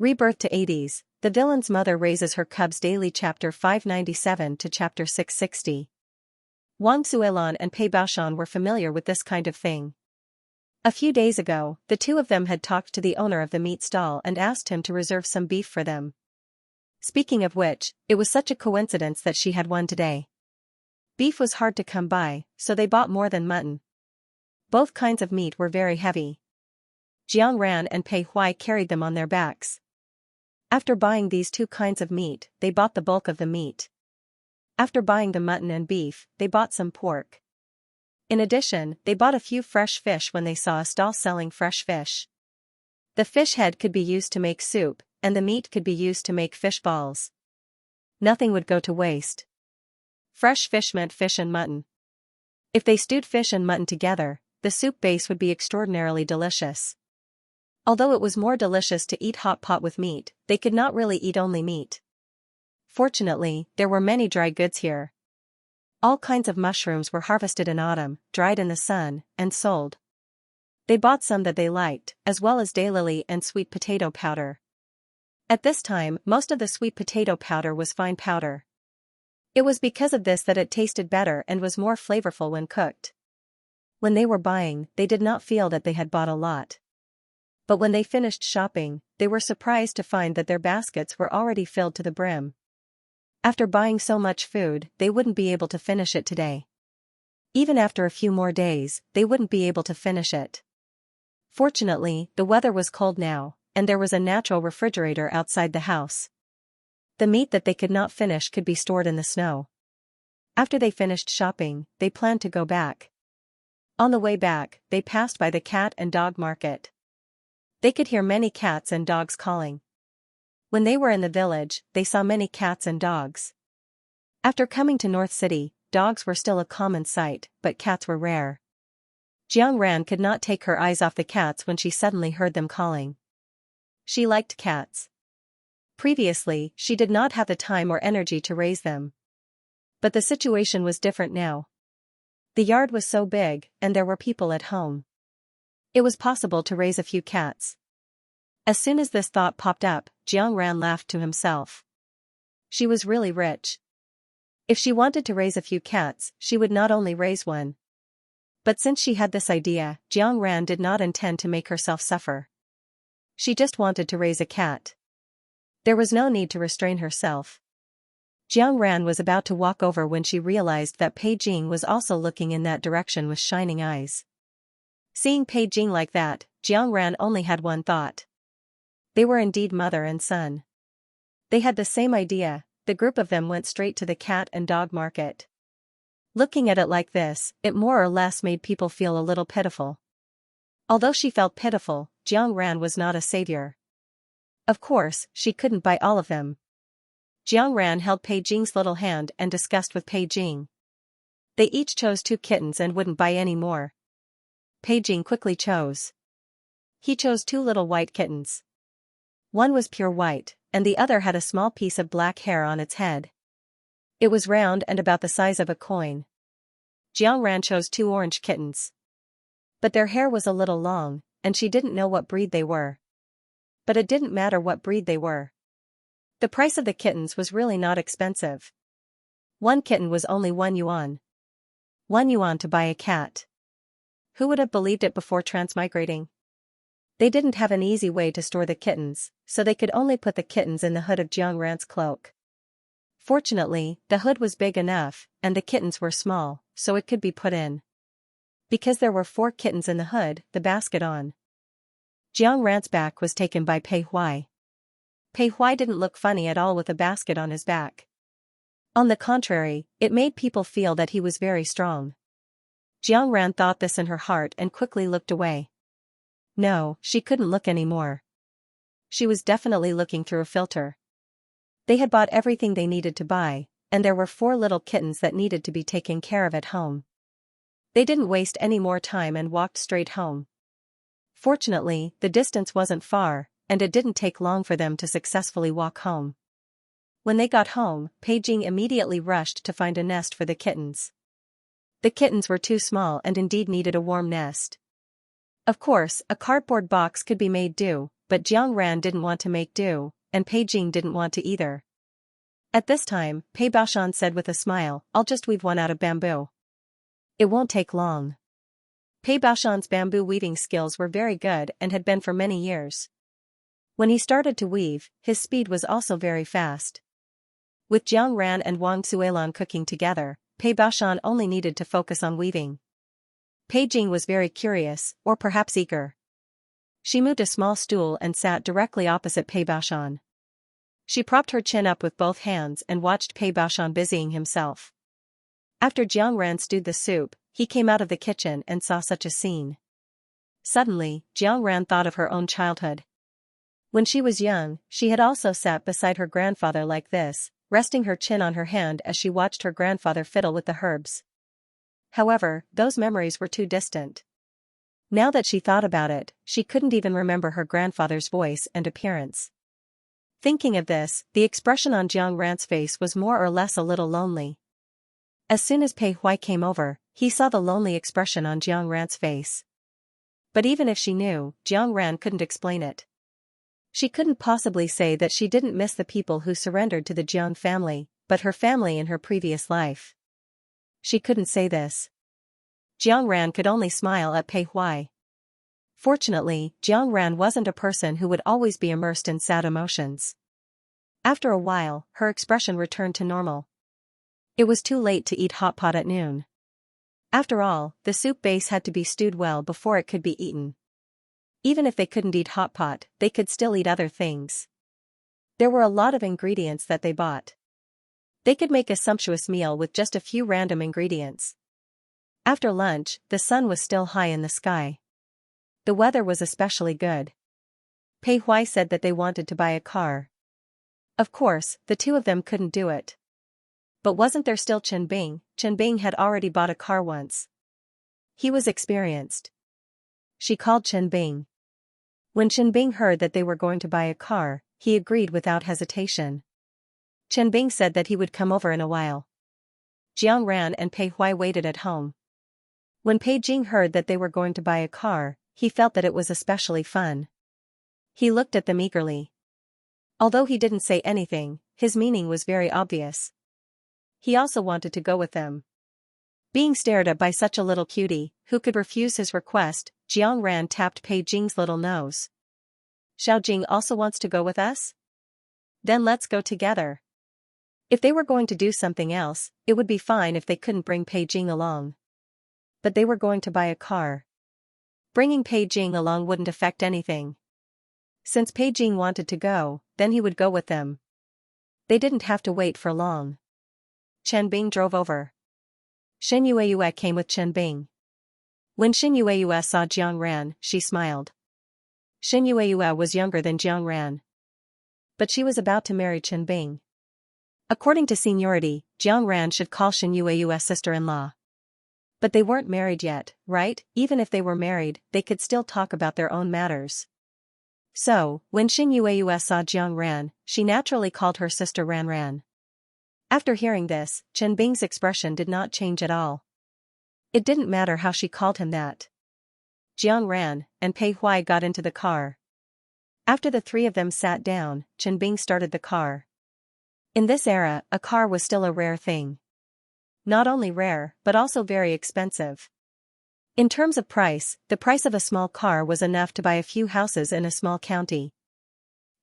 Rebirth to Eighties, the villain's mother raises her cubs daily. Chapter 597 to Chapter 660. Wang Xuelan and Pei Baoshan were familiar with this kind of thing. A few days ago, the two of them had talked to the owner of the meat stall and asked him to reserve some beef for them. Speaking of which, it was such a coincidence that she had one today. Beef was hard to come by, so they bought more than mutton. Both kinds of meat were very heavy. Jiang Ran and Pei Huai carried them on their backs. After buying these two kinds of meat, they bought the bulk of the meat. After buying the mutton and beef, they bought some pork. In addition, they bought a few fresh fish when they saw a stall selling fresh fish. The fish head could be used to make soup, and the meat could be used to make fish balls. Nothing would go to waste. Fresh fish meant fish and mutton. If they stewed fish and mutton together, the soup base would be extraordinarily delicious. Although it was more delicious to eat hot pot with meat, they could not really eat only meat. Fortunately, there were many dry goods here. All kinds of mushrooms were harvested in autumn, dried in the sun, and sold. They bought some that they liked, as well as daylily and sweet potato powder. At this time, most of the sweet potato powder was fine powder. It was because of this that it tasted better and was more flavorful when cooked. When they were buying, they did not feel that they had bought a lot. But when they finished shopping, they were surprised to find that their baskets were already filled to the brim. After buying so much food, they wouldn't be able to finish it today. Even after a few more days, they wouldn't be able to finish it. Fortunately, the weather was cold now, and there was a natural refrigerator outside the house. The meat that they could not finish could be stored in the snow. After they finished shopping, they planned to go back. On the way back, they passed by the cat and dog market. They could hear many cats and dogs calling. When they were in the village, they saw many cats and dogs. After coming to North City, dogs were still a common sight, but cats were rare. Jiang Ran could not take her eyes off the cats when she suddenly heard them calling. She liked cats. Previously, she did not have the time or energy to raise them. But the situation was different now. The yard was so big, and there were people at home. It was possible to raise a few cats. As soon as this thought popped up, Jiang Ran laughed to himself. She was really rich. If she wanted to raise a few cats, she would not only raise one. But since she had this idea, Jiang Ran did not intend to make herself suffer. She just wanted to raise a cat. There was no need to restrain herself. Jiang Ran was about to walk over when she realized that Pei Jing was also looking in that direction with shining eyes. Seeing Pei Jing like that, Jiang Ran only had one thought. They were indeed mother and son. They had the same idea. The group of them went straight to the cat and dog market. Looking at it like this, it more or less made people feel a little pitiful. Although she felt pitiful, Jiang Ran was not a savior. Of course, she couldn't buy all of them. Jiang Ran held Pei Jing's little hand and discussed with Pei Jing. They each chose 2 kittens and wouldn't buy any more. Pei Jing quickly chose. He chose 2 little white kittens. One was pure white, and the other had a small piece of black hair on its head. It was round and about the size of a coin. Jiang Ran chose 2 orange kittens. But their hair was a little long, and she didn't know what breed they were. But it didn't matter what breed they were. The price of the kittens was really not expensive. 1 kitten was only 1 yuan. 1 yuan to buy a cat. Who would have believed it before transmigrating? They didn't have an easy way to store the kittens, so they could only put the kittens in the hood of Jiang Ran's cloak. Fortunately, the hood was big enough, and the kittens were small, so it could be put in. Because there were 4 kittens in the hood, the basket on Jiang Ran's back was taken by Pei Huai. Pei Huai didn't look funny at all with a basket on his back. On the contrary, it made people feel that he was very strong. Jiang Ran thought this in her heart and quickly looked away. No, she couldn't look anymore. She was definitely looking through a filter. They had bought everything they needed to buy, and there were 4 little kittens that needed to be taken care of at home. They didn't waste any more time and walked straight home. Fortunately, the distance wasn't far, and it didn't take long for them to successfully walk home. When they got home, Pei Jing immediately rushed to find a nest for the kittens. The kittens were too small and indeed needed a warm nest. Of course, a cardboard box could be made do, but Jiang Ran didn't want to make do, and Pei Jing didn't want to either. At this time, Pei Baoshan said with a smile, "I'll just weave one out of bamboo. It won't take long." Pei Baoshan's bamboo weaving skills were very good and had been for many years. When he started to weave, his speed was also very fast. With Jiang Ran and Wang Suilan cooking together, Pei Baoshan only needed to focus on weaving. Pei Jing was very curious, or perhaps eager. She moved a small stool and sat directly opposite Pei Baoshan. She propped her chin up with both hands and watched Pei Baoshan busying himself. After Jiang Ran stewed the soup, he came out of the kitchen and saw such a scene. Suddenly, Jiang Ran thought of her own childhood. When she was young, she had also sat beside her grandfather like this, resting her chin on her hand as she watched her grandfather fiddle with the herbs. However, those memories were too distant. Now that she thought about it, she couldn't even remember her grandfather's voice and appearance. Thinking of this, the expression on Jiang Ran's face was more or less a little lonely. As soon as Pei Hui came over, he saw the lonely expression on Jiang Ran's face. But even if she knew, Jiang Ran couldn't explain it. She couldn't possibly say that she didn't miss the people who surrendered to the Jiang family, but her family in her previous life. She couldn't say this. Jiang Ran could only smile at Pei Hui. Fortunately, Jiang Ran wasn't a person who would always be immersed in sad emotions. After a while, her expression returned to normal. It was too late to eat hot pot at noon. After all, the soup base had to be stewed well before it could be eaten. Even if they couldn't eat hot pot, they could still eat other things. There were a lot of ingredients that they bought. They could make a sumptuous meal with just a few random ingredients. After lunch, the sun was still high in the sky. The weather was especially good. Pei Hui said that they wanted to buy a car. Of course, the two of them couldn't do it. But wasn't there still Chen Bing? Chen Bing had already bought a car once. He was experienced. She called Chen Bing. When Chen Bing heard that they were going to buy a car, he agreed without hesitation. Chen Bing said that he would come over in a while. Jiang Ran and Pei Hui waited at home. When Pei Jing heard that they were going to buy a car, he felt that it was especially fun. He looked at them eagerly. Although he didn't say anything, his meaning was very obvious. He also wanted to go with them. Being stared at by such a little cutie, who could refuse his request, Jiang Ran tapped Pei Jing's little nose. "Xiao Jing also wants to go with us? Then let's go together." If they were going to do something else, it would be fine if they couldn't bring Pei Jing along. But they were going to buy a car. Bringing Pei Jing along wouldn't affect anything. Since Pei Jing wanted to go, then he would go with them. They didn't have to wait for long. Chen Bing drove over. Shen Yueyue came with Chen Bing. When Shen Yueyue saw Jiang Ran, she smiled. Shen Yueyue was younger than Jiang Ran. But she was about to marry Chen Bing. According to seniority, Jiang Ran should call Shen Yueyue sister-in-law. But they weren't married yet, right? Even if they were married, they could still talk about their own matters. So, when Shen Yueyue saw Jiang Ran, she naturally called her sister Ran Ran. After hearing this, Chen Bing's expression did not change at all. It didn't matter how she called him that. Jiang Ran and Pei Hui got into the car. After the three of them sat down, Chen Bing started the car. In this era, a car was still a rare thing. Not only rare, but also very expensive. In terms of price, the price of a small car was enough to buy a few houses in a small county.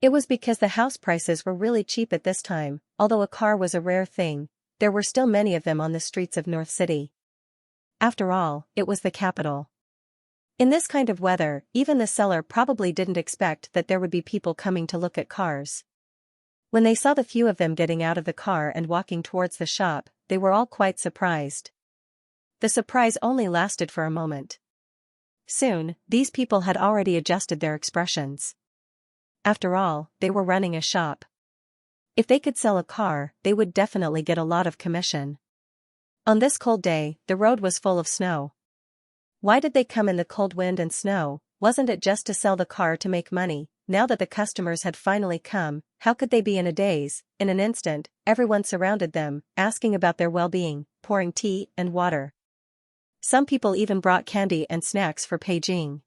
It was because the house prices were really cheap at this time. Although a car was a rare thing, there were still many of them on the streets of North City. After all, it was the capital. In this kind of weather, even the seller probably didn't expect that there would be people coming to look at cars. When they saw the few of them getting out of the car and walking towards the shop, they were all quite surprised. The surprise only lasted for a moment. Soon, these people had already adjusted their expressions. After all, they were running a shop. If they could sell a car, they would definitely get a lot of commission. On this cold day, the road was full of snow. Why did they come in the cold wind and snow? Wasn't it just to sell the car to make money? Now that the customers had finally come, how could they be in a daze? In an instant, everyone surrounded them, asking about their well-being, pouring tea and water. Some people even brought candy and snacks for Pei Jing.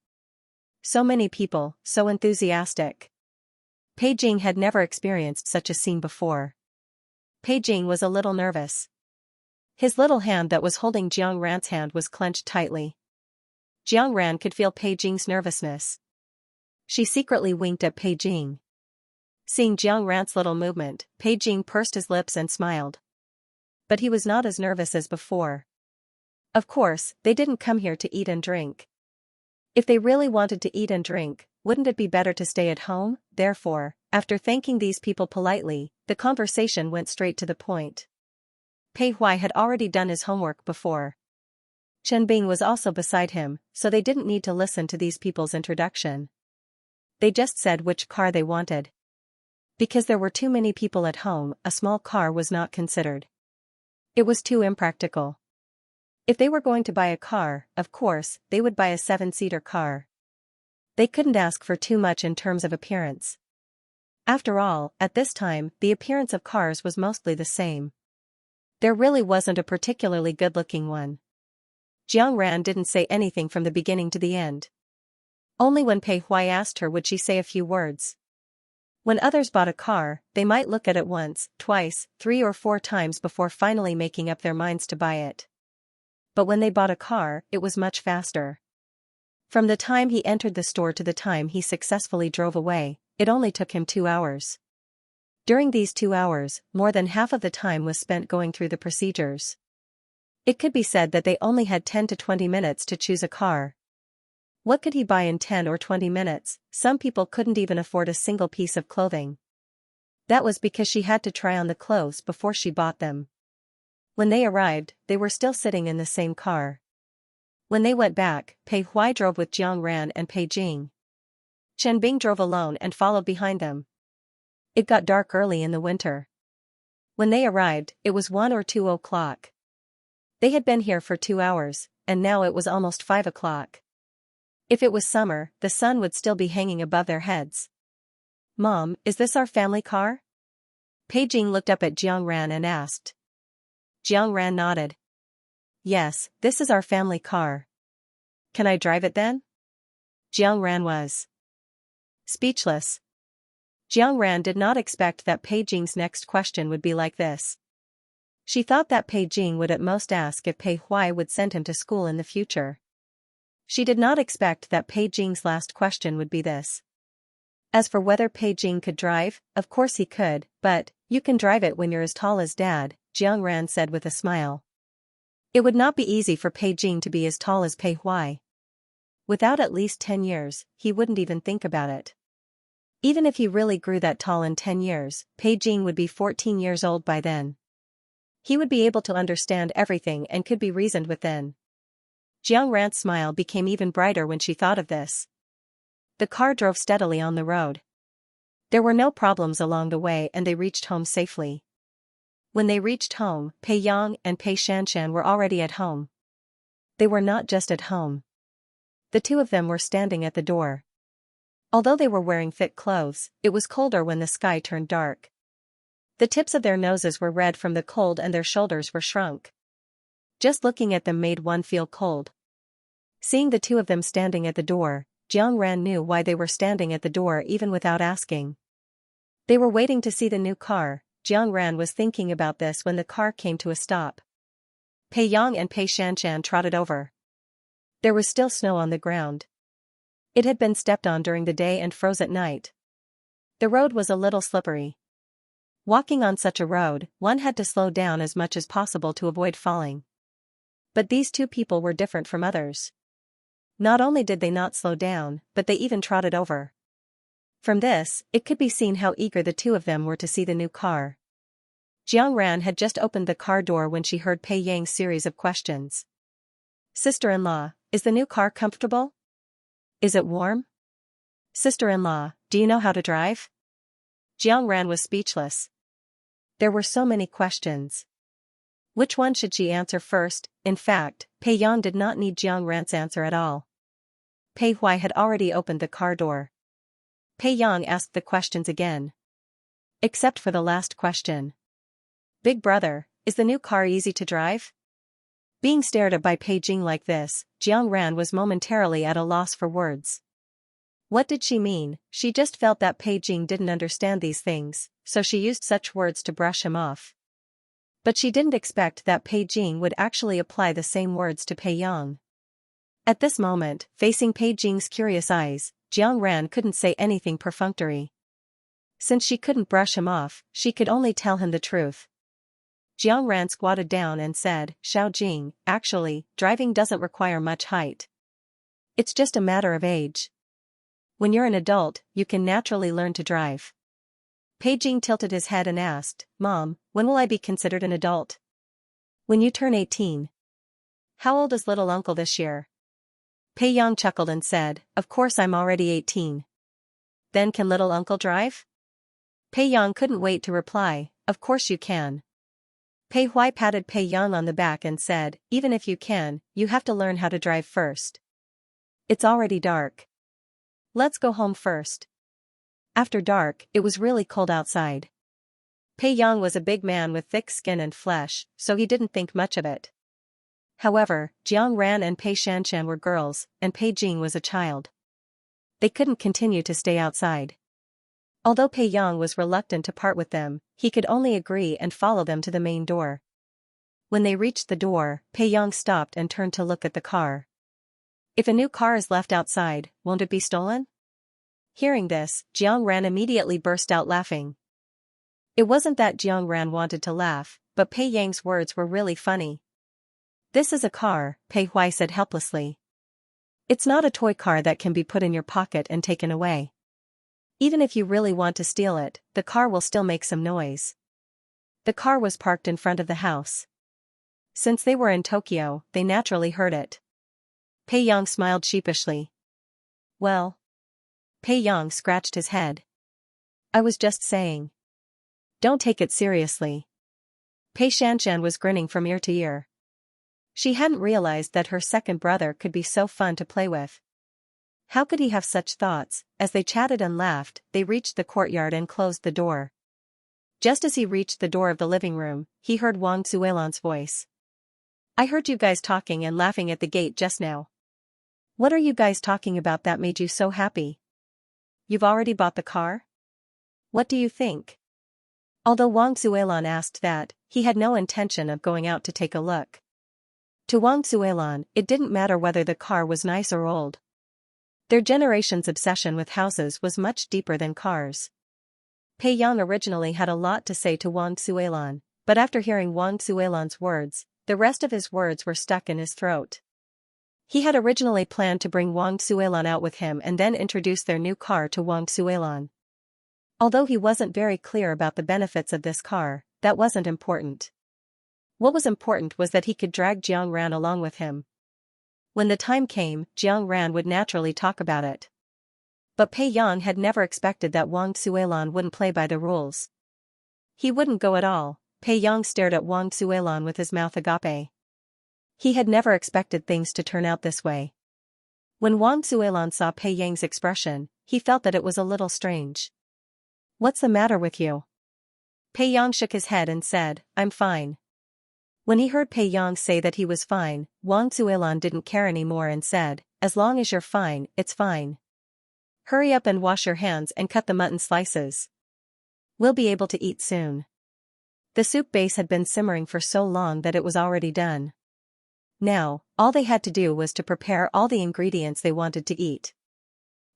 So many people, so enthusiastic. Pei Jing had never experienced such a scene before. Pei Jing was a little nervous. His little hand that was holding Jiang Ran's hand was clenched tightly. Jiang Ran could feel Pei Jing's nervousness. She secretly winked at Pei Jing. Seeing Jiang Ran's little movement, Pei Jing pursed his lips and smiled. But he was not as nervous as before. Of course, they didn't come here to eat and drink. If they really wanted to eat and drink, wouldn't it be better to stay at home? Therefore, after thanking these people politely, the conversation went straight to the point. Pei Huai had already done his homework before. Chen Bing was also beside him, so they didn't need to listen to these people's introduction. They just said which car they wanted. Because there were too many people at home, a small car was not considered. It was too impractical. If they were going to buy a car, of course, they would buy a 7-seater car. They couldn't ask for too much in terms of appearance. After all, at this time, the appearance of cars was mostly the same. There really wasn't a particularly good-looking one. Jiang Ran didn't say anything from the beginning to the end. Only when Pei Huai asked her would she say a few words. When others bought a car, they might look at it once, twice, 3 or 4 times before finally making up their minds to buy it. But when they bought a car, it was much faster. From the time he entered the store to the time he successfully drove away, it only took him 2 hours. During these 2 hours, more than half of the time was spent going through the procedures. It could be said that they only had 10 to 20 minutes to choose a car. What could he buy in 10 or 20 minutes? Some people couldn't even afford a single piece of clothing. That was because she had to try on the clothes before she bought them. When they arrived, they were still sitting in the same car. When they went back, Pei Huai drove with Jiang Ran and Pei Jing. Chen Bing drove alone and followed behind them. It got dark early in the winter. When they arrived, it was 1 or 2 o'clock. They had been here for 2 hours, and now it was almost 5 o'clock. If it was summer, the sun would still be hanging above their heads. "Mom, is this our family car?" Pei Jing looked up at Jiang Ran and asked. Jiang Ran nodded. "Yes, this is our family car. Can I drive it then?" Jiang Ran was speechless. Jiang Ran did not expect that Pei Jing's next question would be like this. She thought that Pei Jing would at most ask if Pei Huai would send him to school in the future. She did not expect that Pei Jing's last question would be this. As for whether Pei Jing could drive, of course he could, but, "You can drive it when you're as tall as Dad," Jiang Ran said with a smile. It would not be easy for Pei Jing to be as tall as Pei Huai. Without at least 10 years, he wouldn't even think about it. Even if he really grew that tall in 10 years, Pei Jing would be 14 years old by then. He would be able to understand everything and could be reasoned with then. Jiang Ran's smile became even brighter when she thought of this. The car drove steadily on the road. There were no problems along the way and they reached home safely. When they reached home, Pei Yang and Pei Xianxia were already at home. They were not just at home. The two of them were standing at the door. Although they were wearing thick clothes, it was colder when the sky turned dark. The tips of their noses were red from the cold and their shoulders were shrunk. Just looking at them made one feel cold. Seeing the two of them standing at the door, Jiang Ran knew why they were standing at the door even without asking. They were waiting to see the new car. Jiang Ran was thinking about this when the car came to a stop. Pei Yang and Pei Xianxia trotted over. There was still snow on the ground. It had been stepped on during the day and froze at night. The road was a little slippery. Walking on such a road, one had to slow down as much as possible to avoid falling. But these two people were different from others. Not only did they not slow down, but they even trotted over. From this, it could be seen how eager the two of them were to see the new car. Jiang Ran had just opened the car door when she heard Pei Yang's series of questions. "Sister-in-law, is the new car comfortable? Is it warm? Sister-in-law, do you know how to drive?" Jiang Ran was speechless. There were so many questions. Which one should she answer first? In fact, Pei Yang did not need Jiang Ran's answer at all. Pei Huai had already opened the car door. Pei Yang asked the questions again. Except for the last question. "Big brother, is the new car easy to drive?" Being stared at by Pei Jing like this, Jiang Ran was momentarily at a loss for words. What did she mean? She just felt that Pei Jing didn't understand these things, so she used such words to brush him off. But she didn't expect that Pei Jing would actually apply the same words to Pei Yang. At this moment, facing Pei Jing's curious eyes, Jiang Ran couldn't say anything perfunctory. Since she couldn't brush him off, she could only tell him the truth. Jiang Ran squatted down and said, "Xiao Jing, actually, driving doesn't require much height. It's just a matter of age. When you're an adult, you can naturally learn to drive." Pei Jing tilted his head and asked, "Mom, when will I be considered an adult?" "When you turn 18. How old is little uncle this year?" Pei Yang chuckled and said, "Of course I'm already 18. Then can little uncle drive?" Pei Yang couldn't wait to reply, "Of course you can." Pei Hui patted Pei Yang on the back and said, "Even if you can, you have to learn how to drive first. It's already dark. Let's go home first." After dark, it was really cold outside. Pei Yang was a big man with thick skin and flesh, so he didn't think much of it. However, Jiang Ran and Pei Xianxia were girls, and Pei Jing was a child. They couldn't continue to stay outside. Although Pei Yang was reluctant to part with them, he could only agree and follow them to the main door. When they reached the door, Pei Yang stopped and turned to look at the car. "If a new car is left outside, won't it be stolen?" Hearing this, Jiang Ran immediately burst out laughing. It wasn't that Jiang Ran wanted to laugh, but Pei Yang's words were really funny. "This is a car," Pei Hui said helplessly. "It's not a toy car that can be put in your pocket and taken away. Even if you really want to steal it, the car will still make some noise." The car was parked in front of the house. Since they were in Tokyo, they naturally heard it. Pei Yang smiled sheepishly. "Well." Pei Yang scratched his head. "I was just saying. Don't take it seriously." Pei Xianxia was grinning from ear to ear. She hadn't realized that her second brother could be so fun to play with. How could he have such thoughts? As they chatted and laughed, they reached the courtyard and closed the door. Just as he reached the door of the living room, he heard Wang Zuelan's voice. "I heard you guys talking and laughing at the gate just now. What are you guys talking about that made you so happy? You've already bought the car? What do you think?" Although Wang Zuelan asked that, he had no intention of going out to take a look. To Wang Zuelan, it didn't matter whether the car was nice or old. Their generation's obsession with houses was much deeper than cars. Pei Yang originally had a lot to say to Wang Zuelan, but after hearing Wang Zuelan's words, the rest of his words were stuck in his throat. He had originally planned to bring Wang Zuelan out with him and then introduce their new car to Wang Zuelan. Although he wasn't very clear about the benefits of this car, that wasn't important. What was important was that he could drag Jiang Ran along with him. When the time came, Jiang Ran would naturally talk about it. But Pei Yang had never expected that Wang Zuelan wouldn't play by the rules. He wouldn't go at all. Pei Yang stared at Wang Zuelan with his mouth agape. He had never expected things to turn out this way. When Wang Zuelan saw Pei Yang's expression, he felt that it was a little strange. "What's the matter with you?" Pei Yang shook his head and said, "I'm fine." When he heard Pei Yang say that he was fine, Wang Zuelan didn't care anymore and said, "As long as you're fine, it's fine. Hurry up and wash your hands and cut the mutton slices. We'll be able to eat soon." The soup base had been simmering for so long that it was already done. Now, all they had to do was to prepare all the ingredients they wanted to eat.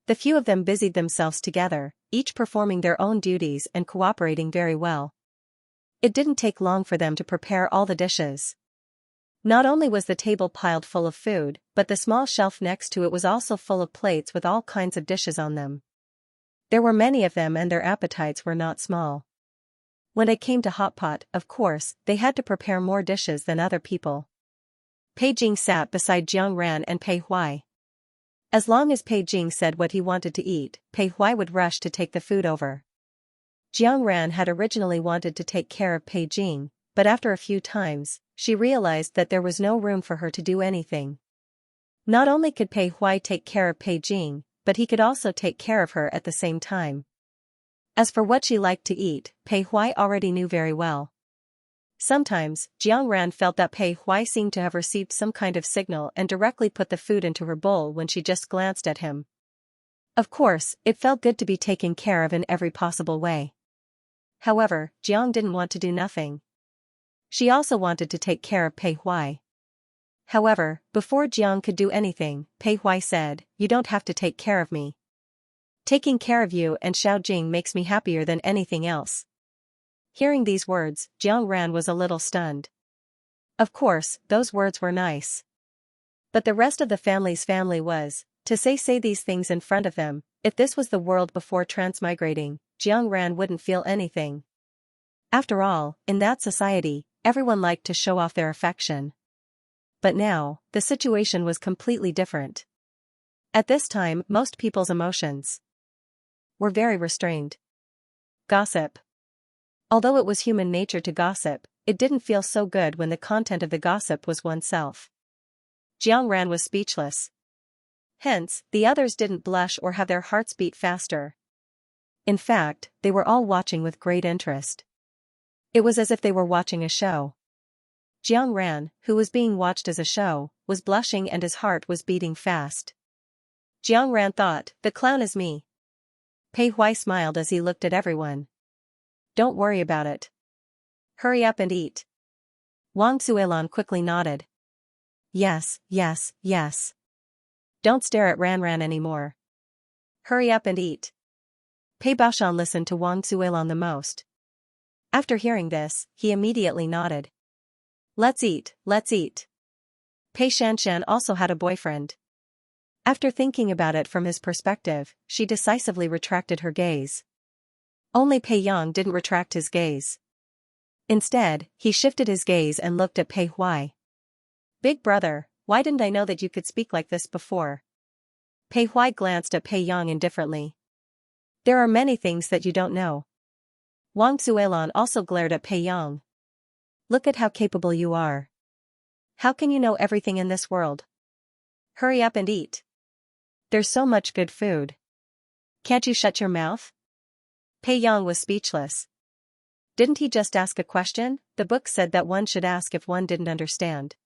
The few of them busied themselves together, each performing their own duties and cooperating very well. It didn't take long for them to prepare all the dishes. Not only was the table piled full of food, but the small shelf next to it was also full of plates with all kinds of dishes on them. There were many of them and their appetites were not small. When it came to hot pot, of course, they had to prepare more dishes than other people. Pei Jing sat beside Jiang Ran and Pei Hui. As long as Pei Jing said what he wanted to eat, Pei Hui would rush to take the food over. Jiang Ran had originally wanted to take care of Pei Jing, but after a few times, she realized that there was no room for her to do anything. Not only could Pei Hui take care of Pei Jing, but he could also take care of her at the same time. As for what she liked to eat, Pei Hui already knew very well. Sometimes, Jiang Ran felt that Pei Hui seemed to have received some kind of signal and directly put the food into her bowl when she just glanced at him. Of course, it felt good to be taken care of in every possible way. However, Jiang didn't want to do nothing. She also wanted to take care of Pei Huai. However, before Jiang could do anything, Pei Huai said, "You don't have to take care of me. Taking care of you and Xiao Jing makes me happier than anything else." Hearing these words, Jiang Ran was a little stunned. Of course, those words were nice. But the rest of the family's family was, to say these things in front of them. If this was the world before transmigrating, Jiang Ran wouldn't feel anything. After all, in that society, everyone liked to show off their affection. But now, the situation was completely different. At this time, most people's emotions were very restrained. Gossip. Although it was human nature to gossip, it didn't feel so good when the content of the gossip was oneself. Jiang Ran was speechless. Hence, the others didn't blush or have their hearts beat faster. In fact, they were all watching with great interest. It was as if they were watching a show. Jiang Ran, who was being watched as a show, was blushing and his heart was beating fast. Jiang Ran thought, "The clown is me." Pei Huai smiled as he looked at everyone. "Don't worry about it. Hurry up and eat." Wang Suilan quickly nodded. "Yes, yes, yes. Don't stare at Ran Ran anymore. Hurry up and eat." Pei Baoshan listened to Wang Suilan the most. After hearing this, he immediately nodded. "Let's eat, let's eat." Pei Xianxia also had a boyfriend. After thinking about it from his perspective, she decisively retracted her gaze. Only Pei Yang didn't retract his gaze. Instead, he shifted his gaze and looked at Pei Huai. "Big brother, why didn't I know that you could speak like this before?" Pei Huai glanced at Pei Yang indifferently. "There are many things that you don't know." Wang Suilan also glared at Pei Yang. "Look at how capable you are. How can you know everything in this world? Hurry up and eat. There's so much good food. Can't you shut your mouth?" Pei Yang was speechless. Didn't he just ask a question? The book said that one should ask if one didn't understand.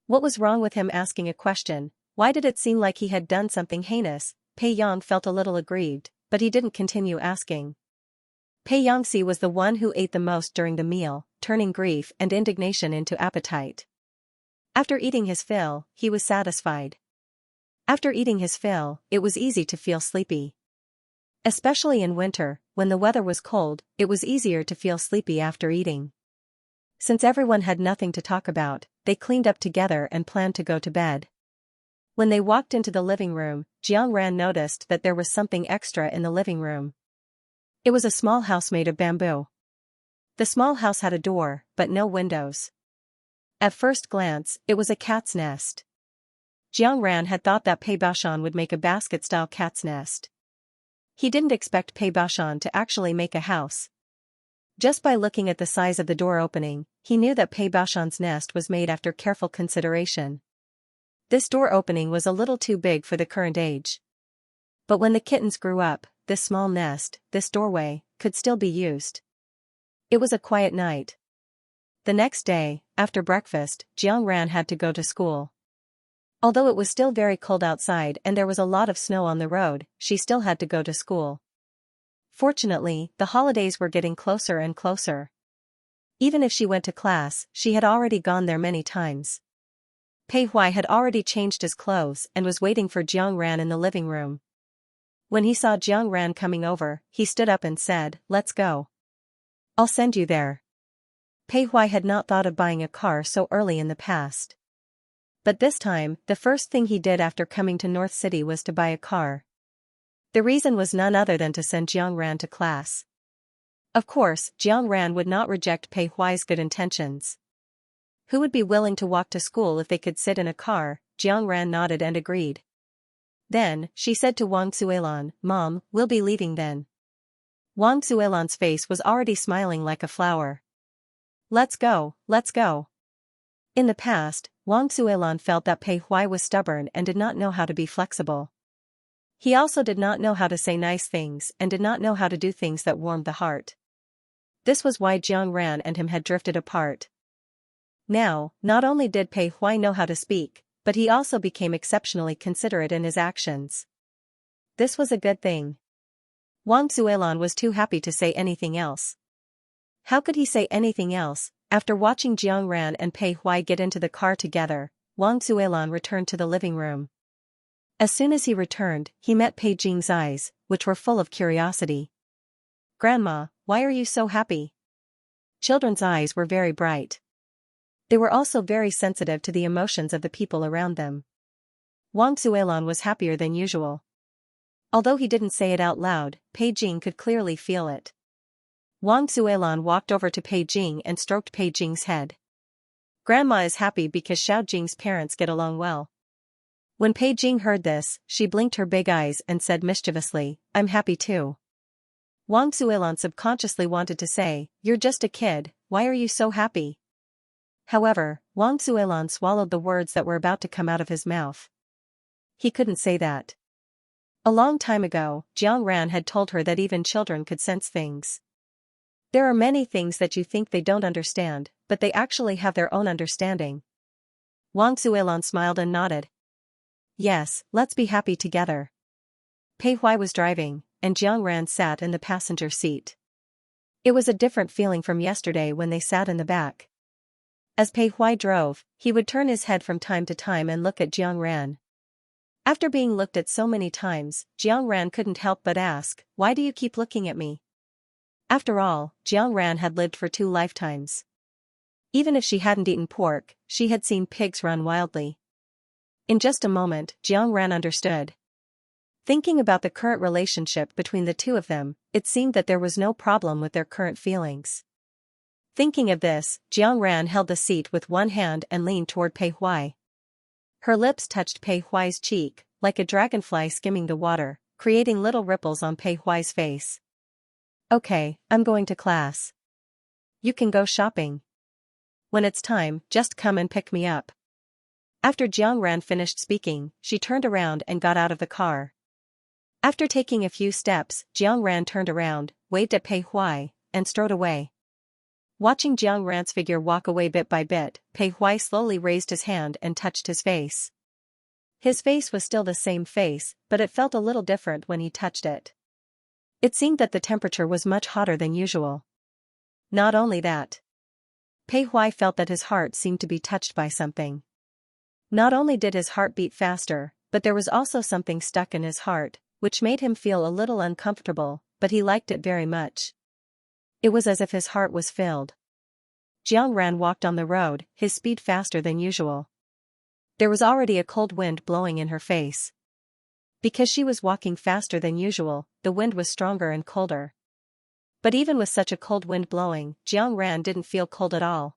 What was wrong with him asking a question? Why did it seem like he had done something heinous? Pei Yang felt a little aggrieved, but he didn't continue asking. Pei Yangxi was the one who ate the most during the meal, turning grief and indignation into appetite. After eating his fill, he was satisfied. After eating his fill, it was easy to feel sleepy. Especially in winter, when the weather was cold, it was easier to feel sleepy after eating. Since everyone had nothing to talk about, they cleaned up together and planned to go to bed. When they walked into the living room, Jiang Ran noticed that there was something extra in the living room. It was a small house made of bamboo. The small house had a door, but no windows. At first glance, it was a cat's nest. Jiang Ran had thought that Pei Baoshan would make a basket-style cat's nest. He didn't expect Pei Baoshan to actually make a house. Just by looking at the size of the door opening, he knew that Pei Baoshan's nest was made after careful consideration. This door opening was a little too big for the current age. But when the kittens grew up, this small nest, this doorway, could still be used. It was a quiet night. The next day, after breakfast, Jiang Ran had to go to school. Although it was still very cold outside and there was a lot of snow on the road, she still had to go to school. Fortunately, the holidays were getting closer and closer. Even if she went to class, she had already gone there many times. Pei Huai had already changed his clothes and was waiting for Jiang Ran in the living room. When he saw Jiang Ran coming over, he stood up and said, "Let's go. I'll send you there." Pei Huai had not thought of buying a car so early in the past. But this time, the first thing he did after coming to North City was to buy a car. The reason was none other than to send Jiang Ran to class. Of course, Jiang Ran would not reject Pei Huai's good intentions. Who would be willing to walk to school if they could sit in a car? Jiang Ran nodded and agreed. Then, she said to Wang Suilan, "Mom, we'll be leaving then." Wang Suilan's face was already smiling like a flower. Let's go, let's go." In the past, Wang Suilan felt that Pei Huai was stubborn and did not know how to be flexible. He also did not know how to say nice things and did not know how to do things that warmed the heart. This was why Jiang Ran and him had drifted apart. Now, not only did Pei Huai know how to speak, but he also became exceptionally considerate in his actions. this was a good thing. Wang Zuelan was too happy to say anything else. How could he say anything else? After watching Jiang Ran and Pei Huai get into the car together, Wang Zuelan returned to the living room. As soon as he returned, he met Pei Jing's eyes, which were full of curiosity. "Grandma, why are you so happy?" Children's eyes were very bright. They were also very sensitive to the emotions of the people around them. Wang Zuelan was happier than usual. Although he didn't say it out loud, Pei Jing could clearly feel it. Wang Zuelan walked over to Pei Jing and stroked Pei Jing's head. "Grandma is happy because Xiao Jing's parents get along well." When Pei Jing heard this, she blinked her big eyes and said mischievously, "I'm happy too." Wang Zuelan subconsciously wanted to say, "You're just a kid, why are you so happy?" However, Wang Zuelan swallowed the words that were about to come out of his mouth. He couldn't say that. A long time ago, Jiang Ran had told her that even children could sense things. There are many things that you think they don't understand, but they actually have their own understanding. Wang Zuelan smiled and nodded. "Yes, let's be happy together." Pei Huai was driving, and Jiang Ran sat in the passenger seat. It was a different feeling from yesterday when they sat in the back. As Pei Huai drove, he would turn his head from time to time and look at Jiang Ran. After being looked at so many times, Jiang Ran couldn't help but ask, "Why do you keep looking at me?" After all, Jiang Ran had lived for 2 lifetimes. Even if she hadn't eaten pork, she had seen pigs run wildly. In just a moment, Jiang Ran understood. Thinking about the current relationship between the two of them, it seemed that there was no problem with their current feelings. Thinking of this, Jiang Ran held the seat with one hand and leaned toward Pei Huai. Her lips touched Pei Huai's cheek, like a dragonfly skimming the water, creating little ripples on Pei Huai's face. "Okay, I'm going to class. You can go shopping. When it's time, just come and pick me up." After Jiang Ran finished speaking, she turned around and got out of the car. After taking a few steps, Jiang Ran turned around, waved at Pei Huai, and strode away. Watching Jiang Ran's figure walk away bit by bit, Pei Huai slowly raised his hand and touched his face. His face was still the same face, but it felt a little different when he touched it. It seemed that the temperature was much hotter than usual. Not only that. Pei Huai felt that his heart seemed to be touched by something. Not only did his heart beat faster, but there was also something stuck in his heart, which made him feel a little uncomfortable, but he liked it very much. It was as if his heart was filled. Jiang Ran walked on the road, his speed faster than usual. There was already a cold wind blowing in her face. Because she was walking faster than usual, the wind was stronger and colder. But even with such a cold wind blowing, Jiang Ran didn't feel cold at all.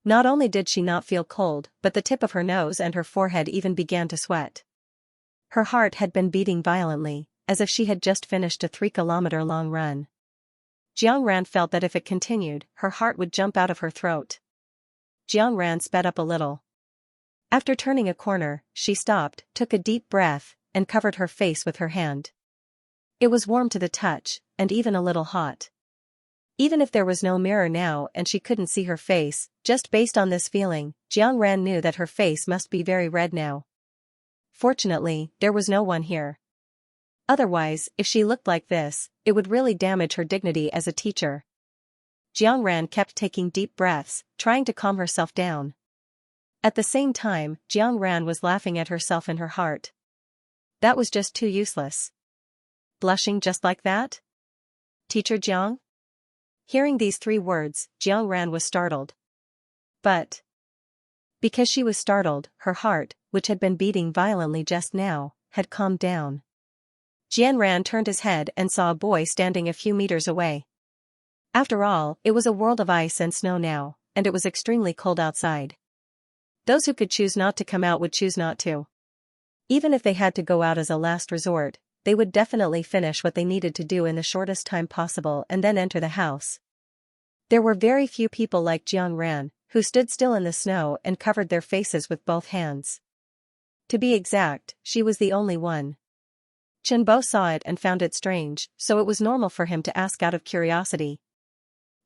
Not only did she not feel cold, but the tip of her nose and her forehead even began to sweat. Her heart had been beating violently, as if she had just finished a 3-kilometer-long run. Jiang Ran felt that if it continued, her heart would jump out of her throat. Jiang Ran sped up a little. After turning a corner, she stopped, took a deep breath, and covered her face with her hand. It was warm to the touch, and even a little hot. Even if there was no mirror now and she couldn't see her face, just based on this feeling, Jiang Ran knew that her face must be very red now. Fortunately, there was no one here. Otherwise, if she looked like this, it would really damage her dignity as a teacher. Jiang Ran kept taking deep breaths, trying to calm herself down. At the same time, Jiang Ran was laughing at herself in her heart. That was just too useless. Blushing just like that? Teacher Jiang? Hearing these 3 words, Jiang Ran was startled. But because she was startled, her heart, which had been beating violently just now, had calmed down. Jian Ran turned his head and saw a boy standing a few meters away. After all, it was a world of ice and snow now, and it was extremely cold outside. Those who could choose not to come out would choose not to. Even if they had to go out as a last resort, they would definitely finish what they needed to do in the shortest time possible and then enter the house. There were very few people like Jiang Ran, who stood still in the snow and covered their faces with both hands. To be exact, she was the only one. Chen Bo saw it and found it strange, so it was normal for him to ask out of curiosity.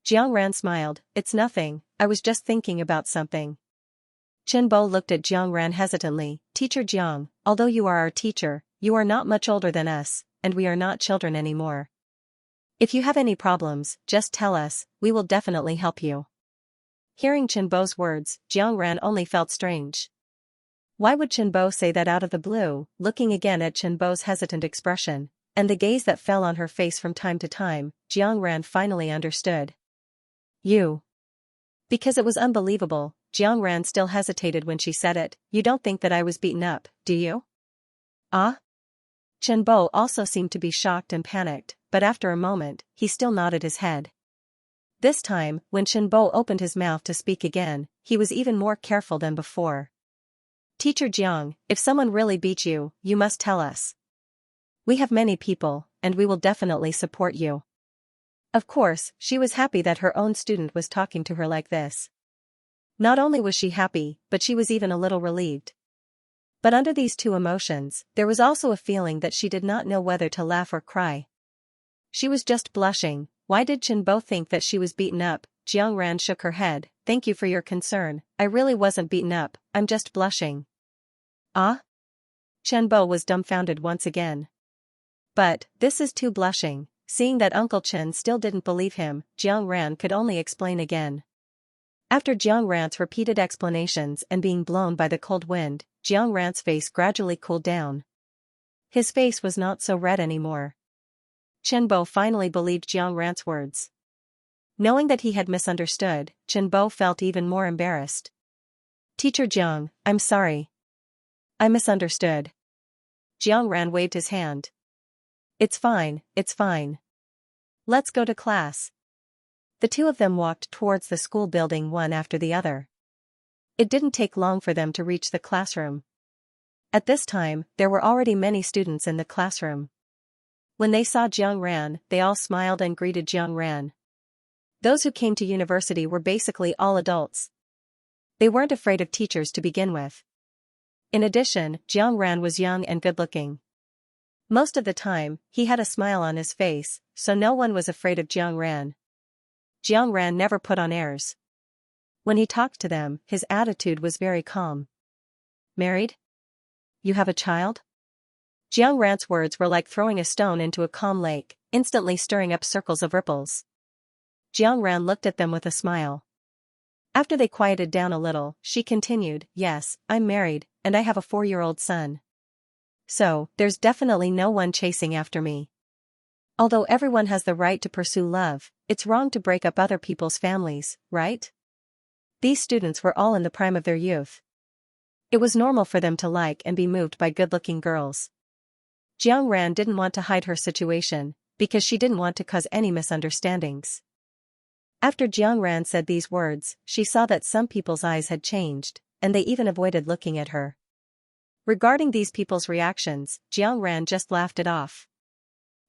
Jiang Ran smiled, "It's nothing, I was just thinking about something." Chen Bo looked at Jiang Ran hesitantly, "Teacher Jiang, although you are our teacher, you are not much older than us, and we are not children anymore. If you have any problems, just tell us, we will definitely help you. Hearing Chenbo's words, Jiangran only felt strange. Why would Chenbo say that out of the blue? Looking again at Chenbo's hesitant expression, and the gaze that fell on her face from time to time, Jiangran finally understood. You. Because it was unbelievable, Jiangran still hesitated when she said it. You don't think that I was beaten up, do you? Ah? Chenbo also seemed to be shocked and panicked, but after a moment, he still nodded his head. This time, when Chenbo opened his mouth to speak again, he was even more careful than before. Teacher Jiang, if someone really beat you, you must tell us. We have many people, and we will definitely support you. Of course, she was happy that her own student was talking to her like this. Not only was she happy, but she was even a little relieved. But under these two emotions, there was also a feeling that she did not know whether to laugh or cry. She was just blushing. Why did Chenbo think that she was beaten up? Jiangran shook her head. Thank you for your concern, I really wasn't beaten up, I'm just blushing. Ah? Chenbo was dumbfounded once again. But, this is too blushing. Seeing that Uncle Chen still didn't believe him, Jiangran could only explain again. After Jiangran's repeated explanations and being blown by the cold wind, Jiangran's face gradually cooled down. His face was not so red anymore. Chenbo finally believed Jiangran's words. Knowing that he had misunderstood, Chenbo felt even more embarrassed. Teacher Jiang, I'm sorry. I misunderstood. Jiangran waved his hand. It's fine, it's fine. Let's go to class. The two of them walked towards the school building one after the other. It didn't take long for them to reach the classroom. At this time, there were already many students in the classroom. When they saw Jiangran, they all smiled and greeted Jiangran. Those who came to university were basically all adults. They weren't afraid of teachers to begin with. In addition, Jiangran was young and good-looking. Most of the time, he had a smile on his face, so no one was afraid of Jiangran. Jiangran never put on airs. When he talked to them, his attitude was very calm. Married? You have a child? Jiangran's words were like throwing a stone into a calm lake, instantly stirring up circles of ripples. Jiangran looked at them with a smile. After they quieted down a little, she continued, Yes, I'm married, and I have a 4-year-old son. So, there's definitely no one chasing after me. Although everyone has the right to pursue love, it's wrong to break up other people's families, right? These students were all in the prime of their youth. It was normal for them to like and be moved by good-looking girls. Jiangran didn't want to hide her situation, because she didn't want to cause any misunderstandings. After Jiangran said these words, she saw that some people's eyes had changed, and they even avoided looking at her. Regarding these people's reactions, Jiangran just laughed it off.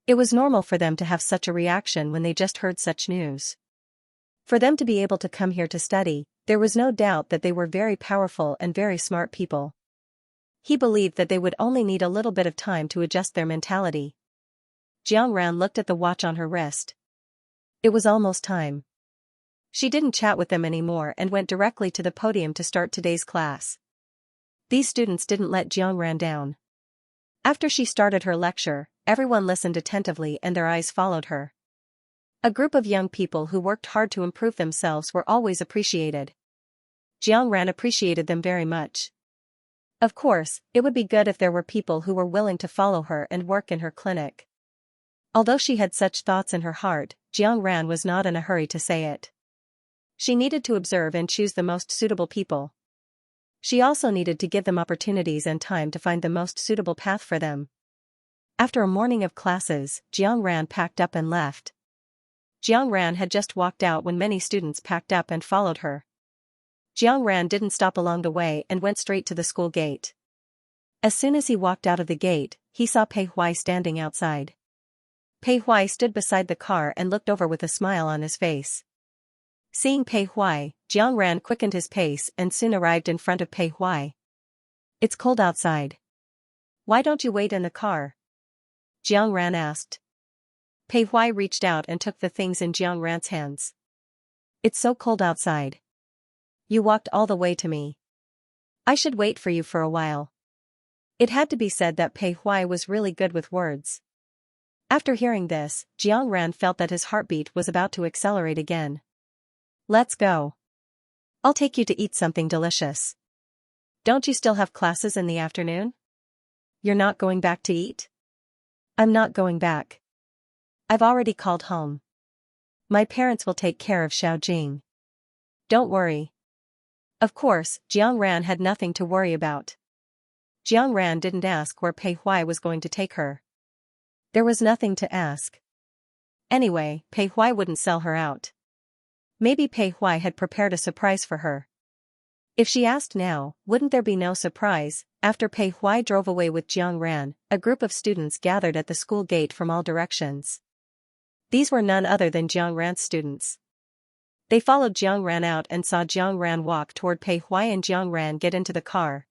It was normal for them to have such a reaction when they just heard such news. For them to be able to come here to study, there was no doubt that they were very powerful and very smart people. He believed that they would only need a little bit of time to adjust their mentality. Jiangran looked at the watch on her wrist. It was almost time. She didn't chat with them anymore and went directly to the podium to start today's class. These students didn't let Jiangran down. After she started her lecture, everyone listened attentively and their eyes followed her. A group of young people who worked hard to improve themselves were always appreciated. Jiangran appreciated them very much. Of course, it would be good if there were people who were willing to follow her and work in her clinic. Although she had such thoughts in her heart, Jiangran was not in a hurry to say it. She needed to observe and choose the most suitable people. She also needed to give them opportunities and time to find the most suitable path for them. After a morning of classes, Jiangran packed up and left. Jiangran had just walked out when many students packed up and followed her. Jiangran didn't stop along the way and went straight to the school gate. As soon as he walked out of the gate, he saw Pei Huai standing outside. Pei Huai stood beside the car and looked over with a smile on his face. Seeing Pei Huai, Jiangran quickened his pace and soon arrived in front of Pei Huai. It's cold outside. Why don't you wait in the car? Jiangran asked. Pei Huai reached out and took the things in Jiangran's hands. It's so cold outside. You walked all the way to me. I should wait for you for a while. It had to be said that Pei Huai was really good with words. After hearing this, Jiang Ran felt that his heartbeat was about to accelerate again. Let's go. I'll take you to eat something delicious. Don't you still have classes in the afternoon? You're not going back to eat? I'm not going back. I've already called home. My parents will take care of Xiaojing. Don't worry. Of course, Jiang Ran had nothing to worry about. Jiang Ran didn't ask where Pei Huai was going to take her. There was nothing to ask. Anyway, Pei Huai wouldn't sell her out. Maybe Pei Huai had prepared a surprise for her. If she asked now, wouldn't there be no surprise? After Pei Huai drove away with Jiang Ran, a group of students gathered at the school gate from all directions. These were none other than Jiang Ran's students. They followed Jiang Ran out and saw Jiang Ran walk toward Pei Huai and Jiang Ran get into the car.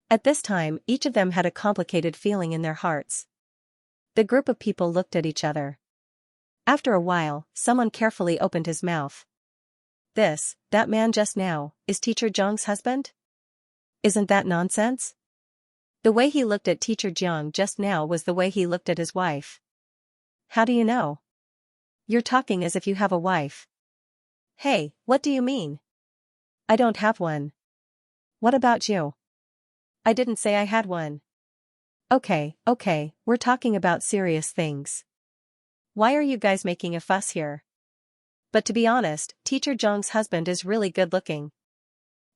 At this time, each of them had a complicated feeling in their hearts. The group of people looked at each other. After a while, someone carefully opened his mouth. That man just now, is Teacher Zhang's husband? Isn't that nonsense? The way he looked at Teacher Jiang just now was the way he looked at his wife. How do you know? You're talking as if you have a wife. Hey, what do you mean? I don't have one. What about you? I didn't say I had one. Okay, we're talking about serious things. Why are you guys making a fuss here? But to be honest, Teacher Zhang's husband is really good looking.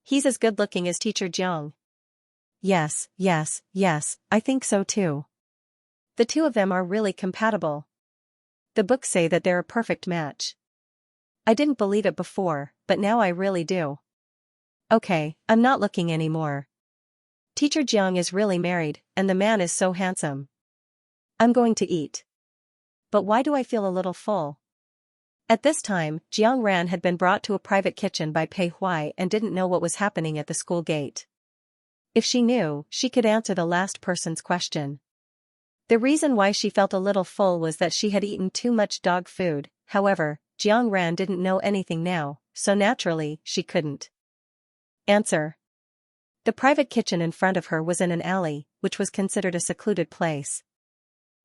He's as good looking as Teacher Jiang. Yes, I think so too. The two of them are really compatible. The books say that they're a perfect match. I didn't believe it before, but now I really do. Okay, I'm not looking anymore. Teacher Jiang is really married, and the man is so handsome. I'm going to eat. But why do I feel a little full? At this time, Jiang Ran had been brought to a private kitchen by Pei Huai and didn't know what was happening at the school gate. If she knew, she could answer the last person's question. The reason why she felt a little full was that she had eaten too much dog food. However, Jiang Ran didn't know anything now, so naturally, she couldn't answer. The private kitchen in front of her was in an alley, which was considered a secluded place.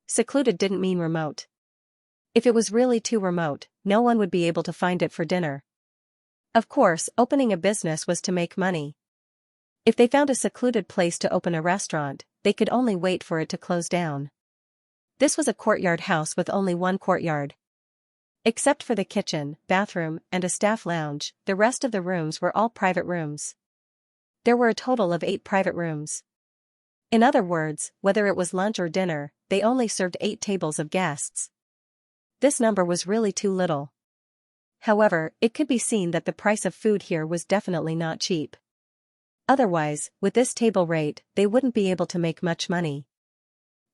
Secluded didn't mean remote. If it was really too remote, no one would be able to find it for dinner. Of course, opening a business was to make money. If they found a secluded place to open a restaurant, they could only wait for it to close down. This was a courtyard house with only one courtyard. Except for the kitchen, bathroom, and a staff lounge, the rest of the rooms were all private rooms. There were a total of 8 private rooms. In other words, whether it was lunch or dinner, they only served 8 tables of guests. This number was really too little. However, it could be seen that the price of food here was definitely not cheap. Otherwise, with this table rate, they wouldn't be able to make much money.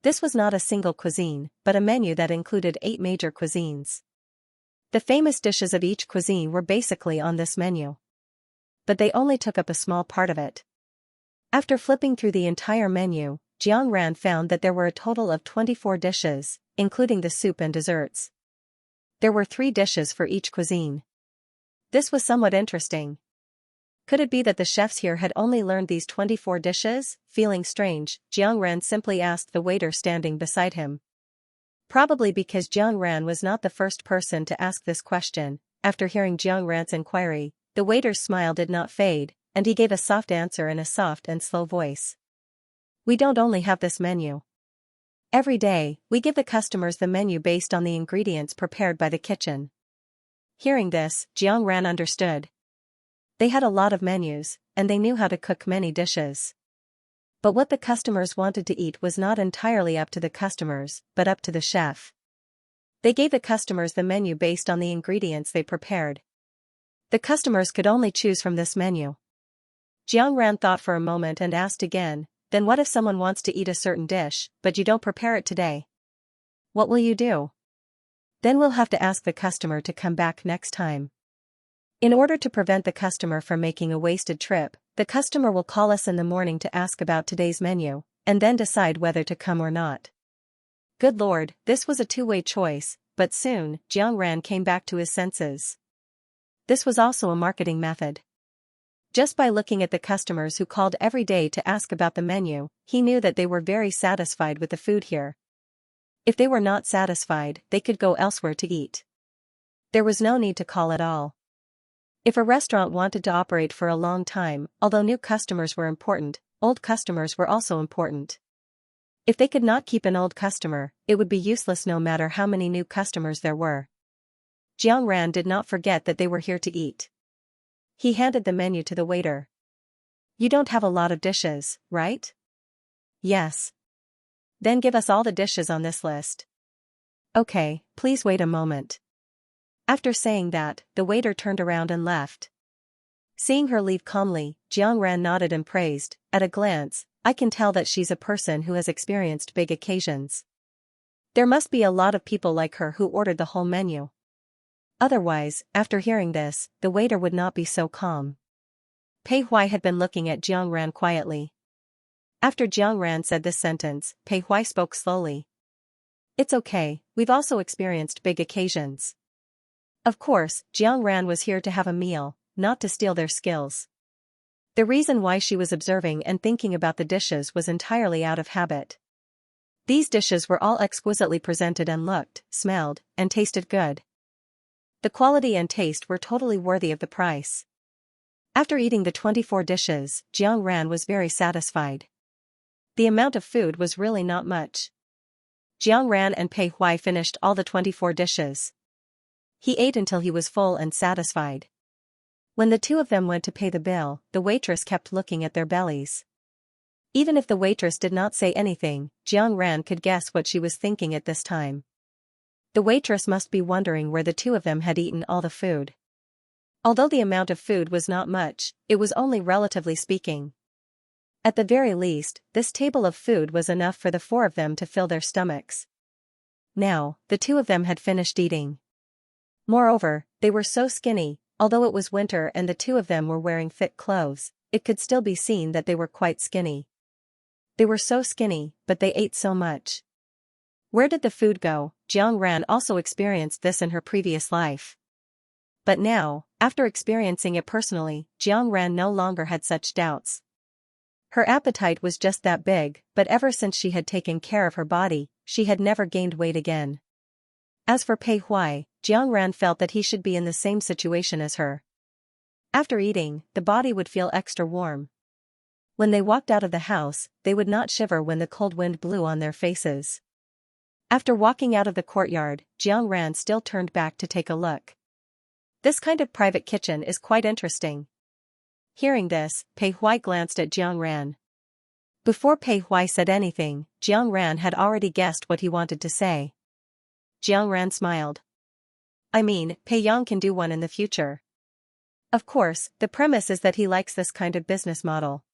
This was not a single cuisine, but a menu that included 8 major cuisines. The famous dishes of each cuisine were basically on this menu. But they only took up a small part of it. After flipping through the entire menu, Jiang Ran found that there were a total of 24 dishes, including the soup and desserts. There were 3 dishes for each cuisine. This was somewhat interesting. Could it be that the chefs here had only learned these 24 dishes? Feeling strange, Jiang Ran simply asked the waiter standing beside him. Probably because Jiang Ran was not the first person to ask this question. After hearing Jiang Ran's inquiry, the waiter's smile did not fade, and he gave a soft answer in a soft and slow voice. We don't only have this menu. Every day, we give the customers the menu based on the ingredients prepared by the kitchen. Hearing this, Jiang Ran understood. They had a lot of menus, and they knew how to cook many dishes. But what the customers wanted to eat was not entirely up to the customers, but up to the chef. They gave the customers the menu based on the ingredients they prepared. The customers could only choose from this menu. Jiang Ran thought for a moment and asked again, then what if someone wants to eat a certain dish, but you don't prepare it today? What will you do? Then we'll have to ask the customer to come back next time. In order to prevent the customer from making a wasted trip, the customer will call us in the morning to ask about today's menu, and then decide whether to come or not. Good Lord, this was a two-way choice, but soon, Jiang Ran came back to his senses. This was also a marketing method. Just by looking at the customers who called every day to ask about the menu, he knew that they were very satisfied with the food here. If they were not satisfied, they could go elsewhere to eat. There was no need to call at all. If a restaurant wanted to operate for a long time, although new customers were important, old customers were also important. If they could not keep an old customer, it would be useless no matter how many new customers there were. Xianxia did not forget that they were here to eat. He handed the menu to the waiter. You don't have a lot of dishes, right? Yes. Then give us all the dishes on this list. Okay, please wait a moment. After saying that, the waiter turned around and left. Seeing her leave calmly, Xianxia nodded and praised. At a glance, I can tell that she's a person who has experienced big occasions. There must be a lot of people like her who ordered the whole menu. Otherwise, after hearing this, the waiter would not be so calm. Pei Huai had been looking at Xianxia quietly. After Xianxia said this sentence, Pei Huai spoke slowly. It's okay, we've also experienced big occasions. Of course, Xianxia was here to have a meal, not to steal their skills. The reason why she was observing and thinking about the dishes was entirely out of habit. These dishes were all exquisitely presented and looked, smelled, and tasted good. The quality and taste were totally worthy of the price. After eating the 24 dishes, Xianxia was very satisfied. The amount of food was really not much. Xianxia and Pei Huai finished all the 24 dishes. He ate until he was full and satisfied. When the two of them went to pay the bill, the waitress kept looking at their bellies. Even if the waitress did not say anything, Xianxia could guess what she was thinking at this time. The waitress must be wondering where the two of them had eaten all the food. Although the amount of food was not much, it was only relatively speaking. At the very least, this table of food was enough for the four of them to fill their stomachs. Now, the two of them had finished eating. Moreover, they were so skinny, although it was winter and the two of them were wearing thick clothes, it could still be seen that they were quite skinny. They were so skinny, but they ate so much. Where did the food go? Xianxia also experienced this in her previous life. But now, after experiencing it personally, Xianxia no longer had such doubts. Her appetite was just that big, but ever since she had taken care of her body, she had never gained weight again. As for Pei Huai, Xianxia felt that he should be in the same situation as her. After eating, the body would feel extra warm. When they walked out of the house, they would not shiver when the cold wind blew on their faces. After walking out of the courtyard, Xianxia still turned back to take a look. This kind of private kitchen is quite interesting. Hearing this, Pei Huai glanced at Xianxia. Before Pei Huai said anything, Xianxia had already guessed what he wanted to say. Xianxia smiled. I mean, Pei Yang can do one in the future. Of course, the premise is that he likes this kind of business model.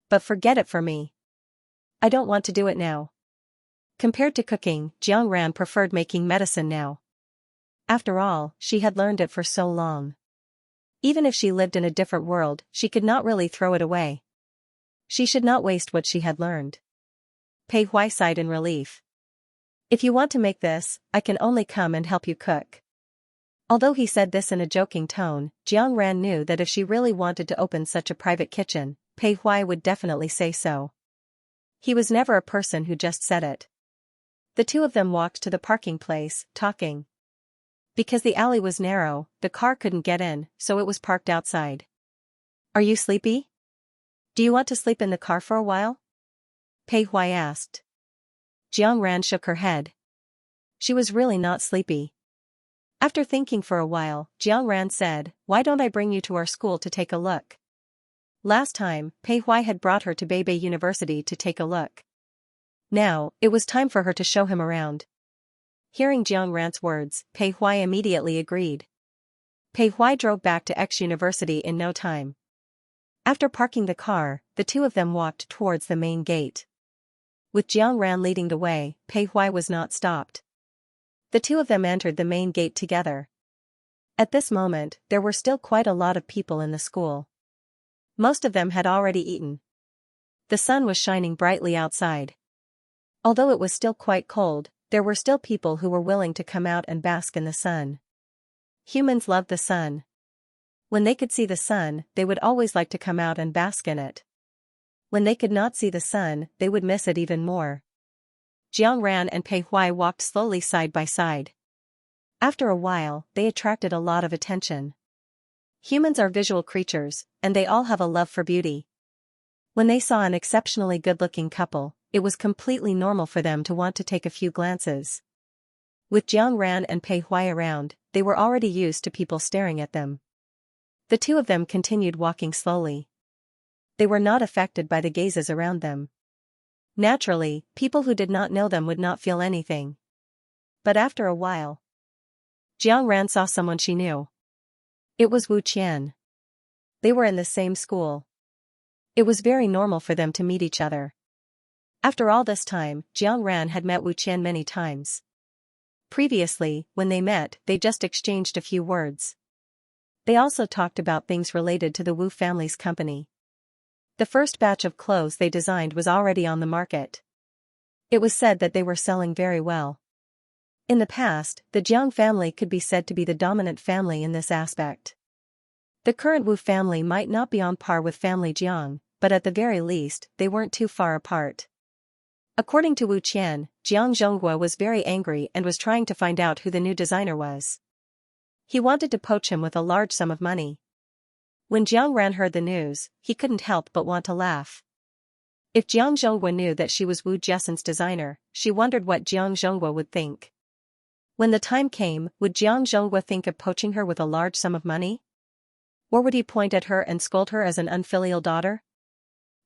But forget it for me. I don't want to do it now. Compared to cooking, Xianxia preferred making medicine now. After all, she had learned it for so long. Even if she lived in a different world, she could not really throw it away. She should not waste what she had learned. Pei Huai sighed in relief. If you want to make this, I can only come and help you cook. Although he said this in a joking tone, Xianxia knew that if she really wanted to open such a private kitchen, Pei Huai would definitely say so. He was never a person who just said it. The two of them walked to the parking place, talking. Because the alley was narrow, the car couldn't get in, so it was parked outside. Are you sleepy? Do you want to sleep in the car for a while? Pei Huai asked. Xianxia shook her head. She was really not sleepy. After thinking for a while, Xianxia said, why don't I bring you to our school to take a look? Last time, Pei Huai had brought her to Beibei University to take a look. Now, it was time for her to show him around. Hearing Xianxia's words, Pei Huai immediately agreed. Pei Huai drove back to X University in no time. After parking the car, the two of them walked towards the main gate. With Xianxia leading the way, Pei Huai was not stopped. The two of them entered the main gate together. At this moment, there were still quite a lot of people in the school. Most of them had already eaten. The sun was shining brightly outside. Although it was still quite cold, there were still people who were willing to come out and bask in the sun. Humans love the sun. When they could see the sun, they would always like to come out and bask in it. When they could not see the sun, they would miss it even more. Jiang Ran and Pei Huai walked slowly side by side. After a while, they attracted a lot of attention. Humans are visual creatures, and they all have a love for beauty. When they saw an exceptionally good-looking couple, it was completely normal for them to want to take a few glances. With Jiang Ran and Pei Huai around, they were already used to people staring at them. The two of them continued walking slowly. They were not affected by the gazes around them. Naturally, people who did not know them would not feel anything. But after a while, Jiang Ran saw someone she knew. It was Wu Qian. They were in the same school. It was very normal for them to meet each other. After all this time, Jiang Ran had met Wu Qian many times. Previously, when they met, they just exchanged a few words. They also talked about things related to the Wu family's company. The first batch of clothes they designed was already on the market. It was said that they were selling very well. In the past, the Jiang family could be said to be the dominant family in this aspect. The current Wu family might not be on par with family Jiang, but at the very least, they weren't too far apart. According to Wu Qian, Jiang Zhonghua was very angry and was trying to find out who the new designer was. He wanted to poach him with a large sum of money. When Jiang Ran heard the news, he couldn't help but want to laugh. If Jiang Zhonghua knew that she was Wu Jessen's designer, she wondered what Jiang Zhonghua would think. When the time came, would Jiang Zhonghua think of poaching her with a large sum of money? Or would he point at her and scold her as an unfilial daughter?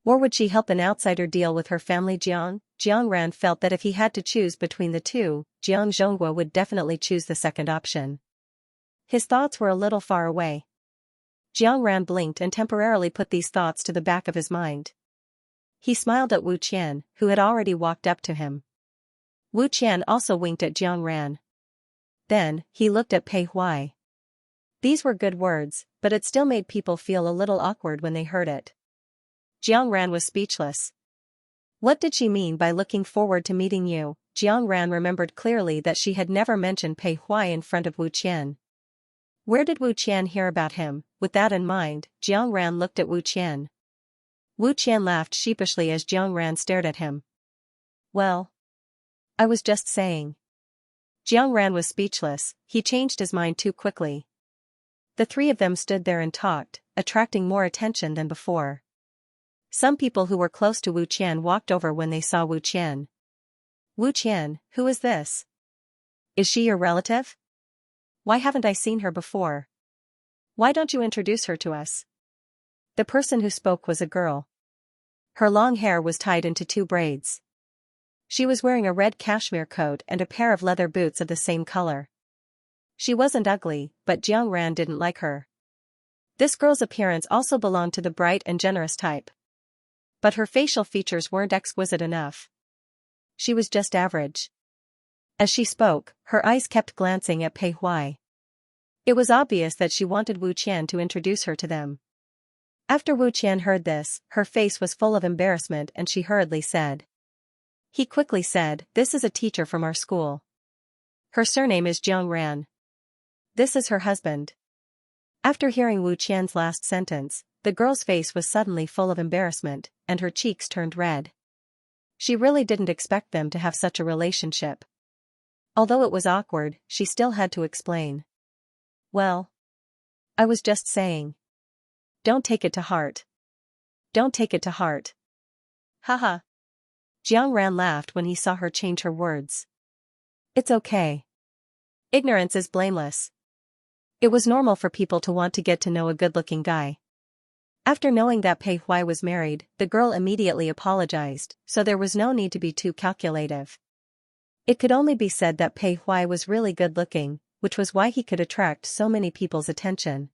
Or would she help an outsider deal with her family Jiang? Jiang Ran felt that if he had to choose between the two, Jiang Zhonghua would definitely choose the second option. His thoughts were a little far away. Jiang Ran blinked and temporarily put these thoughts to the back of his mind. He smiled at Wu Qian, who had already walked up to him. Wu Qian also winked at Jiang Ran. Then, he looked at Pei Huai. These were good words, but it still made people feel a little awkward when they heard it. Jiang Ran was speechless. What did she mean by looking forward to meeting you? Jiang Ran remembered clearly that she had never mentioned Pei Huai in front of Wu Qian. Where did Wu Qian hear about him? With that in mind, Jiang Ran looked at Wu Qian. Wu Qian laughed sheepishly as Jiang Ran stared at him. Well, I was just saying. Jiang Ran was speechless, he changed his mind too quickly. The three of them stood there and talked, attracting more attention than before. Some people who were close to Wu Qian walked over when they saw Wu Qian. Wu Qian, who is this? Is she your relative? Why haven't I seen her before? Why don't you introduce her to us? The person who spoke was a girl. Her long hair was tied into 2 braids. She was wearing a red cashmere coat and a pair of leather boots of the same color. She wasn't ugly, but Jiang Ran didn't like her. This girl's appearance also belonged to the bright and generous type. But her facial features weren't exquisite enough. She was just average. As she spoke, her eyes kept glancing at Pei Huai. It was obvious that she wanted Wu Qian to introduce her to them. After Wu Qian heard this, her face was full of embarrassment and she hurriedly said. He quickly said, "This is a teacher from our school. Her surname is Jiang Ran. This is her husband." After hearing Wu Qian's last sentence, the girl's face was suddenly full of embarrassment, and her cheeks turned red. She really didn't expect them to have such a relationship. Although it was awkward, she still had to explain. Well, I was just saying. Don't take it to heart. Don't take it to heart. Haha. Jiang Ran laughed when he saw her change her words. It's okay. Ignorance is blameless. It was normal for people to want to get to know a good-looking guy. After knowing that Pei Huai was married, the girl immediately apologized, so there was no need to be too calculative. It could only be said that Pei Huai was really good-looking, which was why he could attract so many people's attention.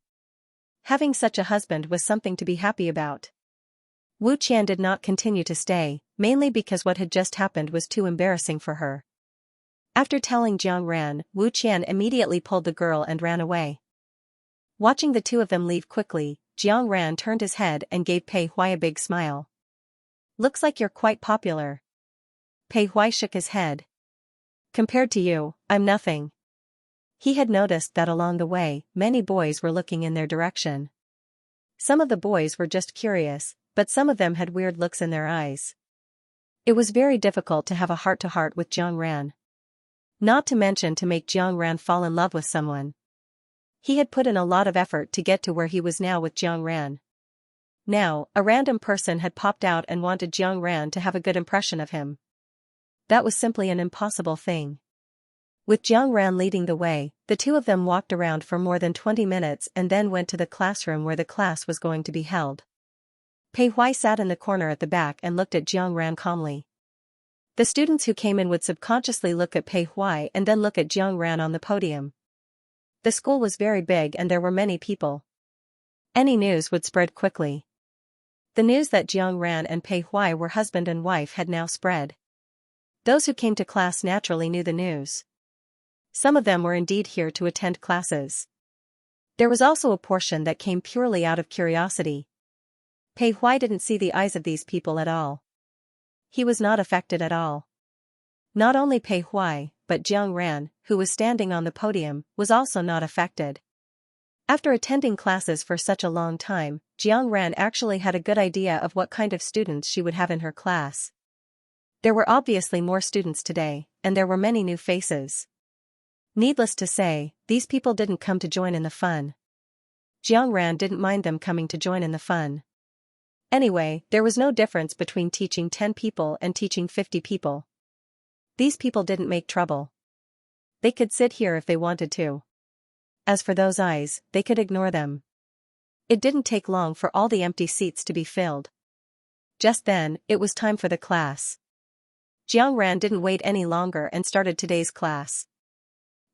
Having such a husband was something to be happy about. Wu Qian did not continue to stay, mainly because what had just happened was too embarrassing for her. After telling Jiang Ran, Wu Qian immediately pulled the girl and ran away. Watching the two of them leave quickly, Jiang Ran turned his head and gave Pei Huai a big smile. Looks like you're quite popular. Pei Huai shook his head. Compared to you, I'm nothing. He had noticed that along the way, many boys were looking in their direction. Some of the boys were just curious, but some of them had weird looks in their eyes. It was very difficult to have a heart-to-heart with Jiang Ran. Not to mention to make Jiang Ran fall in love with someone. He had put in a lot of effort to get to where he was now with Jiang Ran. Now, a random person had popped out and wanted Jiang Ran to have a good impression of him. That was simply an impossible thing. With Jiang Ran leading the way, the two of them walked around for more than 20 minutes and then went to the classroom where the class was going to be held. Pei Huai sat in the corner at the back and looked at Jiang Ran calmly. The students who came in would subconsciously look at Pei Huai and then look at Jiang Ran on the podium. The school was very big and there were many people. Any news would spread quickly. The news that Jiang Ran and Pei Huai were husband and wife had now spread. Those who came to class naturally knew the news. Some of them were indeed here to attend classes. There was also a portion that came purely out of curiosity. Pei Huai didn't see the eyes of these people at all. He was not affected at all. Not only Pei Huai, but Jiang Ran, who was standing on the podium, was also not affected. After attending classes for such a long time, Jiang Ran actually had a good idea of what kind of students she would have in her class. There were obviously more students today, and there were many new faces. Needless to say, these people didn't come to join in the fun. Jiang Ran didn't mind them coming to join in the fun. Anyway, there was no difference between teaching 10 people and teaching 50 people. These people didn't make trouble. They could sit here if they wanted to. As for those eyes, they could ignore them. It didn't take long for all the empty seats to be filled. Just then, it was time for the class. Jiang Ran didn't wait any longer and started today's class.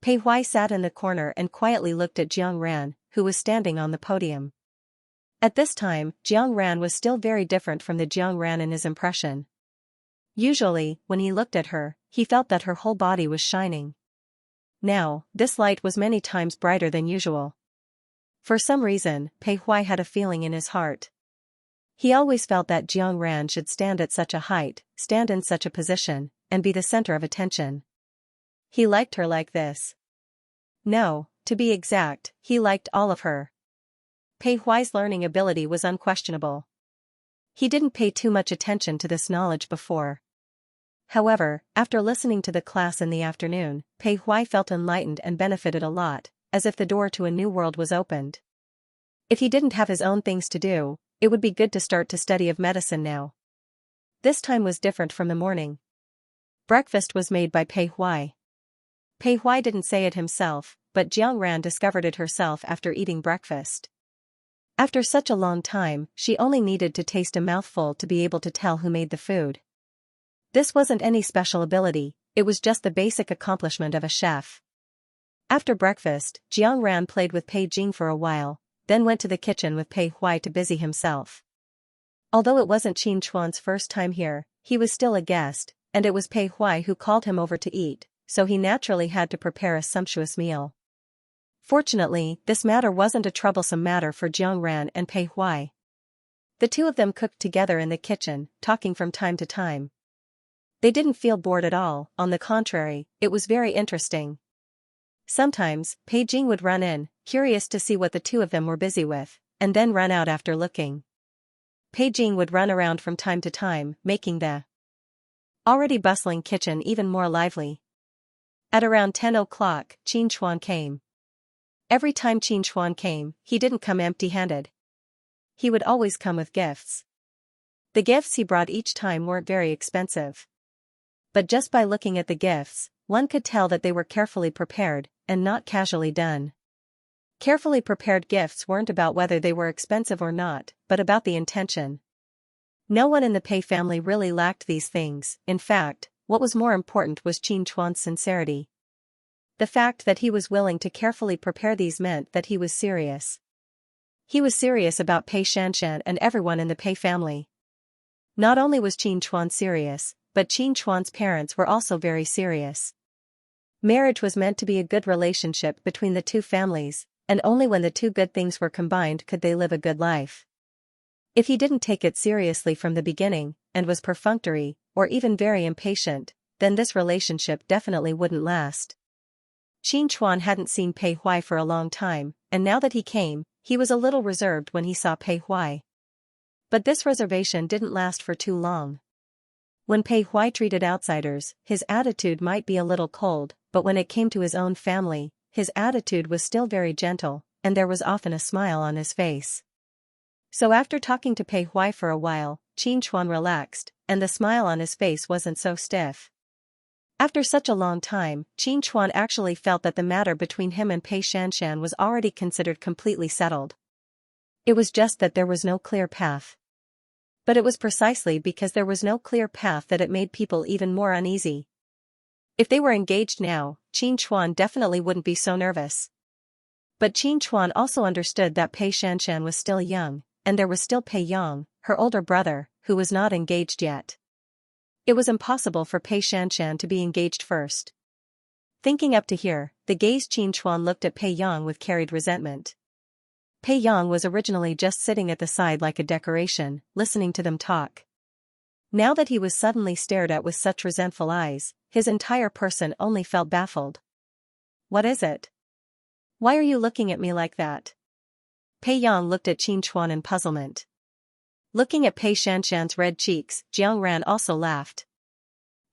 Pei Huai sat in the corner and quietly looked at Jiang Ran, who was standing on the podium. At this time, Jiang Ran was still very different from the Jiang Ran in his impression. Usually, when he looked at her, he felt that her whole body was shining. Now, this light was many times brighter than usual. For some reason, Pei Huai had a feeling in his heart. He always felt that Jiang Ran should stand at such a height, stand in such a position, and be the center of attention. He liked her like this. No, to be exact, he liked all of her. Pei Huai's learning ability was unquestionable. He didn't pay too much attention to this knowledge before. However, after listening to the class in the afternoon, Pei Huai felt enlightened and benefited a lot, as if the door to a new world was opened. If he didn't have his own things to do, it would be good to start to study of medicine now. This time was different from the morning. Breakfast was made by Pei Huai. Pei Huai didn't say it himself, but Jiang Ran discovered it herself after eating breakfast. After such a long time, she only needed to taste a mouthful to be able to tell who made the food. This wasn't any special ability, it was just the basic accomplishment of a chef. After breakfast, Jiang Ran played with Pei Jing for a while, then went to the kitchen with Pei Huai to busy himself. Although it wasn't Qin Chuan's first time here, he was still a guest, and it was Pei Huai who called him over to eat, so he naturally had to prepare a sumptuous meal. Fortunately, this matter wasn't a troublesome matter for Jiang Ran and Pei Huai. The two of them cooked together in the kitchen, talking from time to time. They didn't feel bored at all, on the contrary, it was very interesting. Sometimes, Pei Jing would run in, curious to see what the two of them were busy with, and then run out after looking. Pei Jing would run around from time to time, making the already bustling kitchen even more lively. At around 10 o'clock, Qin Chuan came. Every time Qin Chuan came, he didn't come empty-handed. He would always come with gifts. The gifts he brought each time weren't very expensive. But just by looking at the gifts, one could tell that they were carefully prepared, and not casually done. Carefully prepared gifts weren't about whether they were expensive or not, but about the intention. No one in the Pei family really lacked these things. In fact, what was more important was Qin Chuan's sincerity. The fact that he was willing to carefully prepare these meant that he was serious. He was serious about Pei Xianxia and everyone in the Pei family. Not only was Qin Chuan serious, but Qin Chuan's parents were also very serious. Marriage was meant to be a good relationship between the two families, and only when the two good things were combined could they live a good life. If he didn't take it seriously from the beginning, and was perfunctory, or even very impatient, then this relationship definitely wouldn't last. Qin Chuan hadn't seen Pei Huai for a long time, and now that he came, he was a little reserved when he saw Pei Huai. But this reservation didn't last for too long. When Pei Huai treated outsiders, his attitude might be a little cold, but when it came to his own family, his attitude was still very gentle, and there was often a smile on his face. So after talking to Pei Huai for a while, Qin Chuan relaxed, and the smile on his face wasn't so stiff. After such a long time, Qin Chuan actually felt that the matter between him and Pei Xianxia was already considered completely settled. It was just that there was no clear path. But it was precisely because there was no clear path that it made people even more uneasy. If they were engaged now, Qin Chuan definitely wouldn't be so nervous. But Qin Chuan also understood that Pei Xianxia was still young, and there was still Pei Yang, her older brother, who was not engaged yet. It was impossible for Pei Xianxia to be engaged first. Thinking up to here, the gaze Qin Chuan looked at Pei Yang with carried resentment. Pei Yang was originally just sitting at the side like a decoration, listening to them talk. Now that he was suddenly stared at with such resentful eyes, his entire person only felt baffled. "What is it? Why are you looking at me like that?" Pei Yang looked at Qin Chuan in puzzlement. Looking at Pei Xianxia's red cheeks, Jiang Ran also laughed.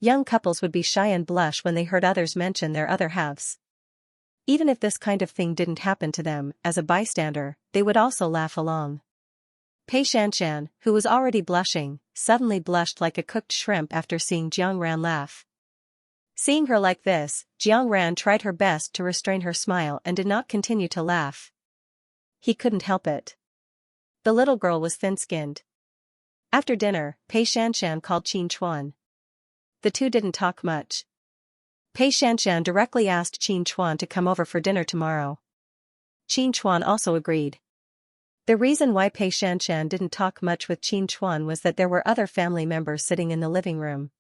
Young couples would be shy and blush when they heard others mention their other halves. Even if this kind of thing didn't happen to them, as a bystander, they would also laugh along. Pei Xianxia, who was already blushing, suddenly blushed like a cooked shrimp after seeing Jiang Ran laugh. Seeing her like this, Jiang Ran tried her best to restrain her smile and did not continue to laugh. He couldn't help it. The little girl was thin-skinned. After dinner, Pei Xianxia called Qin Chuan. The two didn't talk much. Pei Xianxia directly asked Qin Chuan to come over for dinner tomorrow. Qin Chuan also agreed. The reason why Pei Xianxia didn't talk much with Qin Chuan was that there were other family members sitting in the living room.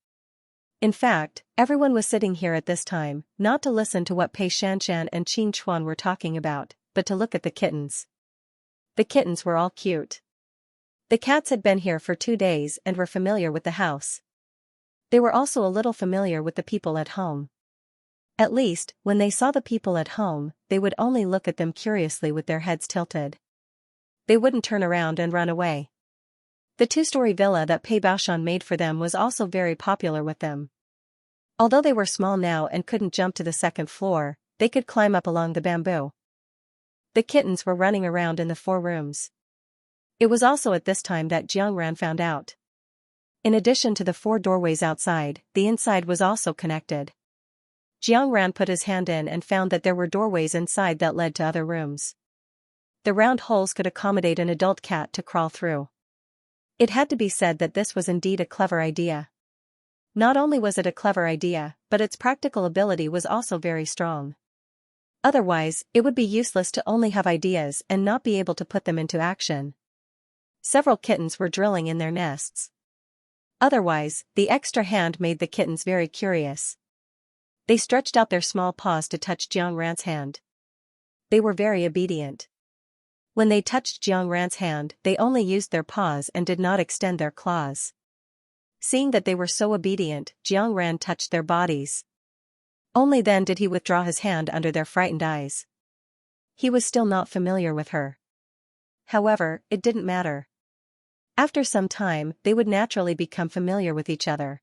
In fact, everyone was sitting here at this time, not to listen to what Pei Xianxia and Qin Chuan were talking about, but to look at the kittens. The kittens were all cute. The cats had been here for 2 days and were familiar with the house. They were also a little familiar with the people at home. At least, when they saw the people at home, they would only look at them curiously with their heads tilted. They wouldn't turn around and run away. The 2-story villa that Pei Baoshan made for them was also very popular with them. Although they were small now and couldn't jump to the 2nd floor, they could climb up along the bamboo. The kittens were running around in the 4 rooms. It was also at this time that Jiang Ran found out. In addition to the 4 doorways outside, the inside was also connected. Jiang Ran put his hand in and found that there were doorways inside that led to other rooms. The round holes could accommodate an adult cat to crawl through. It had to be said that this was indeed a clever idea. Not only was it a clever idea, but its practical ability was also very strong. Otherwise, it would be useless to only have ideas and not be able to put them into action. Several kittens were drilling in their nests. Otherwise, the extra hand made the kittens very curious. They stretched out their small paws to touch Jiang Ran's hand. They were very obedient. When they touched Jiang Ran's hand, they only used their paws and did not extend their claws. Seeing that they were so obedient, Jiang Ran touched their bodies. Only then did he withdraw his hand under their frightened eyes. He was still not familiar with her. However, it didn't matter. After some time, they would naturally become familiar with each other.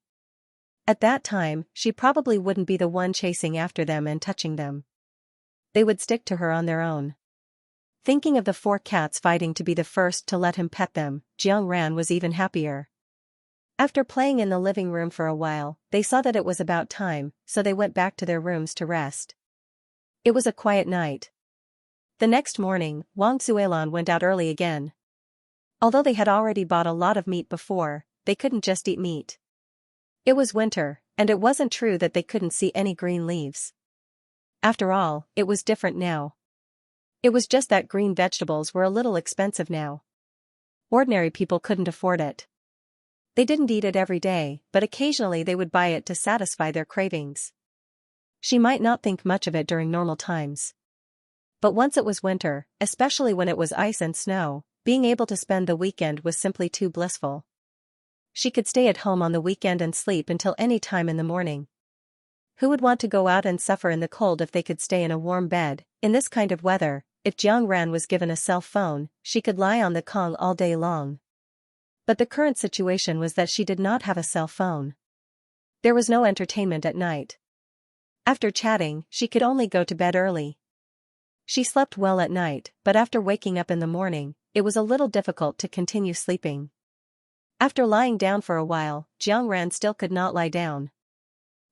At that time, she probably wouldn't be the one chasing after them and touching them. They would stick to her on their own. Thinking of the 4 cats fighting to be the first to let him pet them, Jiang Ran was even happier. After playing in the living room for a while, they saw that it was about time, so they went back to their rooms to rest. It was a quiet night. The next morning, Wang Zuelan went out early again. Although they had already bought a lot of meat before, they couldn't just eat meat. It was winter, and it wasn't true that they couldn't see any green leaves. After all, it was different now. It was just that green vegetables were a little expensive now. Ordinary people couldn't afford it. They didn't eat it every day, but occasionally they would buy it to satisfy their cravings. She might not think much of it during normal times. But once it was winter, especially when it was ice and snow, being able to spend the weekend was simply too blissful. She could stay at home on the weekend and sleep until any time in the morning. Who would want to go out and suffer in the cold if they could stay in a warm bed? In this kind of weather, if Jiang Ran was given a cell phone, she could lie on the Kong all day long. But the current situation was that she did not have a cell phone. There was no entertainment at night. After chatting, she could only go to bed early. She slept well at night, but after waking up in the morning, it was a little difficult to continue sleeping. After lying down for a while, Jiang Ran still could not lie down.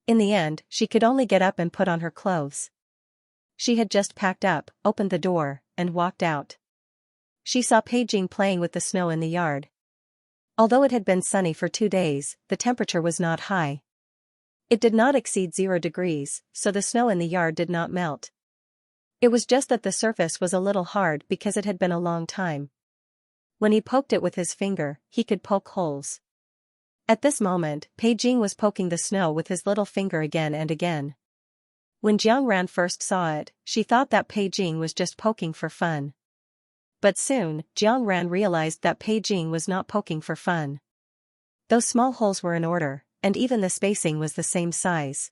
In the end, she could only get up and put on her clothes. She had just packed up, opened the door, and walked out. She saw Pei Jing playing with the snow in the yard. Although it had been sunny for 2 days, the temperature was not high. It did not exceed 0 degrees, so the snow in the yard did not melt. It was just that the surface was a little hard because it had been a long time. When he poked it with his finger, he could poke holes. At this moment, Pei Jing was poking the snow with his little finger again and again. When Jiang Ran first saw it, she thought that Pei Jing was just poking for fun. But soon, Jiang Ran realized that Pei Jing was not poking for fun. Those small holes were in order, and even the spacing was the same size.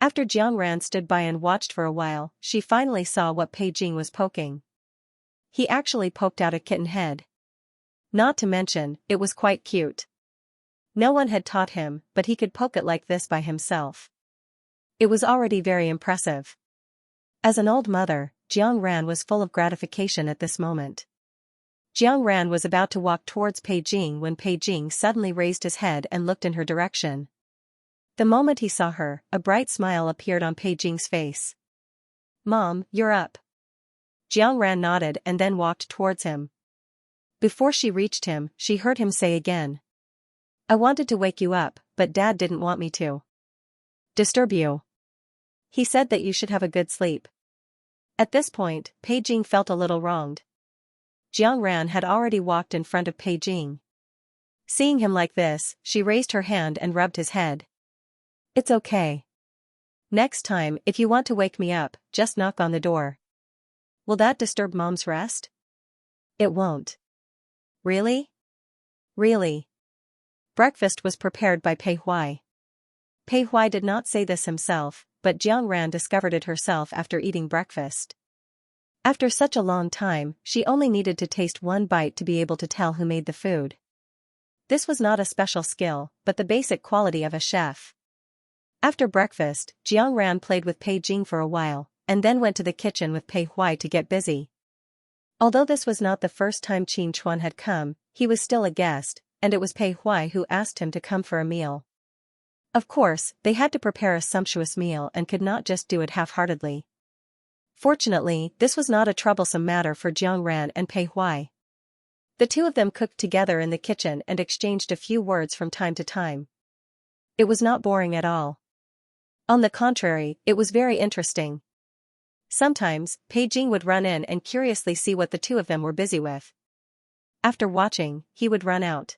After Jiang Ran stood by and watched for a while, she finally saw what Pei Jing was poking. He actually poked out a kitten head. Not to mention, it was quite cute. No one had taught him, but he could poke it like this by himself. It was already very impressive. As an old mother, Jiang Ran was full of gratification at this moment. Jiang Ran was about to walk towards Pei Jing when Pei Jing suddenly raised his head and looked in her direction. The moment he saw her, a bright smile appeared on Pei Jing's face. "Mom, you're up." Jiang Ran nodded and then walked towards him. Before she reached him, she heard him say again, "I wanted to wake you up, but Dad didn't want me to disturb you. He said that you should have a good sleep." At this point, Pei Jing felt a little wronged. Jiang Ran had already walked in front of Pei Jing. Seeing him like this, she raised her hand and rubbed his head. "It's okay. Next time, if you want to wake me up, just knock on the door." "Will that disturb Mom's rest?" "It won't." "Really?" "Really." Breakfast was prepared by Pei Huai. Pei Huai did not say this himself, but Jiang Ran discovered it herself after eating breakfast. After such a long time, she only needed to taste one bite to be able to tell who made the food. This was not a special skill, but the basic quality of a chef. After breakfast, Jiang Ran played with Pei Jing for a while, and then went to the kitchen with Pei Huai to get busy. Although this was not the first time Qin Chuan had come, he was still a guest, and it was Pei Huai who asked him to come for a meal. Of course, they had to prepare a sumptuous meal and could not just do it half-heartedly. Fortunately, this was not a troublesome matter for Jiang Ran and Pei Huai. The two of them cooked together in the kitchen and exchanged a few words from time to time. It was not boring at all. On the contrary, it was very interesting. Sometimes, Pei Jing would run in and curiously see what the two of them were busy with. After watching, he would run out.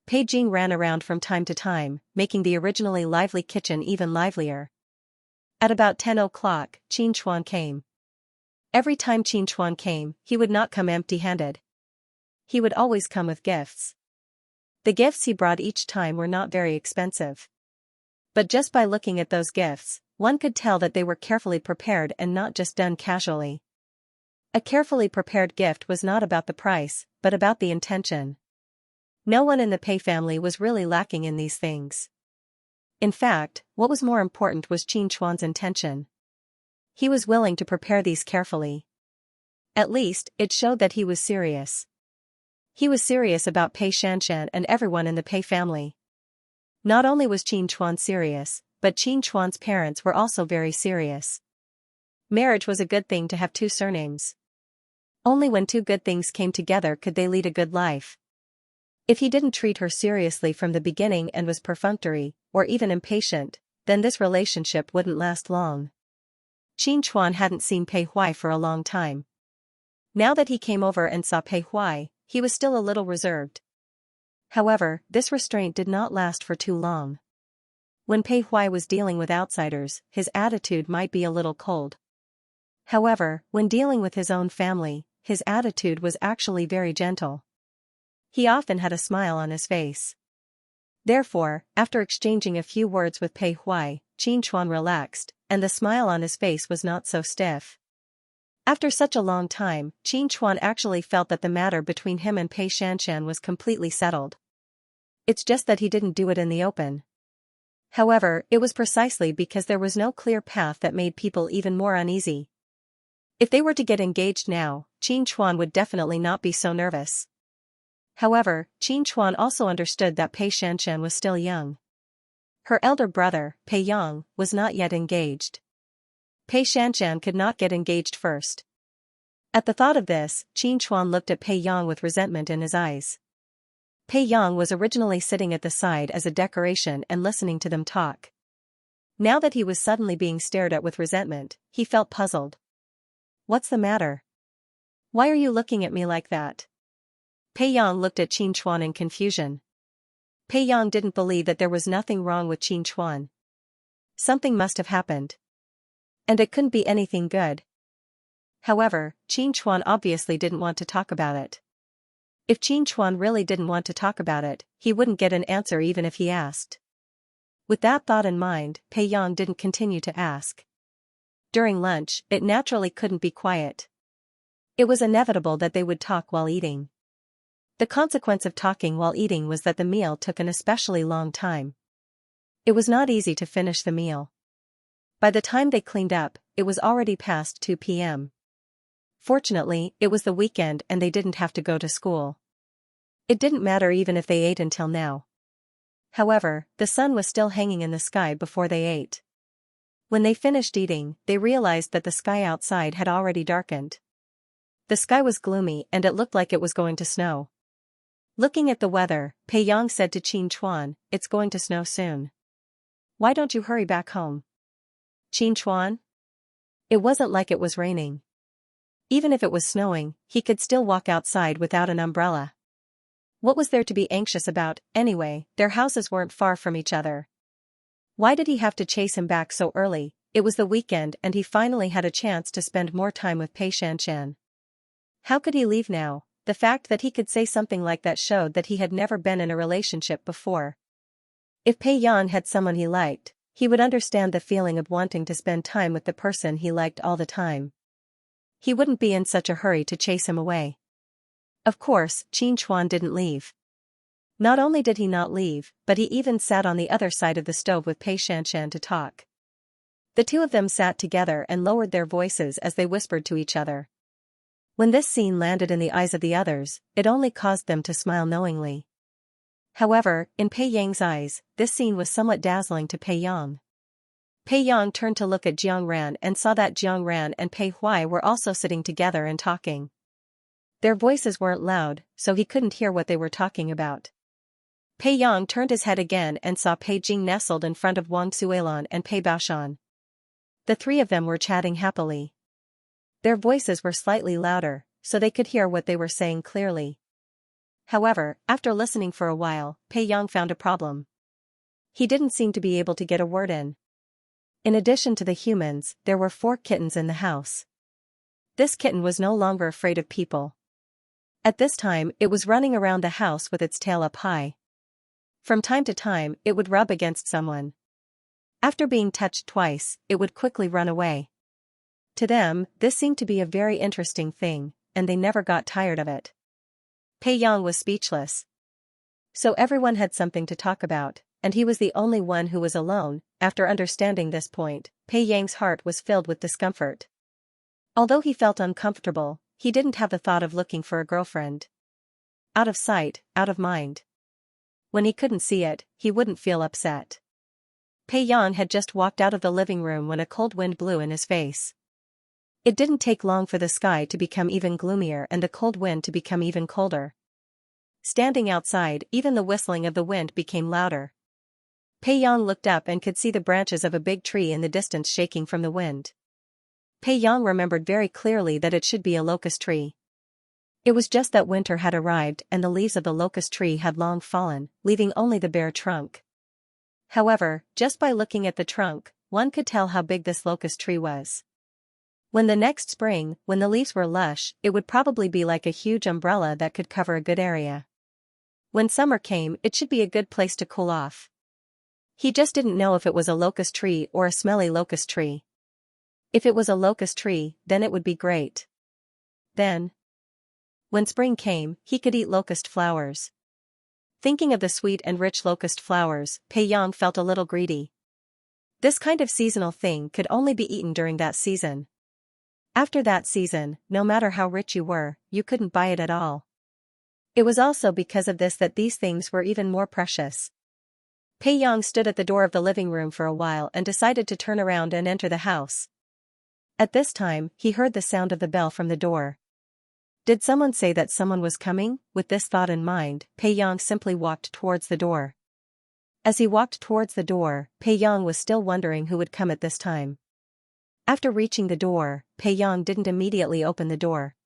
Pei Jing ran around from time to time, making the originally lively kitchen even livelier. At about 10 o'clock, Qin Chuan came. Every time Qin Chuan came, he would not come empty-handed. He would always come with gifts. The gifts he brought each time were not very expensive. But just by looking at those gifts, one could tell that they were carefully prepared and not just done casually. A carefully prepared gift was not about the price, but about the intention. No one in the Pei family was really lacking in these things. In fact, what was more important was Qin Chuan's intention. He was willing to prepare these carefully. At least, it showed that he was serious. He was serious about Pei Xianxia and everyone in the Pei family. Not only was Qin Chuan serious, but Qin Chuan's parents were also very serious. Marriage was a good thing to have two surnames. Only when two good things came together could they lead a good life. If he didn't treat her seriously from the beginning and was perfunctory, or even impatient, then this relationship wouldn't last long. Qin Chuan hadn't seen Pei Huai for a long time. Now that he came over and saw Pei Huai, he was still a little reserved. However, this restraint did not last for too long. When Pei Huai was dealing with outsiders, his attitude might be a little cold. However, when dealing with his own family, his attitude was actually very gentle. He often had a smile on his face. Therefore, after exchanging a few words with Pei Huai, Xianxia relaxed, and the smile on his face was not so stiff. After such a long time, Xianxia actually felt that the matter between him and Pei Shanshan was completely settled. It's just that he didn't do it in the open. However, it was precisely because there was no clear path that made people even more uneasy. If they were to get engaged now, Xianxia would definitely not be so nervous. However, Xianxia also understood that Pei Shanshan was still young. Her elder brother, Pei Yang, was not yet engaged. Pei Shanshan could not get engaged first. At the thought of this, Xianxia looked at Pei Yang with resentment in his eyes. Pei Yang was originally sitting at the side as a decoration and listening to them talk. Now that he was suddenly being stared at with resentment, he felt puzzled. What's the matter? Why are you looking at me like that? Pei Yang looked at Xianxia in confusion. Pei Yang didn't believe that there was nothing wrong with Xianxia. Something must have happened. And it couldn't be anything good. However, Xianxia obviously didn't want to talk about it. If Xianxia really didn't want to talk about it, he wouldn't get an answer even if he asked. With that thought in mind, Pei Yang didn't continue to ask. During lunch, it naturally couldn't be quiet. It was inevitable that they would talk while eating. The consequence of talking while eating was that the meal took an especially long time. It was not easy to finish the meal. By the time they cleaned up, it was already past 2 p.m. Fortunately, it was the weekend and they didn't have to go to school. It didn't matter even if they ate until now. However, the sun was still hanging in the sky before they ate. When they finished eating, they realized that the sky outside had already darkened. The sky was gloomy and it looked like it was going to snow. Looking at the weather, Pei Yang said to Xianxia, "It's going to snow soon. Why don't you hurry back home?" Xianxia? It wasn't like it was raining. Even if it was snowing, he could still walk outside without an umbrella. What was there to be anxious about, anyway? Their houses weren't far from each other. Why did he have to chase him back so early? It was the weekend and he finally had a chance to spend more time with Pei Shanshan. How could he leave now? The fact that he could say something like that showed that he had never been in a relationship before. If Pei Yan had someone he liked, he would understand the feeling of wanting to spend time with the person he liked all the time. He wouldn't be in such a hurry to chase him away. Of course, Xianxia didn't leave. Not only did he not leave, but he even sat on the other side of the stove with Pei Shanshan to talk. The two of them sat together and lowered their voices as they whispered to each other. When this scene landed in the eyes of the others, it only caused them to smile knowingly. However, in Pei Yang's eyes, this scene was somewhat dazzling to Pei Yang. Pei Yang turned to look at Jiang Ran and saw that Jiang Ran and Pei Huai were also sitting together and talking. Their voices weren't loud, so he couldn't hear what they were talking about. Pei Yang turned his head again and saw Pei Jing nestled in front of Wang Suilan and Pei Baoshan. The three of them were chatting happily. Their voices were slightly louder, so they could hear what they were saying clearly. However, after listening for a while, Pei Yang found a problem. He didn't seem to be able to get a word in. In addition to the humans, there were 4 kittens in the house. This kitten was no longer afraid of people. At this time, it was running around the house with its tail up high. From time to time, it would rub against someone. After being touched twice, it would quickly run away. To them, this seemed to be a very interesting thing, and they never got tired of it. Pei Yang was speechless. So everyone had something to talk about, and he was the only one who was alone. After understanding this point, Pei Yang's heart was filled with discomfort. Although he felt uncomfortable, he didn't have the thought of looking for a girlfriend. Out of sight, out of mind. When he couldn't see it, he wouldn't feel upset. Pei Yang had just walked out of the living room when a cold wind blew in his face. It didn't take long for the sky to become even gloomier and the cold wind to become even colder. Standing outside, even the whistling of the wind became louder. Pei Yang looked up and could see the branches of a big tree in the distance shaking from the wind. Pei Yang remembered very clearly that it should be a locust tree. It was just that winter had arrived and the leaves of the locust tree had long fallen, leaving only the bare trunk. However, just by looking at the trunk, one could tell how big this locust tree was. When the next spring, when the leaves were lush, it would probably be like a huge umbrella that could cover a good area. When summer came, it should be a good place to cool off. He just didn't know if it was a locust tree or a smelly locust tree. If it was a locust tree, then it would be great. Then, when spring came, he could eat locust flowers. Thinking of the sweet and rich locust flowers, Pei Yang felt a little greedy. This kind of seasonal thing could only be eaten during that season. After that season, no matter how rich you were, you couldn't buy it at all. It was also because of this that these things were even more precious. Pei Yang stood at the door of the living room for a while and decided to turn around and enter the house. At this time, he heard the sound of the bell from the door. Did someone say that someone was coming? With this thought in mind, Pei Yang simply walked towards the door. As he walked towards the door, Pei Yang was still wondering who would come at this time. After reaching the door, Pei Yang didn't immediately open the door.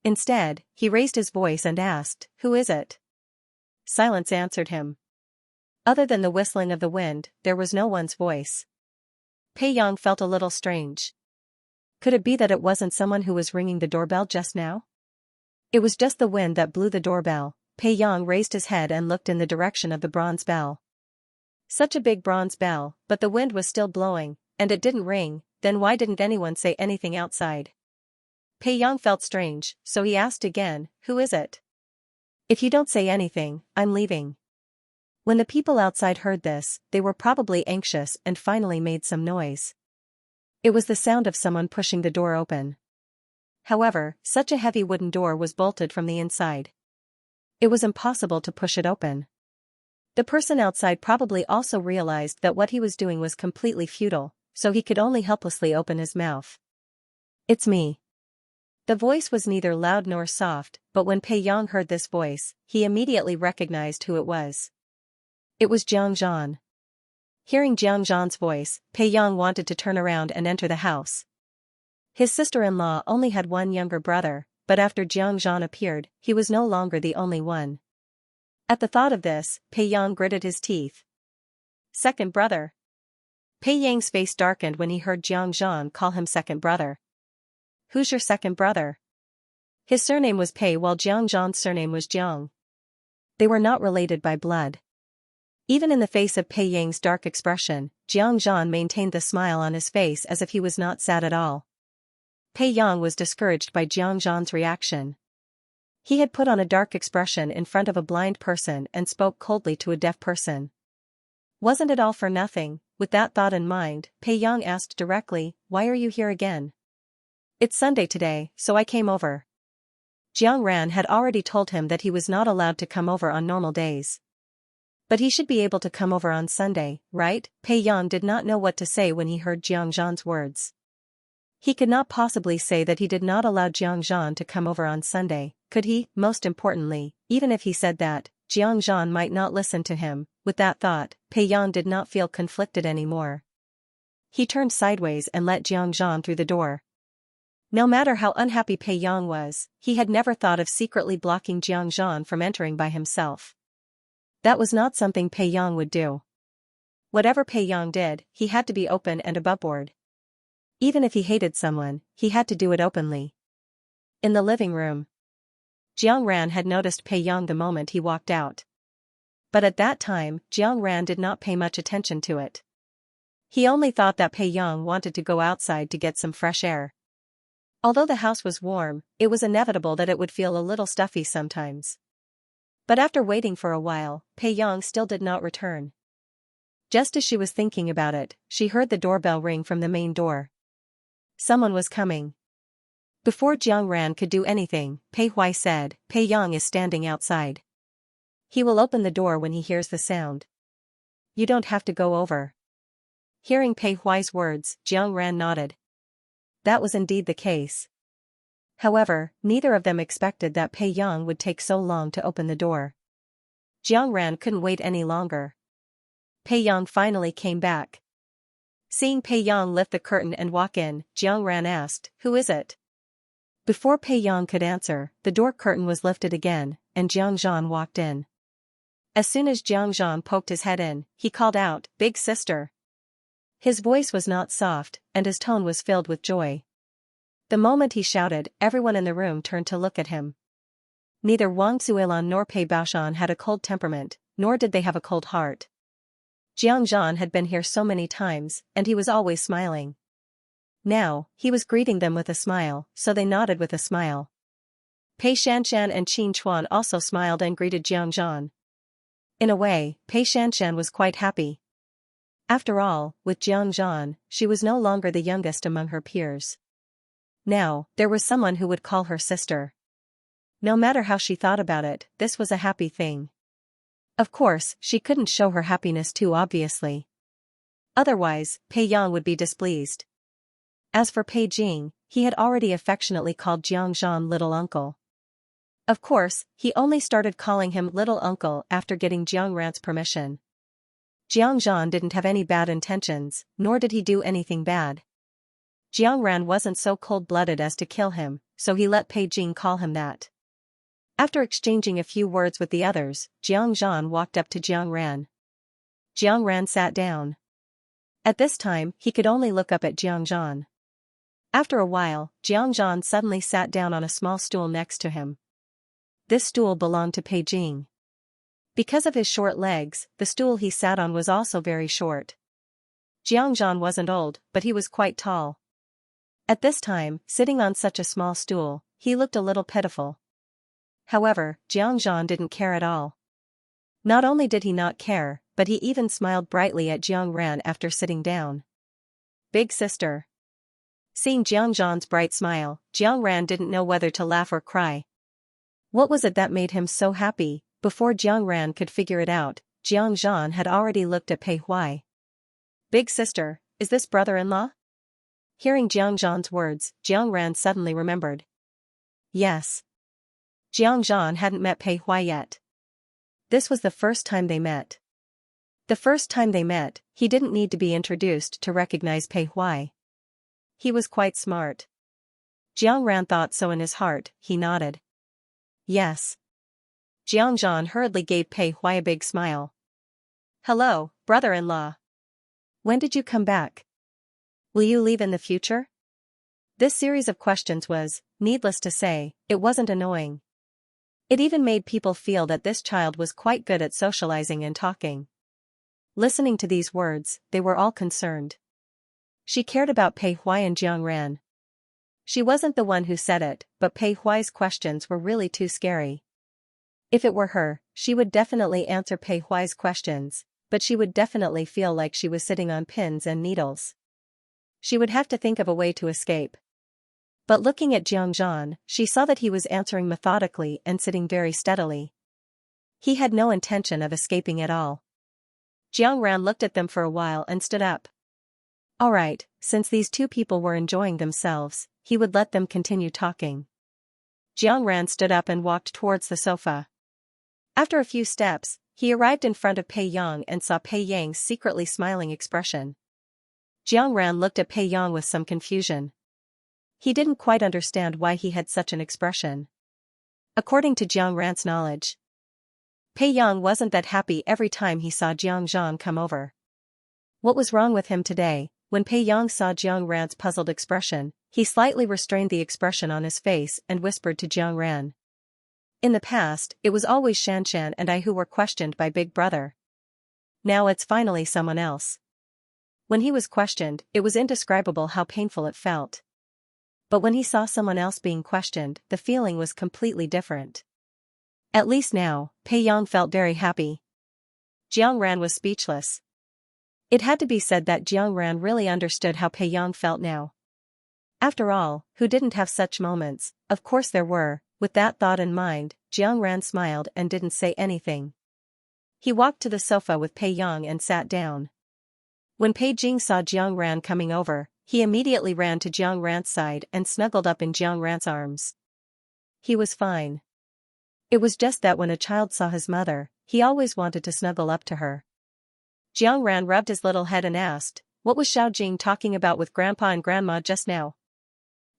Instead, he raised his voice and asked, "Who is it?" Silence answered him. Other than the whistling of the wind, there was no one's voice. Pei Yang felt a little strange. Could it be that it wasn't someone who was ringing the doorbell just now? It was just the wind that blew the doorbell. Pei Yang raised his head and looked in the direction of the bronze bell. Such a big bronze bell, but the wind was still blowing, and it didn't ring. Then why didn't anyone say anything outside? Pei Yang felt strange, so he asked again, "Who is it?" "If you don't say anything, I'm leaving." When the people outside heard this, they were probably anxious and finally made some noise. It was the sound of someone pushing the door open. However, such a heavy wooden door was bolted from the inside. It was impossible to push it open. The person outside probably also realized that what he was doing was completely futile, so he could only helplessly open his mouth. "It's me." The voice was neither loud nor soft, but when Pei Yang heard this voice, he immediately recognized who it was. It was Xianxia. Hearing Xianxia's voice, Pei Yang wanted to turn around and enter the house. His sister-in-law only had one younger brother, but after Xianxia appeared, he was no longer the only one. At the thought of this, Pei Yang gritted his teeth. "Second brother." Pei Yang's face darkened when he heard Xianxia call him second brother. "Who's your second brother?" His surname was Pei while Xianxia's surname was Jiang. They were not related by blood. Even in the face of Pei Yang's dark expression, Xianxia maintained the smile on his face as if he was not sad at all. Pei Yang was discouraged by Xianxia's reaction. He had put on a dark expression in front of a blind person and spoke coldly to a deaf person. Wasn't it all for nothing? With that thought in mind, Pei Yang asked directly, "Why are you here again?" "It's Sunday today, so I came over." Jiang Ran had already told him that he was not allowed to come over on normal days. But he should be able to come over on Sunday, right? Pei Yang did not know what to say when he heard Xianxia's words. He could not possibly say that he did not allow Xianxia to come over on Sunday, could he? Most importantly, even if he said that, Xianxia might not listen to him. With that thought, Pei Yang did not feel conflicted anymore. He turned sideways and let Xianxia through the door. No matter how unhappy Pei Yang was, he had never thought of secretly blocking Xianxia from entering by himself. That was not something Pei Yang would do. Whatever Pei Yang did, he had to be open and aboveboard. Even if he hated someone, he had to do it openly. In the living room, Jiang Ran had noticed Pei Yang the moment he walked out. But at that time, Jiang Ran did not pay much attention to it. He only thought that Pei Yang wanted to go outside to get some fresh air. Although the house was warm, it was inevitable that it would feel a little stuffy sometimes. But after waiting for a while, Pei Yang still did not return. Just as she was thinking about it, she heard the doorbell ring from the main door. Someone was coming. Before Jiang Ran could do anything, Pei Hui said, "Pei Yang is standing outside. He will open the door when he hears the sound. You don't have to go over." Hearing Pei Hui's words, Jiang Ran nodded. That was indeed the case. However, neither of them expected that Pei Yang would take so long to open the door. Jiang Ran couldn't wait any longer. Pei Yang finally came back. Seeing Pei Yang lift the curtain and walk in, Jiang Ran asked, "Who is it?" Before Pei Yang could answer, the door curtain was lifted again, and Xianxia walked in. As soon as Xianxia poked his head in, he called out, "Big sister." His voice was not soft, and his tone was filled with joy. The moment he shouted, everyone in the room turned to look at him. Neither Wang Suilan nor Pei Baoshan had a cold temperament, nor did they have a cold heart. Xianxia had been here so many times, and he was always smiling. Now, he was greeting them with a smile, so they nodded with a smile. Pei Shanshan and Qin Chuan also smiled and greeted Xianxia. In a way, Pei Shanshan was quite happy. After all, with Xianxia, she was no longer the youngest among her peers. Now, there was someone who would call her sister. No matter how she thought about it, this was a happy thing. Of course, she couldn't show her happiness too obviously. Otherwise, Pei Yang would be displeased. As for Pei Jing, he had already affectionately called Xianxia little uncle. Of course, he only started calling him little uncle after getting Jiang Ran's permission. Xianxia didn't have any bad intentions, nor did he do anything bad. Jiang Ran wasn't so cold-blooded as to kill him, so he let Pei Jing call him that. After exchanging a few words with the others, Xianxia walked up to Jiang Ran. Jiang Ran sat down. At this time, he could only look up at Xianxia. After a while, Xianxia suddenly sat down on a small stool next to him. This stool belonged to Pei Jing. Because of his short legs, the stool he sat on was also very short. Xianxia wasn't old, but he was quite tall. At this time, sitting on such a small stool, he looked a little pitiful. However, Xianxia didn't care at all. Not only did he not care, but he even smiled brightly at Jiang Ran after sitting down. Big sister. Seeing Xianxia's bright smile, Jiang Ran didn't know whether to laugh or cry. What was it that made him so happy? Before Jiang Ran could figure it out, Xianxia had already looked at Pei Huai. Big sister, is this brother-in-law? Hearing Xianxia's words, Jiang Ran suddenly remembered. Yes. Xianxia hadn't met Pei Huai yet. This was the first time they met. The first time they met, he didn't need to be introduced to recognize Pei Huai. He was quite smart. Jiang Ran thought so in his heart, he nodded. Yes. Xianxia hurriedly gave Pei Huai a big smile. Hello, brother-in-law. When did you come back? Will you leave in the future? This series of questions was, needless to say, it wasn't annoying. It even made people feel that this child was quite good at socializing and talking. Listening to these words, they were all concerned. She cared about Pei Huai and Jiang Ran. She wasn't the one who said it, but Pei Huai's questions were really too scary. If it were her, she would definitely answer Pei Huai's questions, but she would definitely feel like she was sitting on pins and needles. She would have to think of a way to escape. But looking at Xianxia, she saw that he was answering methodically and sitting very steadily. He had no intention of escaping at all. Jiang Ran looked at them for a while and stood up. Alright, since these two people were enjoying themselves, he would let them continue talking. Jiang Ran stood up and walked towards the sofa. After a few steps, he arrived in front of Pei Yang and saw Pei Yang's secretly smiling expression. Jiang Ran looked at Pei Yang with some confusion. He didn't quite understand why he had such an expression. According to Jiang Ran's knowledge, Pei Yang wasn't that happy every time he saw Xianxia come over. What was wrong with him today? When Pei Yang saw Jiang Ran's puzzled expression, he slightly restrained the expression on his face and whispered to Jiang Ran. In the past, it was always Xianxia and I who were questioned by Big Brother. Now it's finally someone else. When he was questioned, it was indescribable how painful it felt. But when he saw someone else being questioned, the feeling was completely different. At least now, Pei Yang felt very happy. Jiang Ran was speechless. It had to be said that Jiang Ran really understood how Pei Yang felt now. After all, who didn't have such moments? Of course there were. With that thought in mind, Jiang Ran smiled and didn't say anything. He walked to the sofa with Pei Yang and sat down. When Pei Jing saw Jiang Ran coming over, he immediately ran to Jiang Ran's side and snuggled up in Jiang Ran's arms. He was fine. It was just that when a child saw his mother, he always wanted to snuggle up to her. Jiang Ran rubbed his little head and asked, what was Xiao Jing talking about with Grandpa and Grandma just now?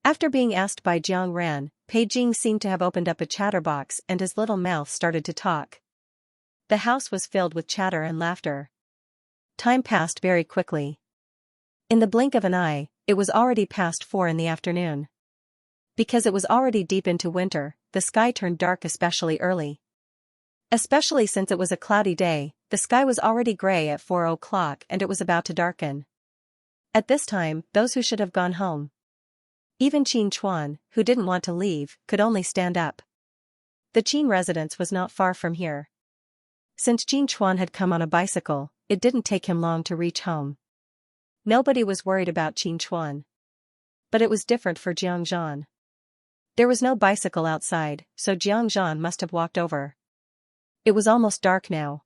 After being asked by Jiang Ran, Pei Jing seemed to have opened up a chatterbox and his little mouth started to talk. The house was filled with chatter and laughter. Time passed very quickly. In the blink of an eye, it was already past 4 in the afternoon. Because it was already deep into winter, the sky turned dark especially early. Especially since it was a cloudy day, the sky was already gray at 4 o'clock and it was about to darken. At this time, those who should have gone home. Even Qin Chuan, who didn't want to leave, could only stand up. The Qin residence was not far from here. Since Qin Chuan had come on a bicycle, it didn't take him long to reach home. Nobody was worried about Qin Chuan. But it was different for Jiang Zhan. There was no bicycle outside, so Jiang Zhan must have walked over. It was almost dark now.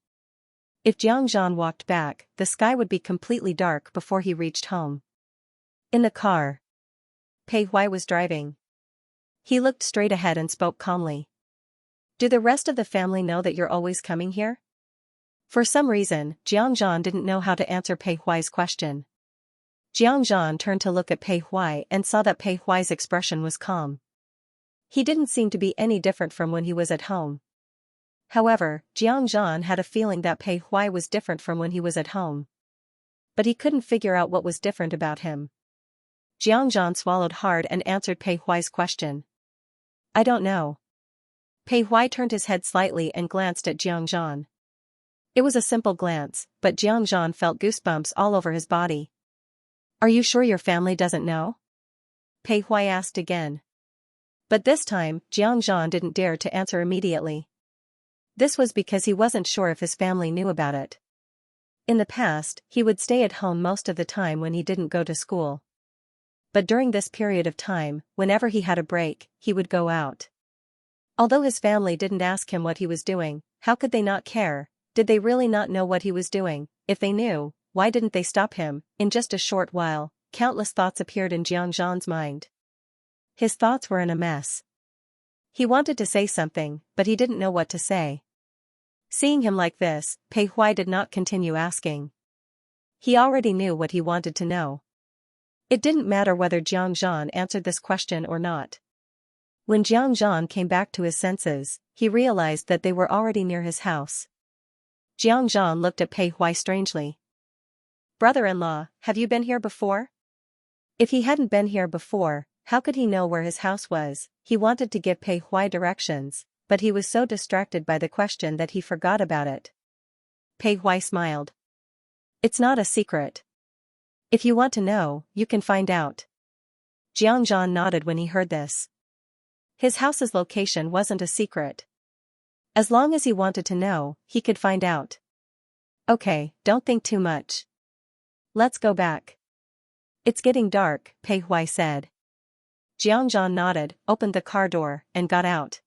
If Jiang Zhan walked back, the sky would be completely dark before he reached home. In the car, Pei Huai was driving. He looked straight ahead and spoke calmly. Do the rest of the family know that you're always coming here? For some reason, Jiang Zhan didn't know how to answer Pei Huai's question. Jiang Zhan turned to look at Pei Huai and saw that Pei Huai's expression was calm. He didn't seem to be any different from when he was at home. However, Jiang Zhan had a feeling that Pei Huai was different from when he was at home. But he couldn't figure out what was different about him. Jiang Zhan swallowed hard and answered Pei Huai's question. I don't know. Pei Huai turned his head slightly and glanced at Jiang Zhan. It was a simple glance, but Jiang Zhan felt goosebumps all over his body. Are you sure your family doesn't know? Pei Huai asked again. But this time, Jiang Zhan didn't dare to answer immediately. This was because he wasn't sure if his family knew about it. In the past, he would stay at home most of the time when he didn't go to school. But during this period of time, whenever he had a break, he would go out. Although his family didn't ask him what he was doing, how could they not care? Did they really not know what he was doing? If they knew, why didn't they stop him? In just a short while, countless thoughts appeared in Jiang Zhan's mind. His thoughts were in a mess. He wanted to say something, but he didn't know what to say. Seeing him like this, Pei Huai did not continue asking. He already knew what he wanted to know. It didn't matter whether Jiang Zhan answered this question or not. When Jiang Zhan came back to his senses, he realized that they were already near his house. Jiang Zhan looked at Pei Huai strangely. Brother-in-law, have you been here before? If he hadn't been here before, how could he know where his house was? He wanted to give Pei Huai directions, but he was so distracted by the question that he forgot about it. Pei Huai smiled. It's not a secret. If you want to know, you can find out. Jiang Zhan nodded when he heard this. His house's location wasn't a secret. As long as he wanted to know, he could find out. Okay, don't think too much. Let's go back. It's getting dark, Pei Huai said. Jiang Zhan nodded, opened the car door, and got out.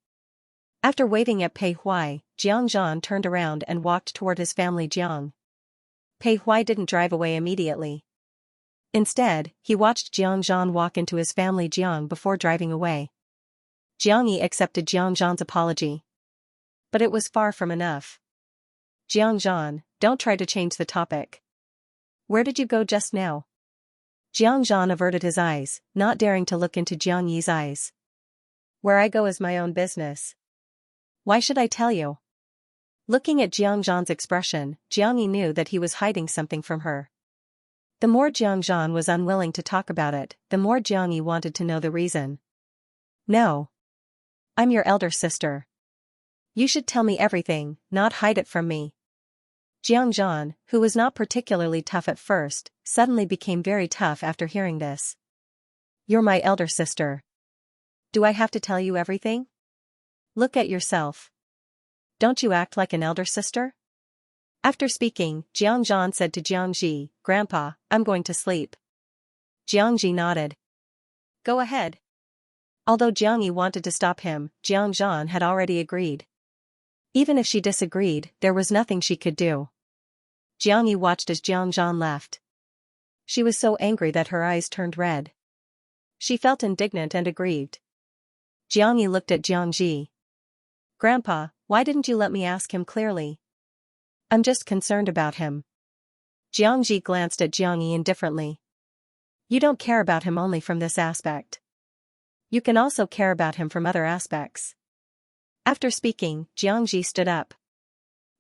After waving at Pei Huai, Jiang Zhan turned around and walked toward his family Jiang. Pei Huai didn't drive away immediately. Instead, he watched Jiang Zhan walk into his family Jiang before driving away. Jiang Yi accepted Jiang Zhan's apology. But it was far from enough. Jiang Zhan, don't try to change the topic. Where did you go just now? Jiang Zhan averted his eyes, not daring to look into Jiang Yi's eyes. Where I go is my own business. Why should I tell you? Looking at Jiang Zhan's expression, Jiang Yi knew that he was hiding something from her. The more Jiang Zhan was unwilling to talk about it, the more Jiang Yi wanted to know the reason. No. I'm your elder sister. You should tell me everything, not hide it from me. Jiang Zhan, who was not particularly tough at first, suddenly became very tough after hearing this. You're my elder sister. Do I have to tell you everything? Look at yourself. Don't you act like an elder sister? After speaking, Jiang Zhan said to Jiang Ji, Grandpa, I'm going to sleep. Jiang Ji nodded. Go ahead. Although Jiang Yi wanted to stop him, Jiang Zhan had already agreed. Even if she disagreed, there was nothing she could do. Jiang Yi watched as Jiang Zhan left. She was so angry that her eyes turned red. She felt indignant and aggrieved. Jiang Yi looked at Jiang Ji. Grandpa, why didn't you let me ask him clearly? I'm just concerned about him. Jiang Ji glanced at Jiang Yi indifferently. You don't care about him only from this aspect. You can also care about him from other aspects. After speaking, Jiang Ji stood up.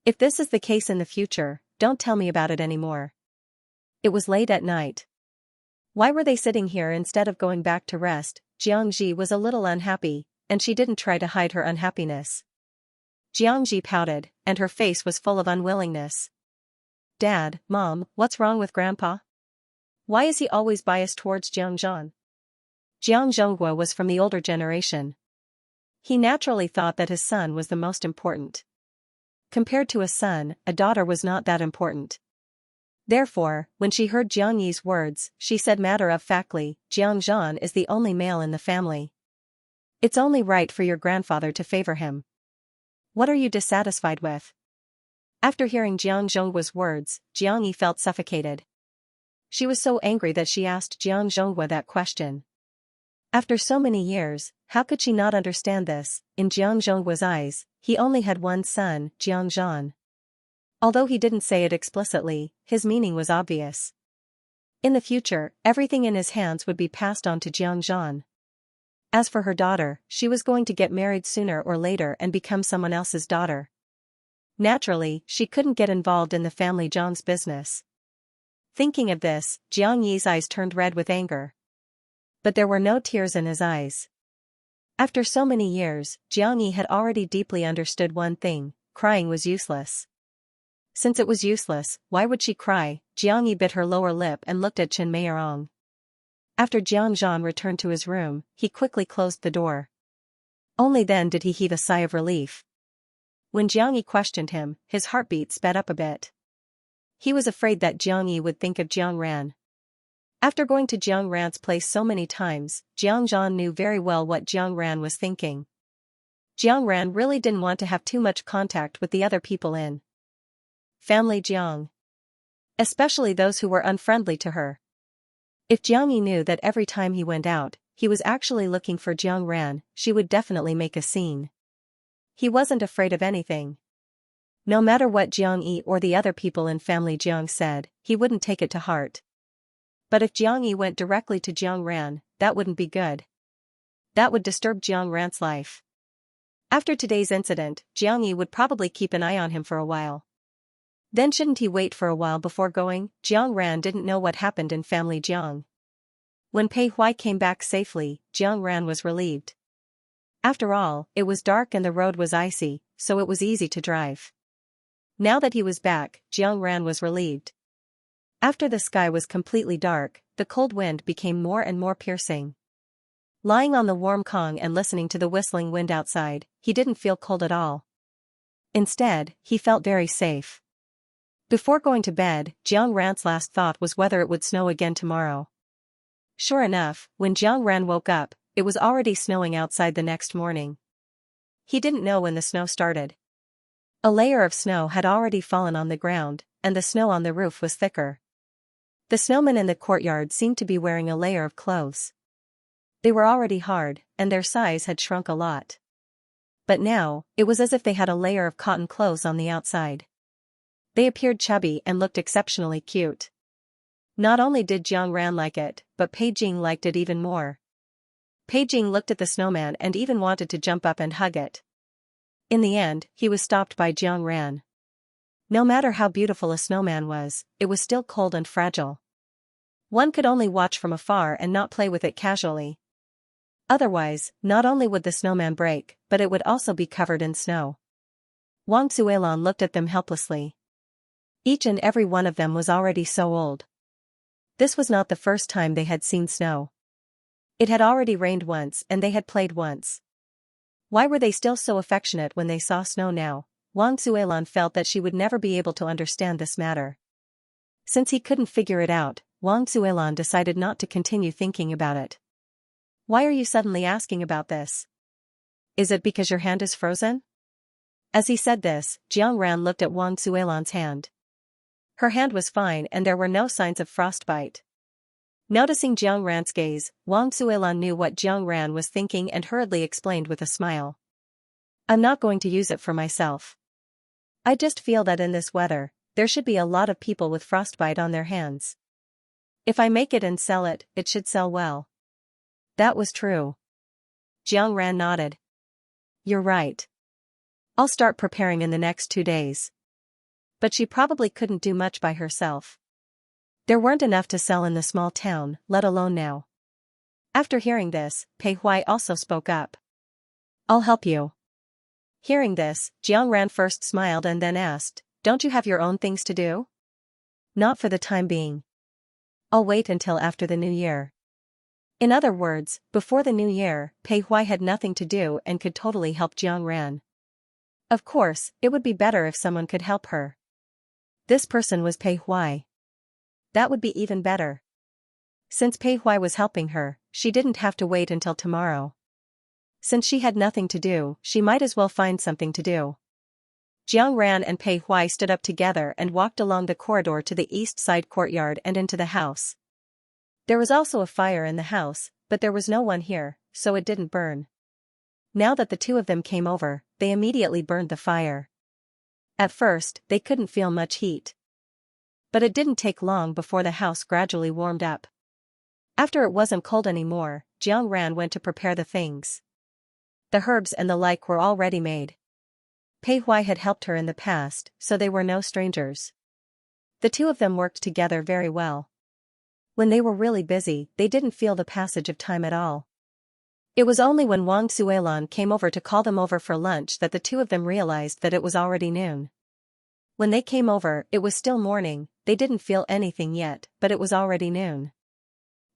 If this is the case in the future, don't tell me about it anymore. It was late at night. Why were they sitting here instead of going back to rest? Jiang Ji was a little unhappy, and she didn't try to hide her unhappiness. Xianxia pouted, and her face was full of unwillingness. Dad, Mom, what's wrong with Grandpa? Why is he always biased towards Jiangzhan? Jiang Zhonghua was from the older generation. He naturally thought that his son was the most important. Compared to a son, a daughter was not that important. Therefore, when she heard Jiang Yi's words, she said matter-of-factly, Jiangzhan is the only male in the family. It's only right for your grandfather to favor him. What are you dissatisfied with? After hearing Jiang Zhonghua's words, Jiang Yi felt suffocated. She was so angry that she asked Jiang Zhonghua that question. After so many years, how could she not understand this? In Jiang Zhonghua's eyes, he only had one son, Jiangzhan. Although he didn't say it explicitly, his meaning was obvious. In the future, everything in his hands would be passed on to Jiangzhan. As for her daughter, she was going to get married sooner or later and become someone else's daughter. Naturally, she couldn't get involved in the family Zhang's business. Thinking of this, Jiang Yi's eyes turned red with anger. But there were no tears in his eyes. After so many years, Jiang Yi had already deeply understood one thing: crying was useless. Since it was useless, why would she cry? Jiang Yi bit her lower lip and looked at Chen Meirong. After Jiangzhan returned to his room, he quickly closed the door. Only then did he heave a sigh of relief. When Jiang Yi questioned him, his heartbeat sped up a bit. He was afraid that Jiang Yi would think of Jiang Ran. After going to Jiang Ran's place so many times, Jiangzhan knew very well what Jiang Ran was thinking. Jiang Ran really didn't want to have too much contact with the other people in family Jiang. Especially those who were unfriendly to her. If Jiang Yi knew that every time he went out, he was actually looking for Jiang Ran, she would definitely make a scene. He wasn't afraid of anything. No matter what Jiang Yi or the other people in family Jiang said, he wouldn't take it to heart. But if Jiang Yi went directly to Jiang Ran, that wouldn't be good. That would disturb Jiang Ran's life. After today's incident, Jiang Yi would probably keep an eye on him for a while. Then shouldn't he wait for a while before going? Jiang Ran didn't know what happened in family Jiang. When Pei Huai came back safely, Jiang Ran was relieved. After all, it was dark and the road was icy, so it was easy to drive. Now that he was back, Jiang Ran was relieved. After the sky was completely dark, the cold wind became more and more piercing. Lying on the warm kong and listening to the whistling wind outside, he didn't feel cold at all. Instead, he felt very safe. Before going to bed, Jiang Ran's last thought was whether it would snow again tomorrow. Sure enough, when Jiang Ran woke up, it was already snowing outside the next morning. He didn't know when the snow started. A layer of snow had already fallen on the ground, and the snow on the roof was thicker. The snowmen in the courtyard seemed to be wearing a layer of clothes. They were already hard, and their size had shrunk a lot. But now, it was as if they had a layer of cotton clothes on the outside. They appeared chubby and looked exceptionally cute. Not only did Jiang Ran like it, but Pei Jing liked it even more. Pei Jing looked at the snowman and even wanted to jump up and hug it. In the end, he was stopped by Jiang Ran. No matter how beautiful a snowman was, it was still cold and fragile. One could only watch from afar and not play with it casually. Otherwise, not only would the snowman break, but it would also be covered in snow. Wang Zuelan looked at them helplessly. Each and every one of them was already so old. This was not the first time they had seen snow. It had already rained once and they had played once. Why were they still so affectionate when they saw snow now? Wang Zuelan felt that she would never be able to understand this matter. Since he couldn't figure it out, Wang Zuelan decided not to continue thinking about it. Why are you suddenly asking about this? Is it because your hand is frozen? As he said this, Jiang Ran looked at Wang Zuelan's hand. Her hand was fine and there were no signs of frostbite. Noticing Jiang Ran's gaze, Wang Zuelan knew what Jiang Ran was thinking and hurriedly explained with a smile. I'm not going to use it for myself. I just feel that in this weather, there should be a lot of people with frostbite on their hands. If I make it and sell it, it should sell well. That was true. Jiang Ran nodded. You're right. I'll start preparing in the next 2 days. But she probably couldn't do much by herself. There weren't enough to sell in the small town, let alone now. After hearing this, Pei Huai also spoke up. I'll help you. Hearing this, Xianxia first smiled and then asked, "Don't you have your own things to do?" "Not for the time being. I'll wait until after the new year." In other words, before the new year, Pei Huai had nothing to do and could totally help Xianxia. Of course, it would be better if someone could help her. This person was Pei Huai. That would be even better. Since Pei Huai was helping her, she didn't have to wait until tomorrow. Since she had nothing to do, she might as well find something to do. Xianxia and Pei Huai stood up together and walked along the corridor to the east side courtyard and into the house. There was also a fire in the house, but there was no one here, so it didn't burn. Now that the two of them came over, they immediately burned the fire. At first, they couldn't feel much heat. But it didn't take long before the house gradually warmed up. After it wasn't cold anymore, Xianxia went to prepare the things. The herbs and the like were all ready made. Pei Huai had helped her in the past, so they were no strangers. The two of them worked together very well. When they were really busy, they didn't feel the passage of time at all. It was only when Wang Suilan came over to call them over for lunch that the two of them realized that it was already noon. When they came over, it was still morning, they didn't feel anything yet, but it was already noon.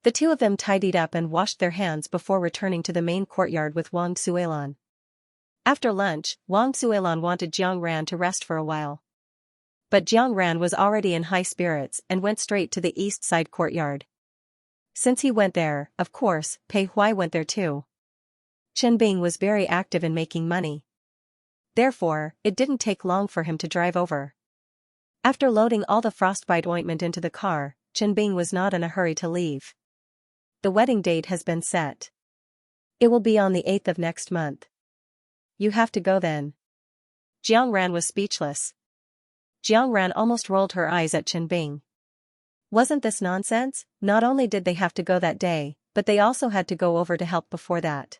The two of them tidied up and washed their hands before returning to the main courtyard with Wang Suilan. After lunch, Wang Suilan wanted Xianxia to rest for a while. But Xianxia was already in high spirits and went straight to the east side courtyard. Since he went there, of course, Pei Huai went there too. Chen Bing was very active in making money. Therefore, it didn't take long for him to drive over. After loading all the frostbite ointment into the car, Chen Bing was not in a hurry to leave. "The wedding date has been set. It will be on the 8th of next month. You have to go then." Xianxia was speechless. Xianxia almost rolled her eyes at Chen Bing. Wasn't this nonsense? Not only did they have to go that day, but they also had to go over to help before that.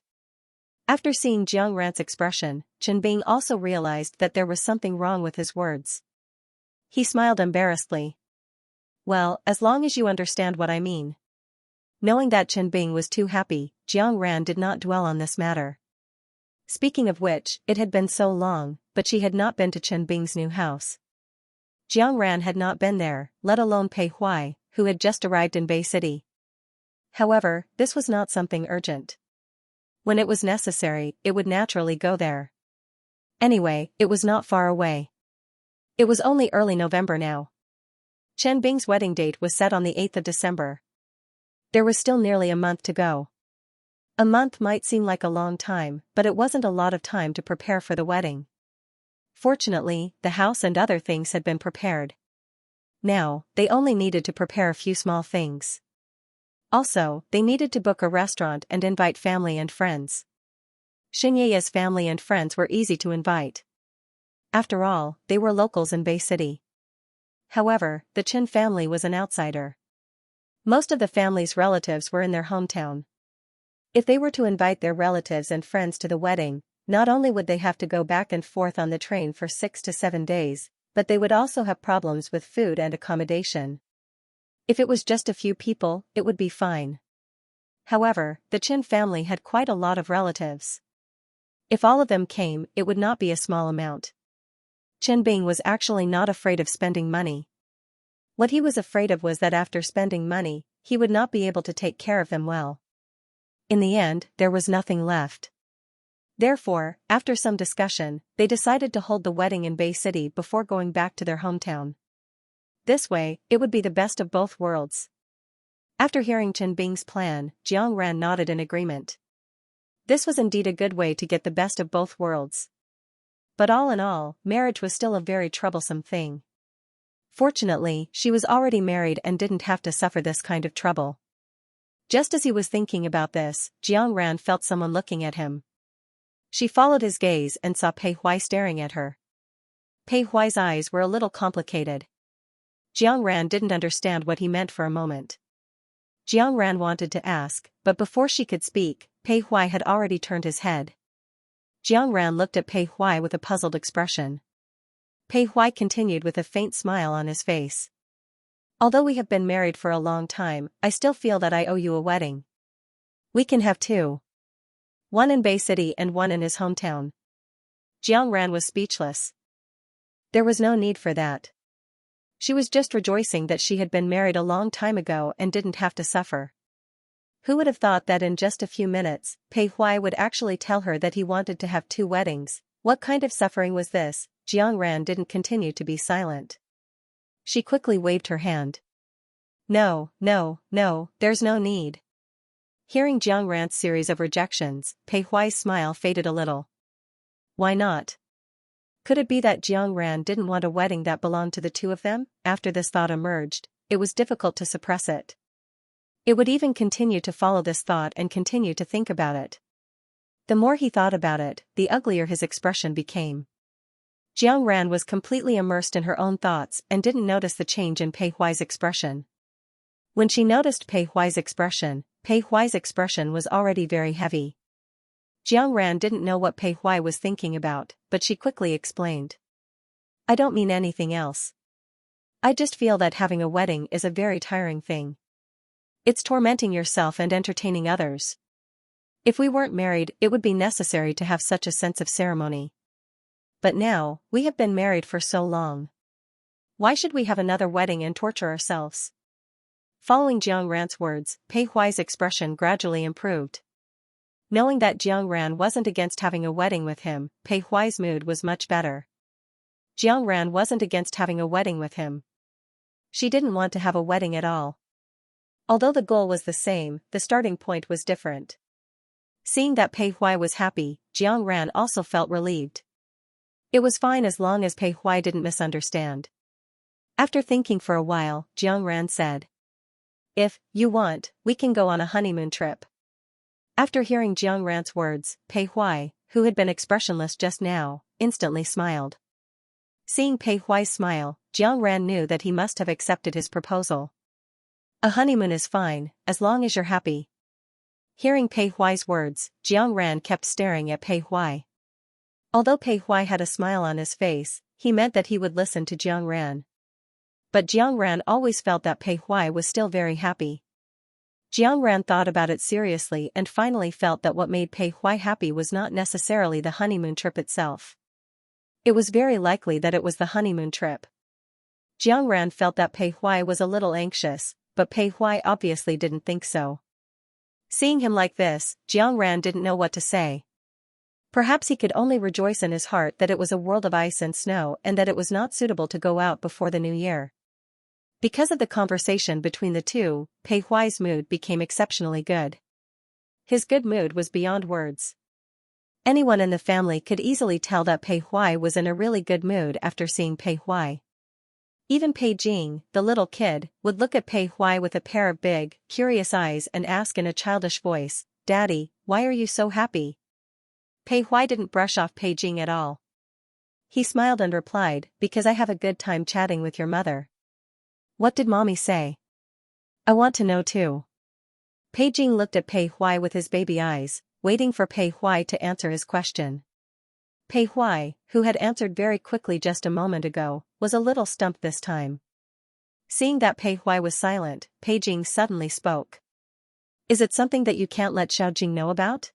After seeing Xianxia's expression, Chen Bing also realized that there was something wrong with his words. He smiled embarrassedly. "Well, as long as you understand what I mean." Knowing that Chen Bing was too happy, Xianxia did not dwell on this matter. Speaking of which, it had been so long, but she had not been to Chen Bing's new house. Xianxia had not been there, let alone Pei Huai, who had just arrived in Bay City. However, this was not something urgent. When it was necessary, it would naturally go there. Anyway, it was not far away. It was only early November now. Chen Bing's wedding date was set on the 8th of December. There was still nearly a month to go. A month might seem like a long time, but it wasn't a lot of time to prepare for the wedding. Fortunately, the house and other things had been prepared. Now, they only needed to prepare a few small things. Also, they needed to book a restaurant and invite family and friends. Xianxia's family and friends were easy to invite. After all, they were locals in Bay City. However, the Chen family was an outsider. Most of the family's relatives were in their hometown. If they were to invite their relatives and friends to the wedding, not only would they have to go back and forth on the train for 6 to 7 days, but they would also have problems with food and accommodation. If it was just a few people, it would be fine. However, the Chen family had quite a lot of relatives. If all of them came, it would not be a small amount. Chen Bing was actually not afraid of spending money. What he was afraid of was that after spending money, he would not be able to take care of them well. In the end, there was nothing left. Therefore, after some discussion, they decided to hold the wedding in Bay City before going back to their hometown. This way, it would be the best of both worlds. After hearing Chen Bing's plan, Xianxia nodded in agreement. This was indeed a good way to get the best of both worlds. But all in all, marriage was still a very troublesome thing. Fortunately, she was already married and didn't have to suffer this kind of trouble. Just as he was thinking about this, Xianxia felt someone looking at him. She followed his gaze and saw Pei Huai staring at her. Pei Huai's eyes were a little complicated. Xianxia didn't understand what he meant for a moment. Xianxia wanted to ask, but before she could speak, Pei Huai had already turned his head. Xianxia looked at Pei Huai with a puzzled expression. Pei Huai continued with a faint smile on his face. "Although we have been married for a long time, I still feel that I owe you a wedding. We can have two. One in Bay City and one in his hometown." Ran was speechless. There was no need for that. She was just rejoicing that she had been married a long time ago and didn't have to suffer. Who would have thought that in just a few minutes, Pei Huai would actually tell her that he wanted to have 2 weddings? What kind of suffering was this? Ran didn't continue to be silent. She quickly waved her hand. No, no, no, there's no need. Hearing Ran's series of rejections, Pei Huai's smile faded a little. Why not? Could it be that Ran didn't want a wedding that belonged to the 2 of them? After this thought emerged, it was difficult to suppress it. It would even continue to follow this thought and continue to think about it. The more he thought about it, the uglier his expression became. Ran was completely immersed in her own thoughts and didn't notice the change in Pei Huai's expression. When she noticed Pei Huai's expression was already very heavy. Ran didn't know what Pei Huai was thinking about, but she quickly explained. I don't mean anything else. I just feel that having a wedding is a very tiring thing. It's tormenting yourself and entertaining others. If we weren't married, it would be necessary to have such a sense of ceremony. But now, we have been married for so long. Why should we have another wedding and torture ourselves? Following Ran's words, Pei Huai's expression gradually improved. Knowing that Ran wasn't against having a wedding with him, Pei Huai's mood was much better. Ran wasn't against having a wedding with him. She didn't want to have a wedding at all. Although the goal was the same, the starting point was different. Seeing that Pei Huai was happy, Ran also felt relieved. It was fine as long as Pei Huai didn't misunderstand. After thinking for a while, Ran said. If you want, we can go on a honeymoon trip. After hearing Ran's words, Pei Huai, who had been expressionless just now, instantly smiled. Seeing Pei Huai's smile, Ran knew that he must have accepted his proposal. A honeymoon is fine, as long as you're happy. Hearing Pei Huai's words, Ran kept staring at Pei Huai. Although Pei Huai had a smile on his face, he meant that he would listen to Ran. But Ran always felt that Pei Huai was still very happy. Ran thought about it seriously and finally felt that what made Pei Huai happy was not necessarily the honeymoon trip itself. It was very likely that it was the honeymoon trip. Ran felt that Pei Huai was a little anxious, but Pei Huai obviously didn't think so. Seeing him like this, Ran didn't know what to say. Perhaps he could only rejoice in his heart that it was a world of ice and snow and that it was not suitable to go out before the new year. Because of the conversation between the 2, Pei Huai's mood became exceptionally good. His good mood was beyond words. Anyone in the family could easily tell that Pei Huai was in a really good mood after seeing Pei Huai. Even Pei Jing, the little kid, would look at Pei Huai with a pair of big, curious eyes and ask in a childish voice, Daddy, why are you so happy? Pei Huai didn't brush off Pei Jing at all. He smiled and replied, because I have a good time chatting with your mother. What did Mommy say? I want to know too. Pei Jing looked at Pei Huai with his baby eyes, waiting for Pei Huai to answer his question. Pei Huai, who had answered very quickly just a moment ago, was a little stumped this time. Seeing that Pei Huai was silent, Pei Jing suddenly spoke. Is it something that you can't let Xiaojing know about?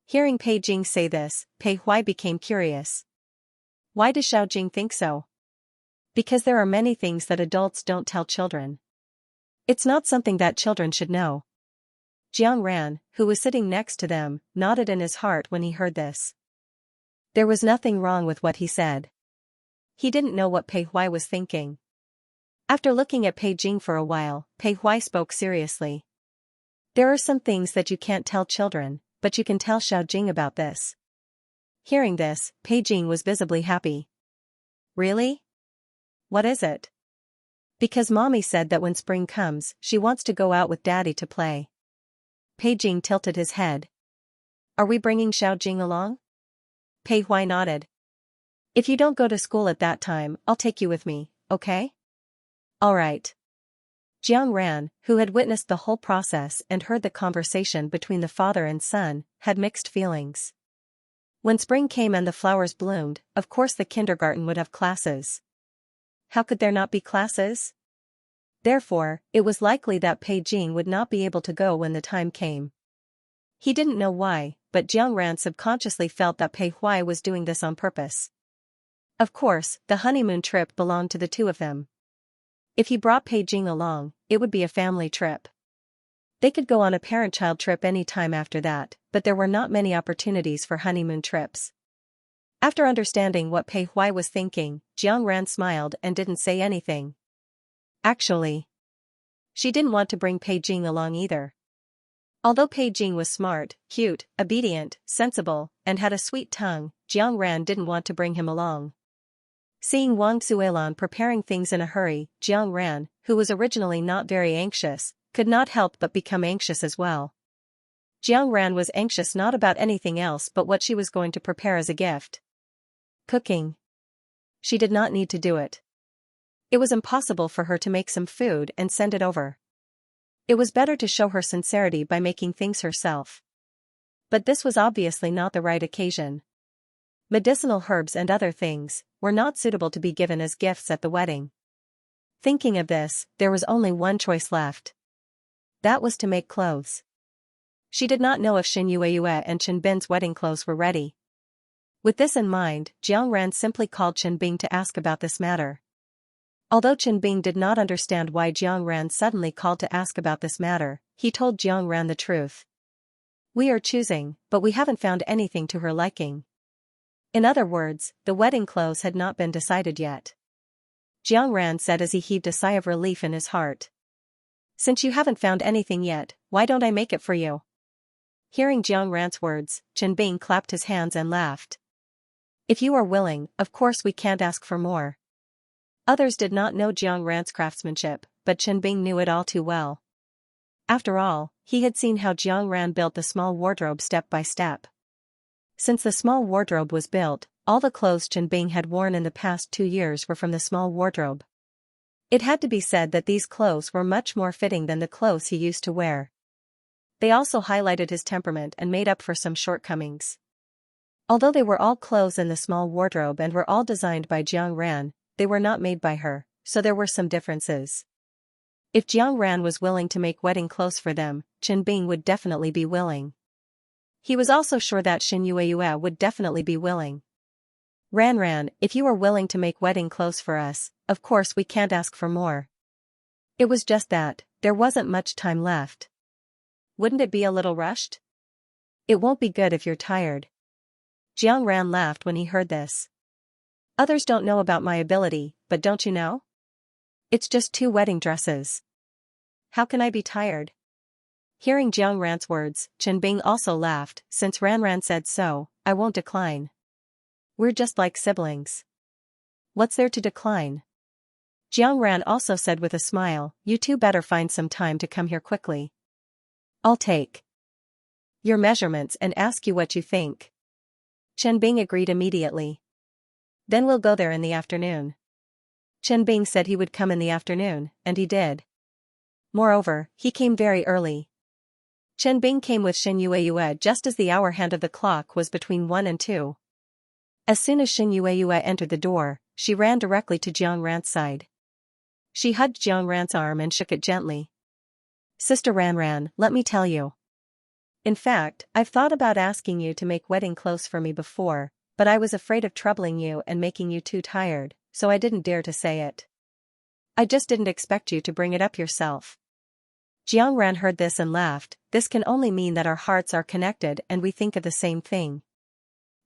Hearing Pei Jing say this, Pei Huai became curious. Why does Xiaojing think so? Because there are many things that adults don't tell children. It's not something that children should know. Ran, who was sitting next to them, nodded in his heart when he heard this. There was nothing wrong with what he said. He didn't know what Pei Huai was thinking. After looking at Pei Jing for a while, Pei Huai spoke seriously. There are some things that you can't tell children, but you can tell Xiaojing about this. Hearing this, Pei Jing was visibly happy. Really? What is it? Because Mommy said that when spring comes, she wants to go out with Daddy to play. Pei Jing tilted his head. Are we bringing Xiaojing along? Pei Huai nodded. If you don't go to school at that time, I'll take you with me, okay? All right. Ran, who had witnessed the whole process and heard the conversation between the father and son, had mixed feelings. When spring came and the flowers bloomed, of course the kindergarten would have classes. How could there not be classes? Therefore, it was likely that Pei Jing would not be able to go when the time came. He didn't know why, but Jiang Ran subconsciously felt that Pei Huai was doing this on purpose. Of course, the honeymoon trip belonged to the two of them. If he brought Pei Jing along, it would be a family trip. They could go on a parent-child trip any time after that, but there were not many opportunities for honeymoon trips. After understanding what Pei Huai was thinking, Jiang Ran smiled and didn't say anything. Actually, she didn't want to bring Pei Jing along either. Although Pei Jing was smart, cute, obedient, sensible, and had a sweet tongue, Jiang Ran didn't want to bring him along. Seeing Wang Suilan preparing things in a hurry, Jiang Ran, who was originally not very anxious, could not help but become anxious as well. Jiang Ran was anxious not about anything else but what she was going to prepare as a gift. Cooking. She did not need to do it. It was impossible for her to make some food and send it over. It was better to show her sincerity by making things herself. But this was obviously not the right occasion. Medicinal herbs and other things were not suitable to be given as gifts at the wedding. Thinking of this, there was only one choice left. That was to make clothes. She did not know if Xin Yueyue and Chen Bin's wedding clothes were ready. With this in mind, Jiang Ran simply called Chen Bing to ask about this matter. Although Chen Bing did not understand why Jiang Ran suddenly called to ask about this matter, he told Jiang Ran the truth. We are choosing, but we haven't found anything to her liking. In other words, the wedding clothes had not been decided yet. Jiang Ran said as he heaved a sigh of relief in his heart. Since you haven't found anything yet, why don't I make it for you? Hearing Jiang Ran's words, Chen Bing clapped his hands and laughed. If you are willing, of course we can't ask for more. Others did not know Jiang Ran's craftsmanship, but Chen Bing knew it all too well. After all, he had seen how Jiang Ran built the small wardrobe step by step. Since the small wardrobe was built, all the clothes Chen Bing had worn in the past 2 years were from the small wardrobe. It had to be said that these clothes were much more fitting than the clothes he used to wear. They also highlighted his temperament and made up for some shortcomings. Although they were all clothes in the small wardrobe and were all designed by Jiang Ran, they were not made by her, so there were some differences. If Jiang Ran was willing to make wedding clothes for them, Chen Bing would definitely be willing. He was also sure that Xin Yueyue would definitely be willing. Ran, if you are willing to make wedding clothes for us, of course we can't ask for more. It was just that, there wasn't much time left. Wouldn't it be a little rushed? It won't be good if you're tired. Jiang Ran laughed when he heard this. Others don't know about my ability, but don't you know? It's just 2 wedding dresses. How can I be tired? Hearing Jiang Ran's words, Chen Bing also laughed. Since Ran said so, I won't decline. We're just like siblings. What's there to decline? Jiang Ran also said with a smile, you two better find some time to come here quickly. I'll take your measurements and ask you what you think. Chen Bing agreed immediately. Then we'll go there in the afternoon. Chen Bing said he would come in the afternoon, and he did. Moreover, he came very early. Chen Bing came with Xin Yueyue just as the hour hand of the clock was between 1 and 2. As soon as Xin Yueyue entered the door, she ran directly to Jiang Ran's side. She hugged Jiang Ran's arm and shook it gently. Sister Ran, let me tell you. In fact, I've thought about asking you to make wedding clothes for me before, but I was afraid of troubling you and making you too tired, so I didn't dare to say it. I just didn't expect you to bring it up yourself. Jiang Ran heard this and laughed. This can only mean that our hearts are connected and we think of the same thing.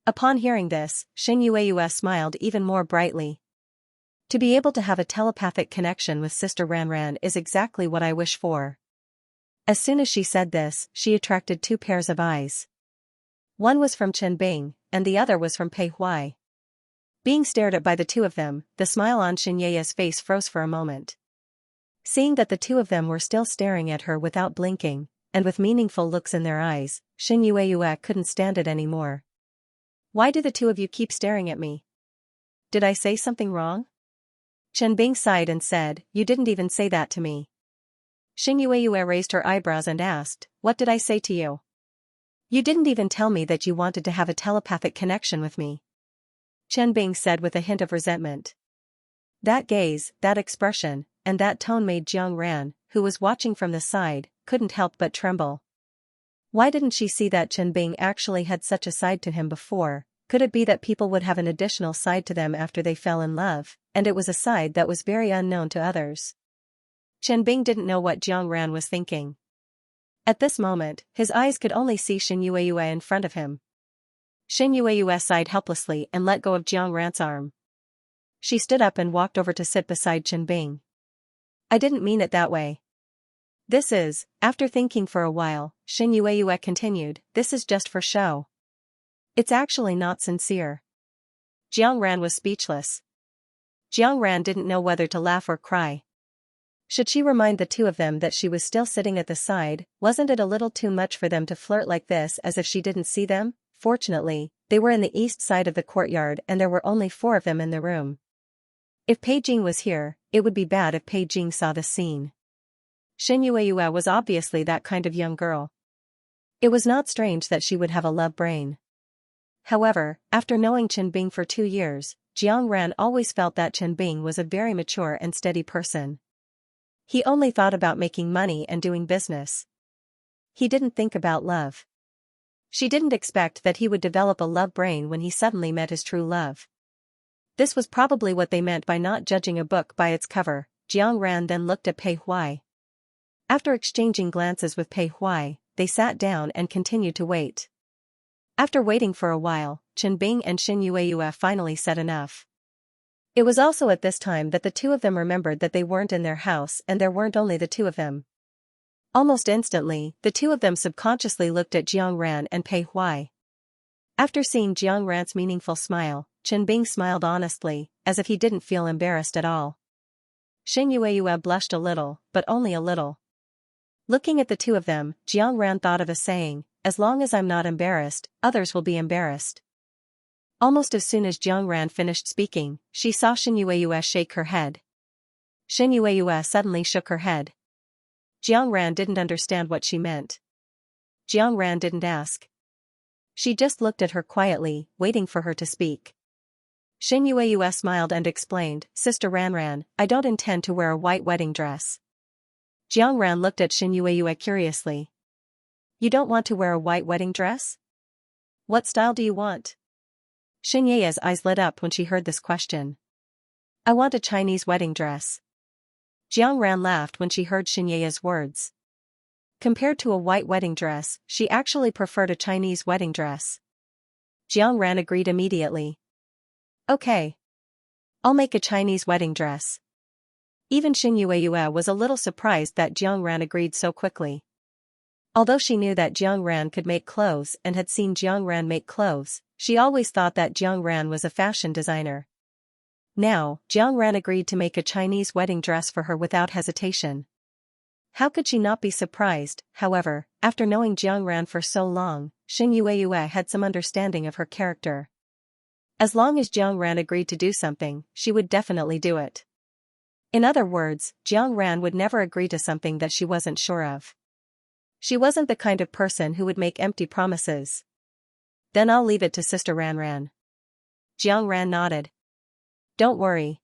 Upon hearing this, Xin Yueyue smiled even more brightly. To be able to have a telepathic connection with Sister Ran is exactly what I wish for. As soon as she said this, she attracted 2 pairs of eyes. One was from Chen Bing, and the other was from Pei Huai. Being stared at by the 2 of them, the smile on Xianxia's face froze for a moment. Seeing that the 2 of them were still staring at her without blinking, and with meaningful looks in their eyes, Xin Yueyue couldn't stand it anymore. Why do the 2 of you keep staring at me? Did I say something wrong? Chen Bing sighed and said, you didn't even say that to me. Xin Yueyue raised her eyebrows and asked, what did I say to you? You didn't even tell me that you wanted to have a telepathic connection with me. Chen Bing said with a hint of resentment. That gaze, that expression, and that tone made Jiang Ran, who was watching from the side, couldn't help but tremble. Why didn't she see that Chen Bing actually had such a side to him before? Could it be that people would have an additional side to them after they fell in love, and it was a side that was very unknown to others? Chen Bing didn't know what Jiang Ran was thinking. At this moment, his eyes could only see Xin Yueyue in front of him. Xin Yueyue sighed helplessly and let go of Jiang Ran's arm. She stood up and walked over to sit beside Chen Bing. I didn't mean it that way. This is, after thinking for a while, Xin Yueyue continued, this is just for show. It's actually not sincere. Jiang Ran was speechless. Jiang Ran didn't know whether to laugh or cry. Should she remind the two of them that she was still sitting at the side? Wasn't it a little too much for them to flirt like this as if she didn't see them? Fortunately, they were in the east side of the courtyard and there were only 4 of them in the room. If Pei Jing was here, it would be bad if Pei Jing saw the scene. Xin Yueyue was obviously that kind of young girl. It was not strange that she would have a love brain. However, after knowing Chen Bing for 2 years, Jiang Ran always felt that Chen Bing was a very mature and steady person. He only thought about making money and doing business. He didn't think about love. She didn't expect that he would develop a love brain when he suddenly met his true love. This was probably what they meant by not judging a book by its cover. Jiang Ran then looked at Pei Huai. After exchanging glances with Pei Huai, they sat down and continued to wait. After waiting for a while, Chen Bing and Xin Yueyue finally said enough. It was also at this time that the two of them remembered that they weren't in their house and there weren't only the two of them. Almost instantly, the two of them subconsciously looked at Jiang Ran and Pei Huai. After seeing Jiang Ran's meaningful smile, Chen Bing smiled honestly, as if he didn't feel embarrassed at all. Xin Yueyue blushed a little, but only a little. Looking at the two of them, Jiang Ran thought of a saying, as long as I'm not embarrassed, others will be embarrassed. Almost as soon as Jiang Ran finished speaking, she saw Xin Yueyue shake her head. Xin Yueyue suddenly shook her head. Jiang Ran didn't understand what she meant. Jiang Ran didn't ask. She just looked at her quietly, waiting for her to speak. Xin Yueyue smiled and explained, Sister Ran, I don't intend to wear a white wedding dress. Jiang Ran looked at Xin Yueyue curiously. You don't want to wear a white wedding dress? What style do you want? Xin Ye's eyes lit up when she heard this question. I want a Chinese wedding dress. Jiang Ran laughed when she heard Xin Ye's words. Compared to a white wedding dress, she actually preferred a Chinese wedding dress. Jiang Ran agreed immediately. Okay. I'll make a Chinese wedding dress. Even Xin Yueyue was a little surprised that Jiang Ran agreed so quickly. Although she knew that Jiang Ran could make clothes and had seen Jiang Ran make clothes, she always thought that Jiang Ran was a fashion designer. Now, Jiang Ran agreed to make a Chinese wedding dress for her without hesitation. How could she not be surprised? However, after knowing Jiang Ran for so long, Xin Yueyue had some understanding of her character. As long as Jiang Ran agreed to do something, she would definitely do it. In other words, Jiang Ran would never agree to something that she wasn't sure of. She wasn't the kind of person who would make empty promises. Then I'll leave it to Sister Ran. Jiang Ran nodded. Don't worry.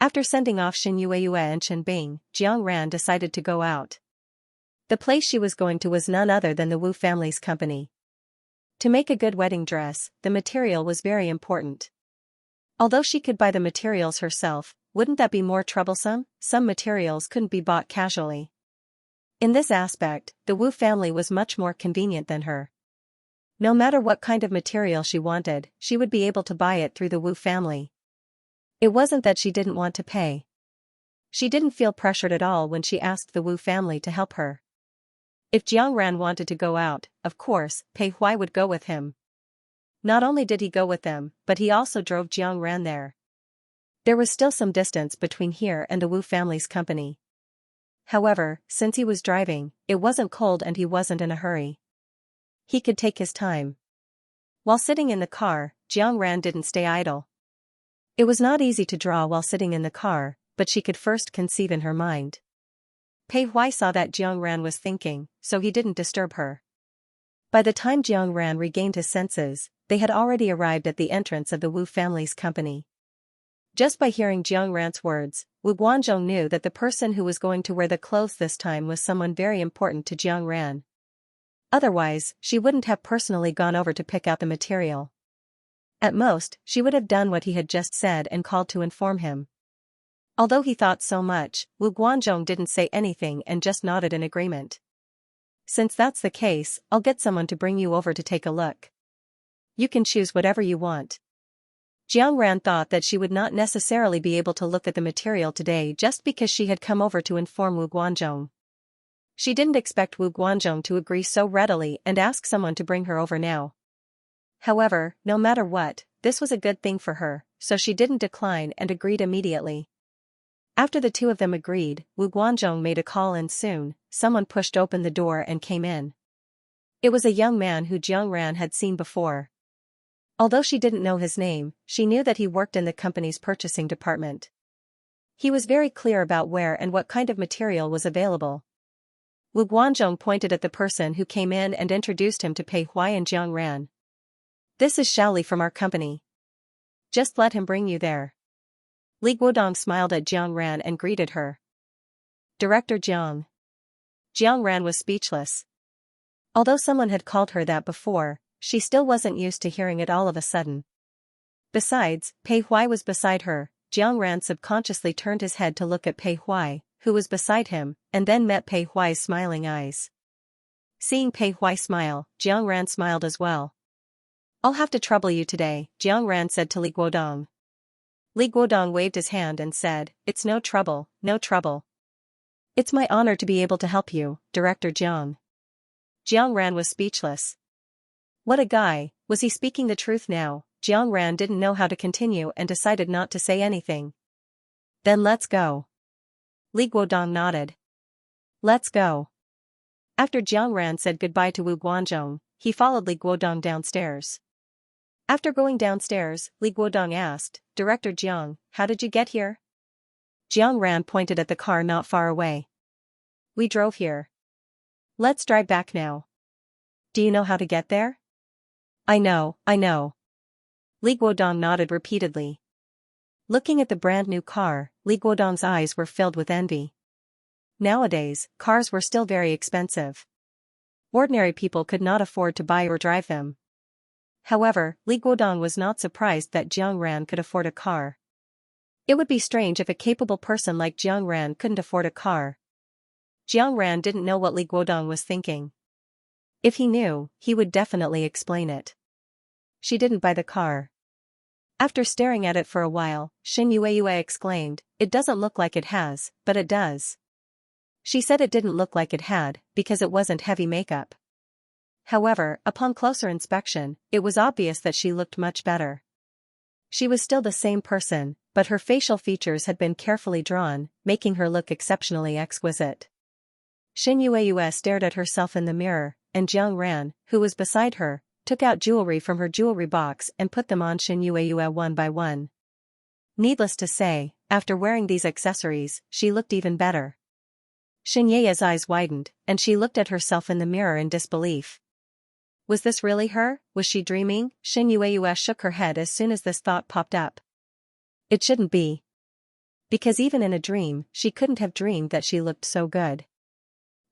After sending off Xin Yueyue and Chen Bing, Jiang Ran decided to go out. The place she was going to was none other than the Wu family's company. To make a good wedding dress, the material was very important. Although she could buy the materials herself, wouldn't that be more troublesome? Some materials couldn't be bought casually. In this aspect, the Wu family was much more convenient than her. No matter what kind of material she wanted, she would be able to buy it through the Wu family. It wasn't that she didn't want to pay. She didn't feel pressured at all when she asked the Wu family to help her. If Jiang Ran wanted to go out, of course, Pei Huai would go with him. Not only did he go with them, but he also drove Jiang Ran there. There was still some distance between here and the Wu family's company. However, since he was driving, it wasn't cold and he wasn't in a hurry. He could take his time. While sitting in the car, Jiang Ran didn't stay idle. It was not easy to draw while sitting in the car, but she could first conceive in her mind. Pei Huai saw that Jiang Ran was thinking, so he didn't disturb her. By the time Jiang Ran regained his senses, they had already arrived at the entrance of the Wu family's company. Just by hearing Jiang Ran's words, Wu Guanzhong knew that the person who was going to wear the clothes this time was someone very important to Jiang Ran. Otherwise, she wouldn't have personally gone over to pick out the material. At most, she would have done what he had just said and called to inform him. Although he thought so much, Wu Guanzhong didn't say anything and just nodded in agreement. Since that's the case, I'll get someone to bring you over to take a look. You can choose whatever you want. Jiang Ran thought that she would not necessarily be able to look at the material today just because she had come over to inform Wu Guanzhong. She didn't expect Wu Guanzhong to agree so readily and ask someone to bring her over now. However, no matter what, this was a good thing for her, so she didn't decline and agreed immediately. After the two of them agreed, Wu Guanzhong made a call and soon, someone pushed open the door and came in. It was a young man who Jiang Ran had seen before. Although she didn't know his name, she knew that he worked in the company's purchasing department. He was very clear about where and what kind of material was available. Wu Guanzhong pointed at the person who came in and introduced him to Pei Huai and Jiang Ran. This is Xiaoli from our company. Just let him bring you there. Li Guodong smiled at Jiang Ran and greeted her. Director Jiang. Jiang Ran was speechless. Although someone had called her that before, she still wasn't used to hearing it all of a sudden. Besides, Pei Huai was beside her. Jiang Ran subconsciously turned his head to look at Pei Huai, who was beside him, and then met Pei Huai's smiling eyes. Seeing Pei Huai smile, Jiang Ran smiled as well. I'll have to trouble you today, Jiang Ran said to Li Guodong. Li Guodong waved his hand and said, It's no trouble, no trouble. It's my honor to be able to help you, Director Jiang. Jiang Ran was speechless. What a guy, was he speaking the truth now? Jiang Ran didn't know how to continue and decided not to say anything. Then let's go. Li Guodong nodded. Let's go. After Jiang Ran said goodbye to Wu Guanzhong, he followed Li Guodong downstairs. After going downstairs, Li Guodong asked, Director Jiang, how did you get here? Jiang Ran pointed at the car not far away. We drove here. Let's drive back now. Do you know how to get there? I know. Li Guodong nodded repeatedly. Looking at the brand new car, Li Guodong's eyes were filled with envy. Nowadays, cars were still very expensive. Ordinary people could not afford to buy or drive them. However, Li Guodong was not surprised that Jiang Ran could afford a car. It would be strange if a capable person like Jiang Ran couldn't afford a car. Jiang Ran didn't know what Li Guodong was thinking. If he knew, he would definitely explain it. She didn't buy the car. After staring at it for a while, Xin Yue exclaimed, It doesn't look like it has, but it does. She said it didn't look like it had, because it wasn't heavy makeup. However, upon closer inspection, it was obvious that she looked much better. She was still the same person, but her facial features had been carefully drawn, making her look exceptionally exquisite. Xin Yue stared at herself in the mirror, and Jiang Ran, who was beside her, took out jewelry from her jewelry box and put them on Xin Yue one by one. Needless to say, after wearing these accessories, she looked even better. Xin Yue's eyes widened, and she looked at herself in the mirror in disbelief. Was this really her? Was she dreaming? Xin Yue shook her head as soon as this thought popped up. It shouldn't be. Because even in a dream, she couldn't have dreamed that she looked so good.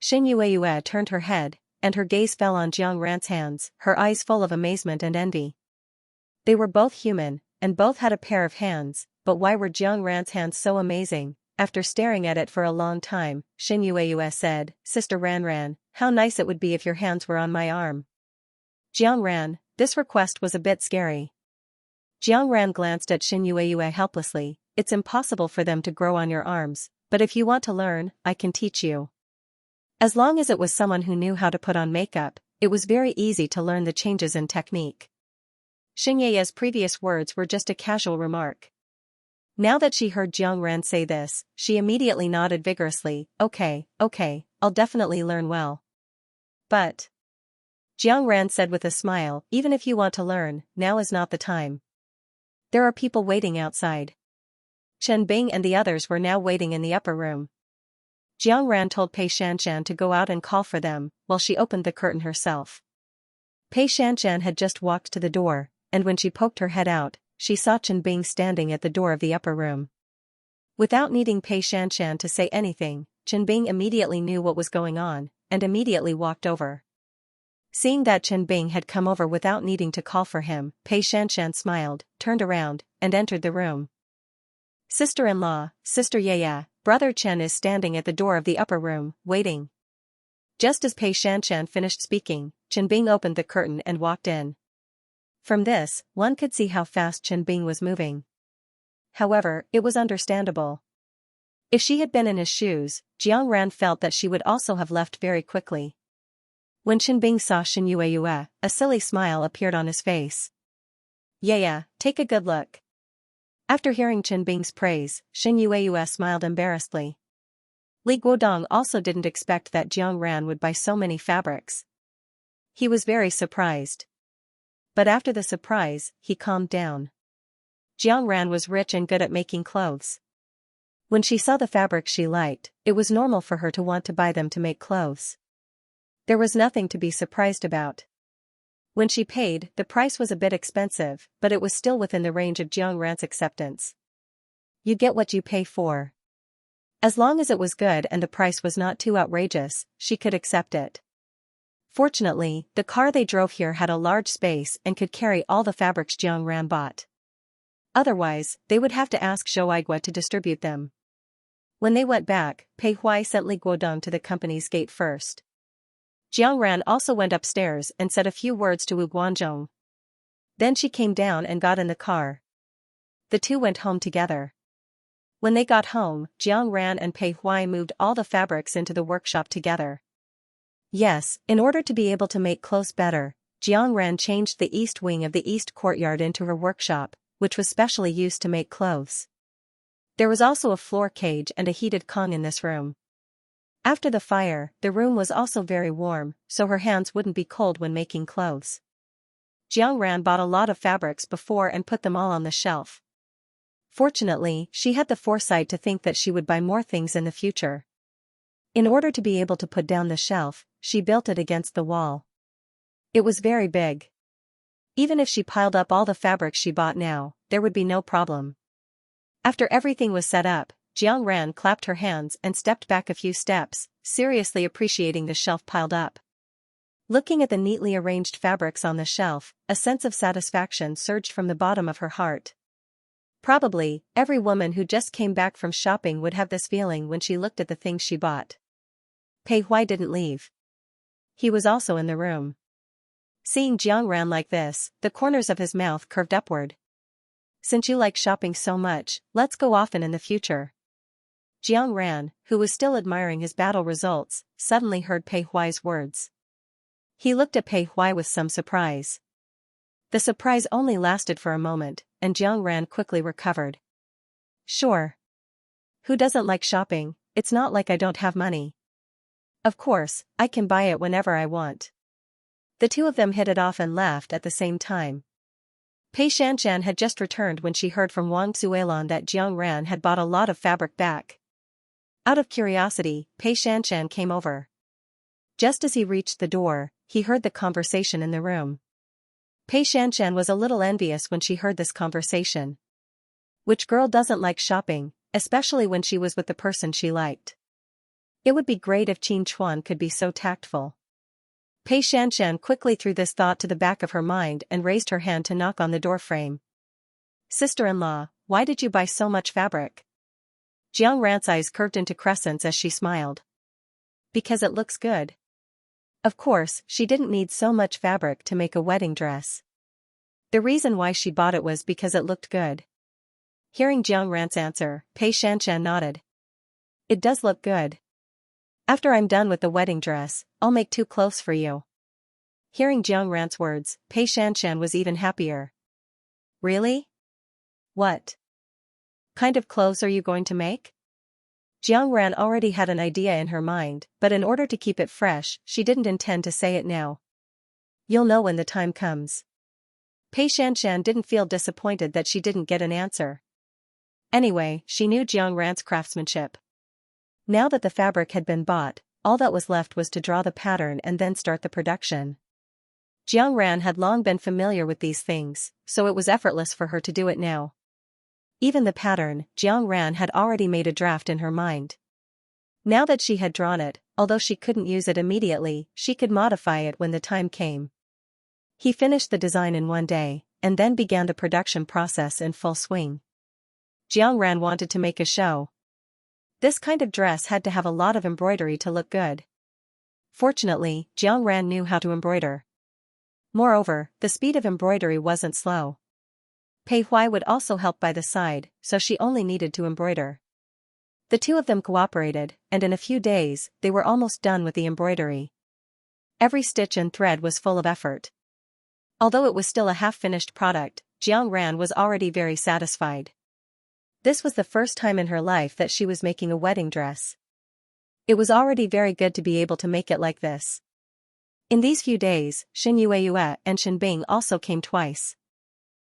Xin Yue turned her head, and her gaze fell on Jiang Ran's hands, her eyes full of amazement and envy. They were both human, and both had a pair of hands, but why were Jiang Ran's hands so amazing? After staring at it for a long time, Xin Yue said, Sister Ran, how nice it would be if your hands were on my arm. Jiang Ran, this request was a bit scary. Jiang Ran glanced at Xin Yue helplessly. It's impossible for them to grow on your arms, but if you want to learn, I can teach you. As long as it was someone who knew how to put on makeup, it was very easy to learn the changes in technique. Xin Yue's previous words were just a casual remark. Now that she heard Jiang Ran say this, she immediately nodded vigorously. Okay, I'll definitely learn well. But Jiang Ran said with a smile, even if you want to learn, now is not the time. There are people waiting outside. Chen Bing and the others were now waiting in the upper room. Jiang Ran told Pei Xianxia to go out and call for them, while she opened the curtain herself. Pei Xianxia had just walked to the door, and when she poked her head out, she saw Chen Bing standing at the door of the upper room. Without needing Pei Xianxia to say anything, Chen Bing immediately knew what was going on, and immediately walked over. Seeing that Chen Bing had come over without needing to call for him, Pei Shanshan smiled, turned around, and entered the room. Sister-in-law, Sister Yaya, Brother Chen is standing at the door of the upper room, waiting. Just as Pei Shanshan finished speaking, Chen Bing opened the curtain and walked in. From this, one could see how fast Chen Bing was moving. However, it was understandable. If she had been in his shoes, Jiang Ran felt that she would also have left very quickly. When Chen Bing saw Shen Yue, a silly smile appeared on his face. "Yaya, take a good look." After hearing Chen Bing's praise, Shen Yue smiled embarrassedly. Li Guodong also didn't expect that Jiang Ran would buy so many fabrics. He was very surprised. But after the surprise, he calmed down. Jiang Ran was rich and good at making clothes. When she saw the fabrics she liked, it was normal for her to want to buy them to make clothes. There was nothing to be surprised about. When she paid, the price was a bit expensive, but it was still within the range of Jiang Ran's acceptance. You get what you pay for. As long as it was good and the price was not too outrageous, she could accept it. Fortunately, the car they drove here had a large space and could carry all the fabrics Jiang Ran bought. Otherwise, they would have to ask Zhou Aigua to distribute them. When they went back, Pei Huai sent Li Guodong to the company's gate first. Jiang Ran also went upstairs and said a few words to Wu Guanzhong. Then she came down and got in the car. The two went home together. When they got home, Jiang Ran and Pei Huai moved all the fabrics into the workshop together. Yes, in order to be able to make clothes better, Jiang Ran changed the east wing of the east courtyard into her workshop, which was specially used to make clothes. There was also a floor cage and a heated Kong in this room. After the fire, the room was also very warm, so her hands wouldn't be cold when making clothes. Jiang Ran bought a lot of fabrics before and put them all on the shelf. Fortunately, she had the foresight to think that she would buy more things in the future. In order to be able to put down the shelf, she built it against the wall. It was very big. Even if she piled up all the fabrics she bought now, there would be no problem. After everything was set up, Jiang Ran clapped her hands and stepped back a few steps, seriously appreciating the shelf piled up. Looking at the neatly arranged fabrics on the shelf, a sense of satisfaction surged from the bottom of her heart. Probably, every woman who just came back from shopping would have this feeling when she looked at the things she bought. Pei Huai didn't leave. He was also in the room. Seeing Jiang Ran like this, the corners of his mouth curved upward. "Since you like shopping so much, let's go often in the future." Jiang Ran, who was still admiring his battle results, suddenly heard Pei Huai's words. He looked at Pei Huai with some surprise. The surprise only lasted for a moment, and Jiang Ran quickly recovered. "Sure. Who doesn't like shopping? It's not like I don't have money. Of course, I can buy it whenever I want." The two of them hit it off and laughed at the same time. Pei Shanshan had just returned when she heard from Wang Zuelan that Jiang Ran had bought a lot of fabric back. Out of curiosity, Pei Shanshan came over. Just as he reached the door, he heard the conversation in the room. Pei Shanshan was a little envious when she heard this conversation. Which girl doesn't like shopping, especially when she was with the person she liked? It would be great if Qin Chuan could be so tactful. Pei Shanshan quickly threw this thought to the back of her mind and raised her hand to knock on the door frame. "Sister-in-law, why did you buy so much fabric?" Jiang Ran's eyes curved into crescents as she smiled. "Because it looks good." Of course, she didn't need so much fabric to make a wedding dress. The reason why she bought it was because it looked good. Hearing Jiang Ran's answer, Pei Shanshan nodded. "It does look good. After I'm done with the wedding dress, I'll make 2 clothes for you." Hearing Jiang Ran's words, Pei Shanshan was even happier. "Really? What kind of clothes are you going to make?" Jiang Ran already had an idea in her mind, but in order to keep it fresh, she didn't intend to say it now. "You'll know when the time comes." Pei Shanshan didn't feel disappointed that she didn't get an answer. Anyway, she knew Jiang Ran's craftsmanship. Now that the fabric had been bought, all that was left was to draw the pattern and then start the production. Jiang Ran had long been familiar with these things, so it was effortless for her to do it now. Even the pattern, Jiang Ran had already made a draft in her mind. Now that she had drawn it, although she couldn't use it immediately, she could modify it when the time came. He finished the design in one day, and then began the production process in full swing. Xianxia wanted to make a show. This kind of dress had to have a lot of embroidery to look good. Fortunately, Xianxia knew how to embroider. Moreover, the speed of embroidery wasn't slow. Pei Hui would also help by the side, so she only needed to embroider. The two of them cooperated, and in a few days, they were almost done with the embroidery. Every stitch and thread was full of effort. Although it was still a half-finished product, Xianxia was already very satisfied. This was the first time in her life that she was making a wedding dress. It was already very good to be able to make it like this. In these few days, Xin Yueyue and Xin Bing also came twice.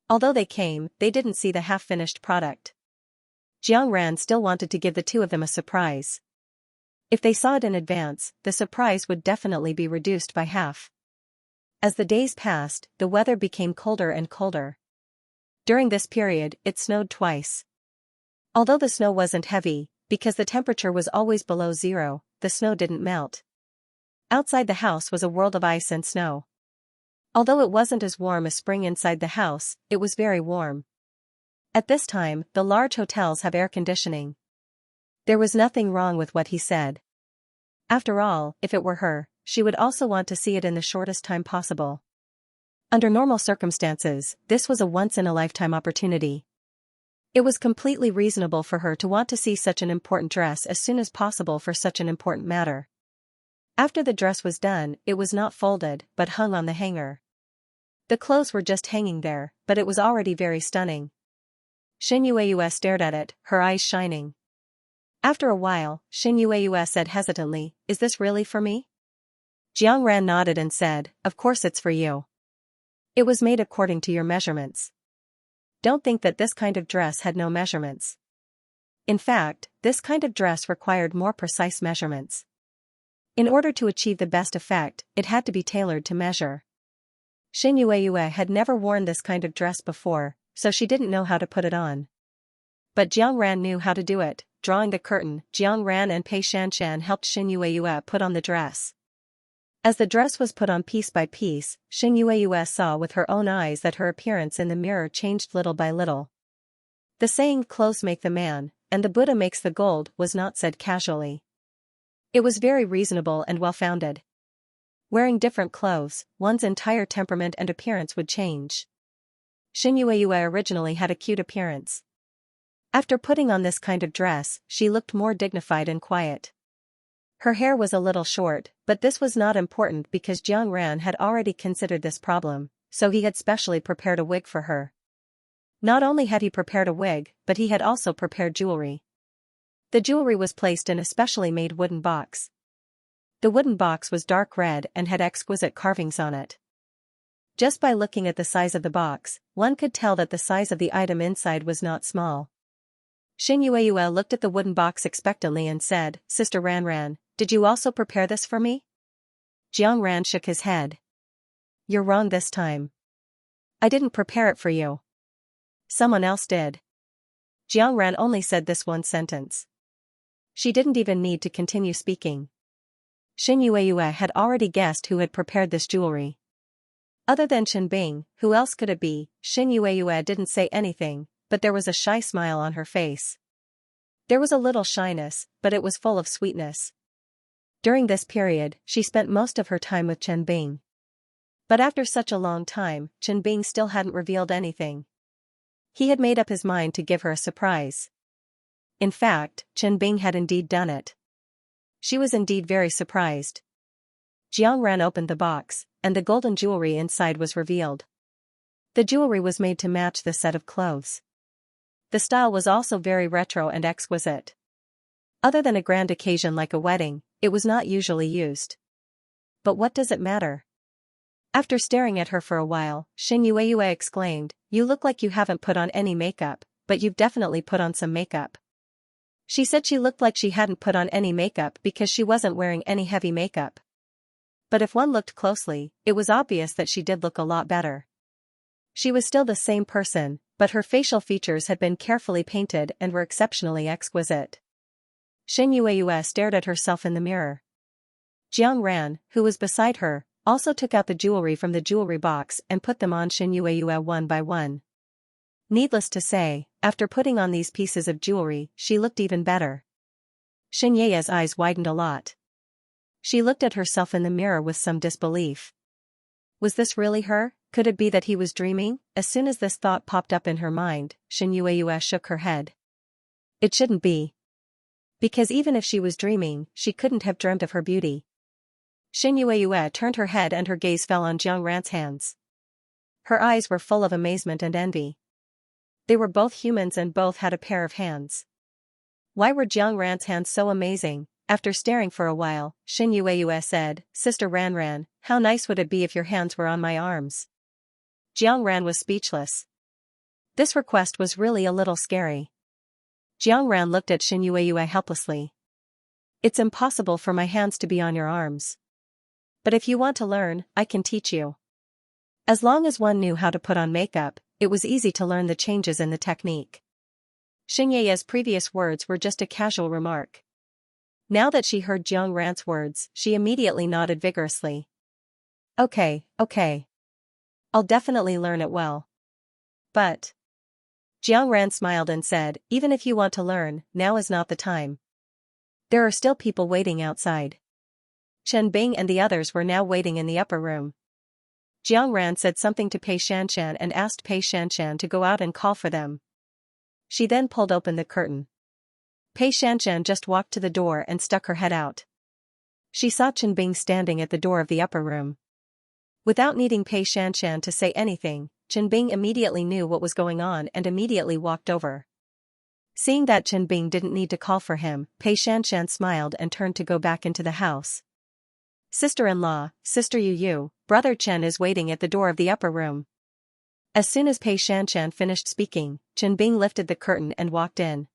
Although they came, they didn't see the half-finished product. Xianxia still wanted to give the two of them a surprise. If they saw it in advance, the surprise would definitely be reduced by half. As the days passed, the weather became colder and colder. During this period, it snowed twice. Although the snow wasn't heavy, because the temperature was always below zero, the snow didn't melt. Outside the house was a world of ice and snow. Although it wasn't as warm as spring inside the house, it was very warm. At this time, the large hotels have air conditioning. There was nothing wrong with what he said. After all, if it were her, she would also want to see it in the shortest time possible. Under normal circumstances, this was a once-in-a-lifetime opportunity. It was completely reasonable for her to want to see such an important dress as soon as possible for such an important matter. After the dress was done, it was not folded, but hung on the hanger. The clothes were just hanging there, but it was already very stunning. Xin Yueyue stared at it, her eyes shining. After a while, Xin Yueyue said hesitantly, "Is this really for me?" Xianxia nodded and said, "Of course it's for you. It was made according to your measurements. Don't think that this kind of dress had no measurements. In fact, this kind of dress required more precise measurements. In order to achieve the best effect, it had to be tailored to measure." Xin Yueyue had never worn this kind of dress before, so she didn't know how to put it on. But Xianxia knew how to do it. Drawing the curtain, Xianxia and Pei Xianxian helped Xin Yueyue put on the dress. As the dress was put on piece by piece, Xin Yueyue saw with her own eyes that her appearance in the mirror changed little by little. The saying "clothes make the man, and the Buddha makes the gold" was not said casually. It was very reasonable and well-founded. Wearing different clothes, one's entire temperament and appearance would change. Xin Yueyue originally had a cute appearance. After putting on this kind of dress, she looked more dignified and quiet. Her hair was a little short, but this was not important because Xianxia had already considered this problem, so he had specially prepared a wig for her. Not only had he prepared a wig, but he had also prepared jewelry. The jewelry was placed in a specially made wooden box. The wooden box was dark red and had exquisite carvings on it. Just by looking at the size of the box, one could tell that the size of the item inside was not small. Xin Yueyue looked at the wooden box expectantly and said, "Sister Ranran, did you also prepare this for me?" Xianxia shook his head. "You're wrong this time. I didn't prepare it for you. Someone else did." Xianxia only said this one sentence. She didn't even need to continue speaking. Xin Yueyue had already guessed who had prepared this jewelry. Other than Xin Bing, who else could it be? Xin Yueyue didn't say anything, but there was a shy smile on her face. There was a little shyness, but it was full of sweetness. During this period, she spent most of her time with Chen Bing. But after such a long time, Chen Bing still hadn't revealed anything. He had made up his mind to give her a surprise. In fact, Chen Bing had indeed done it. She was indeed very surprised. Xianxia opened the box, and the golden jewelry inside was revealed. The jewelry was made to match the set of clothes. The style was also very retro and exquisite. Other than a grand occasion like a wedding, it was not usually used. But what does it matter? After staring at her for a while, Xin Yueyue exclaimed, "You look like you haven't put on any makeup, but you've definitely put on some makeup." She said she looked like she hadn't put on any makeup because she wasn't wearing any heavy makeup. But if one looked closely, it was obvious that she did look a lot better. She was still the same person, but her facial features had been carefully painted and were exceptionally exquisite. Xin Yueyue stared at herself in the mirror. Jiang Ran, who was beside her, also took out the jewelry from the jewelry box and put them on Xianxia one by one. Needless to say, after putting on these pieces of jewelry, she looked even better. Xianxia's eyes widened a lot. She looked at herself in the mirror with some disbelief. Was this really her? Could it be that he was dreaming? As soon as this thought popped up in her mind, Xianxia shook her head. It shouldn't be. Because even if she was dreaming, she couldn't have dreamt of her beauty. Xianxia turned her head and her gaze fell on Jiang Ran's hands. Her eyes were full of amazement and envy. They were both humans and both had a pair of hands. Why were Jiang Ran's hands so amazing? After staring for a while, Xianxia said, Sister Ran, how nice would it be if your hands were on my arms? Jiang Ran was speechless. This request was really a little scary. Jiang Ran looked at Xianxia helplessly. It's impossible for my hands to be on your arms. But if you want to learn, I can teach you. As long as one knew how to put on makeup, it was easy to learn the changes in the technique. Xianxia's previous words were just a casual remark. Now that she heard Jiang Ran's words, she immediately nodded vigorously. Okay. I'll definitely learn it well. But Jiang Ran smiled and said, even if you want to learn, now is not the time. There are still people waiting outside. Chen Bing and the others were now waiting in the upper room. Jiang Ran said something to Pei Shanshan and asked Pei Shanshan to go out and call for them. She then pulled open the curtain. Pei Shanshan just walked to the door and stuck her head out. She saw Chen Bing standing at the door of the upper room. Without needing Pei Shanshan to say anything, Chen Bing immediately knew what was going on and immediately walked over. Seeing that Chen Bing didn't need to call for him, Pei Shanshan smiled and turned to go back into the house. Sister-in-law, Sister Yu, Brother Chen is waiting at the door of the upper room. As soon as Pei Shanshan finished speaking, Chen Bing lifted the curtain and walked in.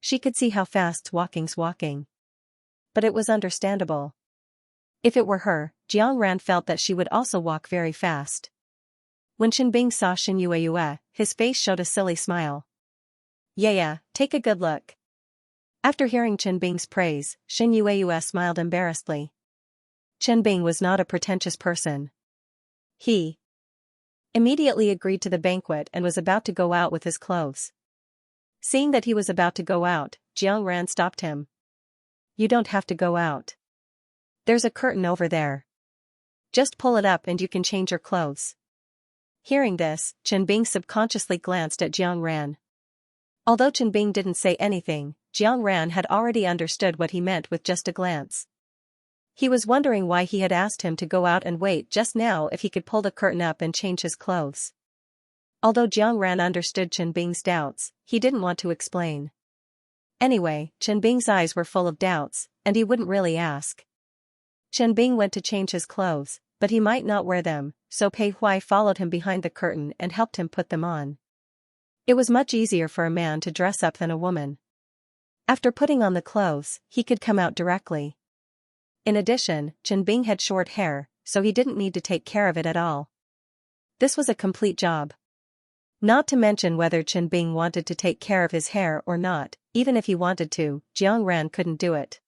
She could see how fast walking's walking. But it was understandable. If it were her, Jiang Ran felt that she would also walk very fast. When Chen Bing saw Xianxia, his face showed a silly smile. Yeah, take a good look. After hearing Chen Bing's praise, Xianxia smiled embarrassedly. Chen Bing was not a pretentious person. He immediately agreed to the banquet and was about to go out with his clothes. Seeing that he was about to go out, Jiang Ran stopped him. You don't have to go out. There's a curtain over there. Just pull it up and you can change your clothes. Hearing this, Chen Bing subconsciously glanced at Jiang Ran. Although Chen Bing didn't say anything, Jiang Ran had already understood what he meant with just a glance. He was wondering why he had asked him to go out and wait just now if he could pull the curtain up and change his clothes. Although Jiang Ran understood Chen Bing's doubts, he didn't want to explain. Anyway, Chen Bing's eyes were full of doubts, and he wouldn't really ask. Chen Bing went to change his clothes, but he might not wear them, so Pei Hui followed him behind the curtain and helped him put them on. It was much easier for a man to dress up than a woman. After putting on the clothes, he could come out directly. In addition, Chen Bing had short hair, so he didn't need to take care of it at all. This was a complete job. Not to mention whether Chen Bing wanted to take care of his hair or not, even if he wanted to, Jiang Ran couldn't do it.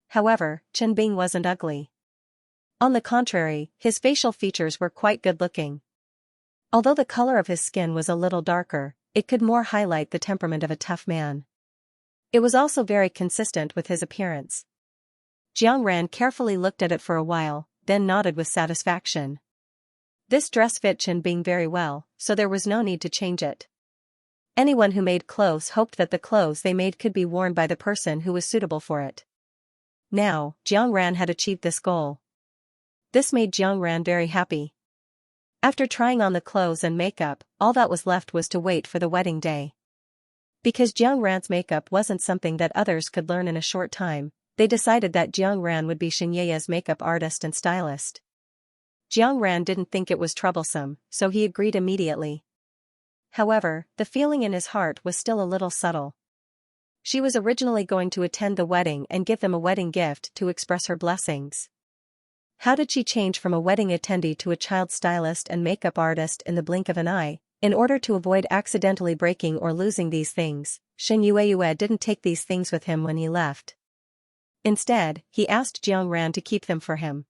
However, Chen Bing wasn't ugly. On the contrary, his facial features were quite good-looking. Although the color of his skin was a little darker, it could more highlight the temperament of a tough man. It was also very consistent with his appearance. Jiang Ran carefully looked at it for a while, then nodded with satisfaction. This dress fit Chen Bing very well, so there was no need to change it. Anyone who made clothes hoped that the clothes they made could be worn by the person who was suitable for it. Now, Jiang Ran had achieved this goal. This made Jiang Ran very happy. After trying on the clothes and makeup, all that was left was to wait for the wedding day. Because Jiang Ran's makeup wasn't something that others could learn in a short time, they decided that Jiang Ran would be Xianxia's makeup artist and stylist. Jiang Ran didn't think it was troublesome, so he agreed immediately. However, the feeling in his heart was still a little subtle. She was originally going to attend the wedding and give them a wedding gift to express her blessings. How did she change from a wedding attendee to a child stylist and makeup artist in the blink of an eye? In order to avoid accidentally breaking or losing these things, Xianxia didn't take these things with him when he left. Instead, he asked Jiang Ran to keep them for him.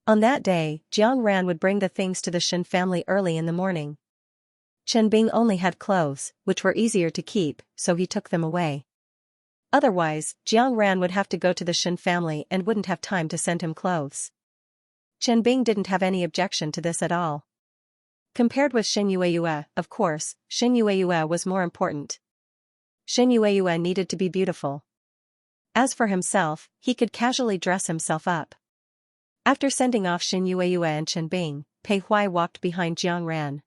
On that day, Jiang Ran would bring the things to the Shen family early in the morning. Chen Bing only had clothes, which were easier to keep, so he took them away. Otherwise, Jiang Ran would have to go to the Shen family and wouldn't have time to send him clothes. Chen Bing didn't have any objection to this at all. Compared with Shen Yueyue, of course, Shen Yueyue was more important. Shen Yueyue needed to be beautiful. As for himself, he could casually dress himself up. After sending off Shen Yueyue and Chen Bing, Pei Huai walked behind Jiang Ran.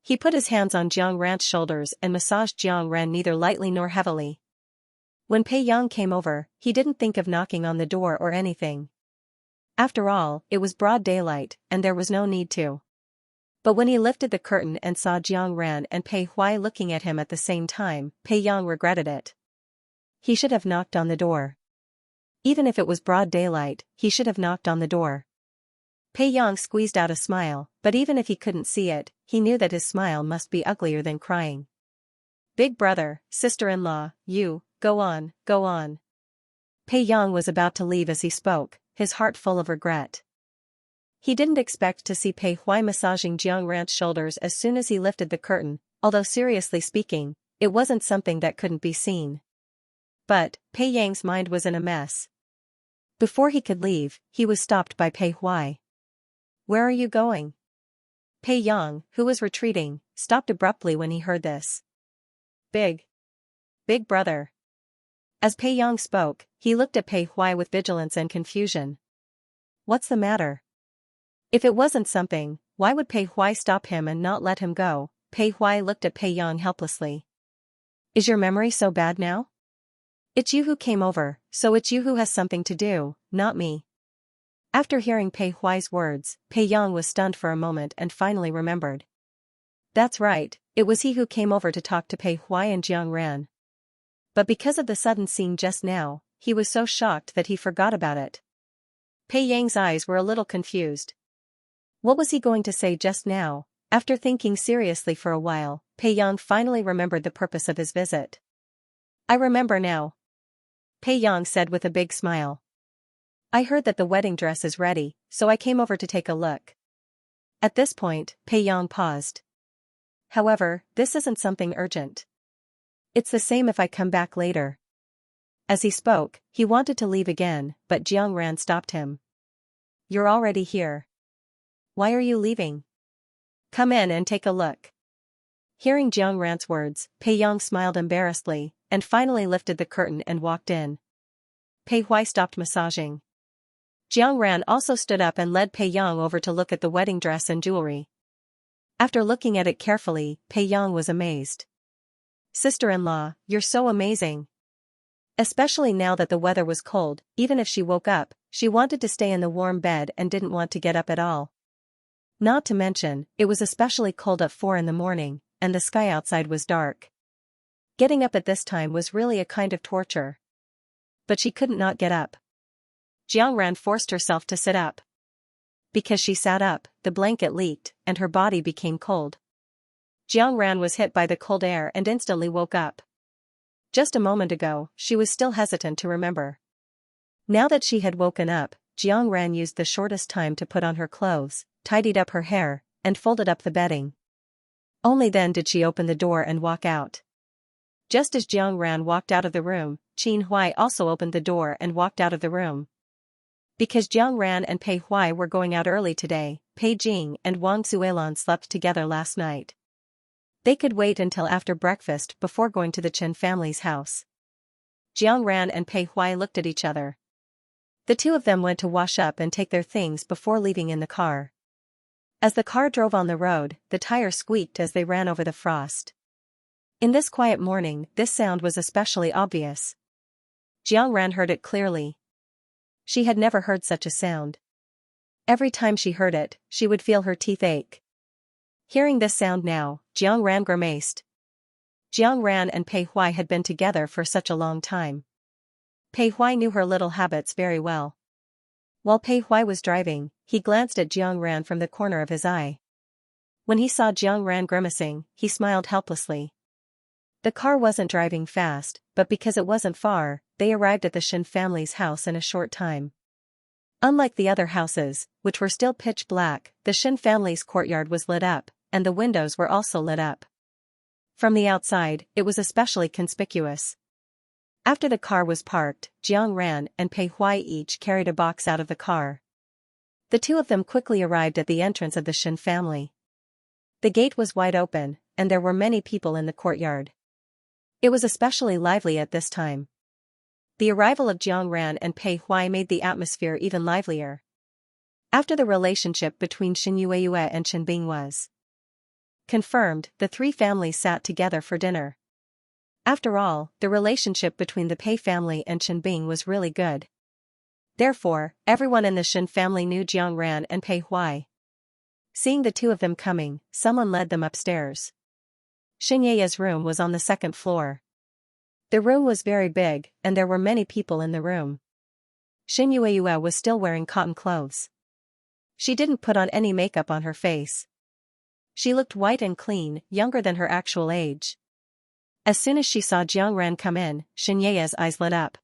He put his hands on Jiang Ran's shoulders and massaged Jiang Ran neither lightly nor heavily. When Pei Yang came over, he didn't think of knocking on the door or anything. After all, it was broad daylight, and there was no need to. But when he lifted the curtain and saw Jiang Ran and Pei Huai looking at him at the same time, Pei Yang regretted it. He should have knocked on the door. Even if it was broad daylight, he should have knocked on the door. Pei Yang squeezed out a smile, but even if he couldn't see it, he knew that his smile must be uglier than crying. "Big brother, sister-in-law, you, go on, go on." Pei Yang was about to leave as he spoke, his heart full of regret. He didn't expect to see Pei Huai massaging Jiang Ran's shoulders as soon as he lifted the curtain, although seriously speaking, it wasn't something that couldn't be seen. But, Pei Yang's mind was in a mess. Before he could leave, he was stopped by Pei Huai. "Where are you going?" Pei Yang, who was retreating, stopped abruptly when he heard this. Big brother." As Pei Yang spoke, he looked at Pei Huai with vigilance and confusion. "What's the matter?" If it wasn't something, why would Pei Huai stop him and not let him go? Pei Huai looked at Pei Yang helplessly. "Is your memory so bad now? It's you who came over, so it's you who has something to do, not me." After hearing Pei Huai's words, Pei Yang was stunned for a moment and finally remembered. That's right, it was he who came over to talk to Pei Huai and Jiang Ran. But because of the sudden scene just now, he was so shocked that he forgot about it. Pei Yang's eyes were a little confused. What was he going to say just now? After thinking seriously for a while, Pei Yang finally remembered the purpose of his visit. "I remember now," Pei Yang said with a big smile. "I heard that the wedding dress is ready, so I came over to take a look." At this point, Pei Yang paused. "However, this isn't something urgent. It's the same if I come back later." As he spoke, he wanted to leave again, but Jiang Ran stopped him. "You're already here. Why are you leaving? Come in and take a look." Hearing Jiang Ran's words, Pei Yang smiled embarrassedly, and finally lifted the curtain and walked in. Pei Huai stopped massaging. Jiang Ran also stood up and led Pei Yang over to look at the wedding dress and jewelry. After looking at it carefully, Pei Yang was amazed. "Sister-in-law, you're so amazing." Especially now that the weather was cold, even if she woke up, she wanted to stay in the warm bed and didn't want to get up at all. Not to mention, it was especially cold at 4 in the morning, and the sky outside was dark. Getting up at this time was really a kind of torture. But she couldn't not get up. Jiang Ran forced herself to sit up. Because she sat up, the blanket leaked, and her body became cold. Jiang Ran was hit by the cold air and instantly woke up. Just a moment ago, she was still hesitant to remember. Now that she had woken up, Jiang Ran used the shortest time to put on her clothes, tidied up her hair, and folded up the bedding. Only then did she open the door and walk out. Just as Jiang Ran walked out of the room, Qin Huai also opened the door and walked out of the room. Because Jiang Ran and Pei Huai were going out early today, Pei Jing and Wang Suilan slept together last night. They could wait until after breakfast before going to the Chen family's house. Jiang Ran and Pei Huai looked at each other. The two of them went to wash up and take their things before leaving in the car. As the car drove on the road, the tires squeaked as they ran over the frost. In this quiet morning, this sound was especially obvious. Jiang Ran heard it clearly. She had never heard such a sound. Every time she heard it, she would feel her teeth ache. Hearing this sound now, Jiang Ran grimaced. Jiang Ran and Pei Huai had been together for such a long time. Pei Huai knew her little habits very well. While Pei Huai was driving, he glanced at Jiang Ran from the corner of his eye. When he saw Jiang Ran grimacing, he smiled helplessly. The car wasn't driving fast, but because it wasn't far, they arrived at the Shin family's house in a short time. Unlike the other houses, which were still pitch black, the Shin family's courtyard was lit up, and the windows were also lit up. From the outside, it was especially conspicuous. After the car was parked, Jiang Ran and Pei Huai each carried a box out of the car. The two of them quickly arrived at the entrance of the Shin family. The gate was wide open, and there were many people in the courtyard. It was especially lively at this time. The arrival of Jiang Ran and Pei Huai made the atmosphere even livelier. After the relationship between Shin Yueyue and Shin Bing was confirmed, the three families sat together for dinner. After all, the relationship between the Pei family and Shin Bing was really good. Therefore, everyone in the Shin family knew Jiang Ran and Pei Huai. Seeing the two of them coming, someone led them upstairs. Xianxia's room was on the second floor. The room was very big, and there were many people in the room. Shin Yueyue was still wearing cotton clothes. She didn't put on any makeup on her face. She looked white and clean, younger than her actual age. As soon as she saw Jiang Ran come in, Xianxia's eyes lit up.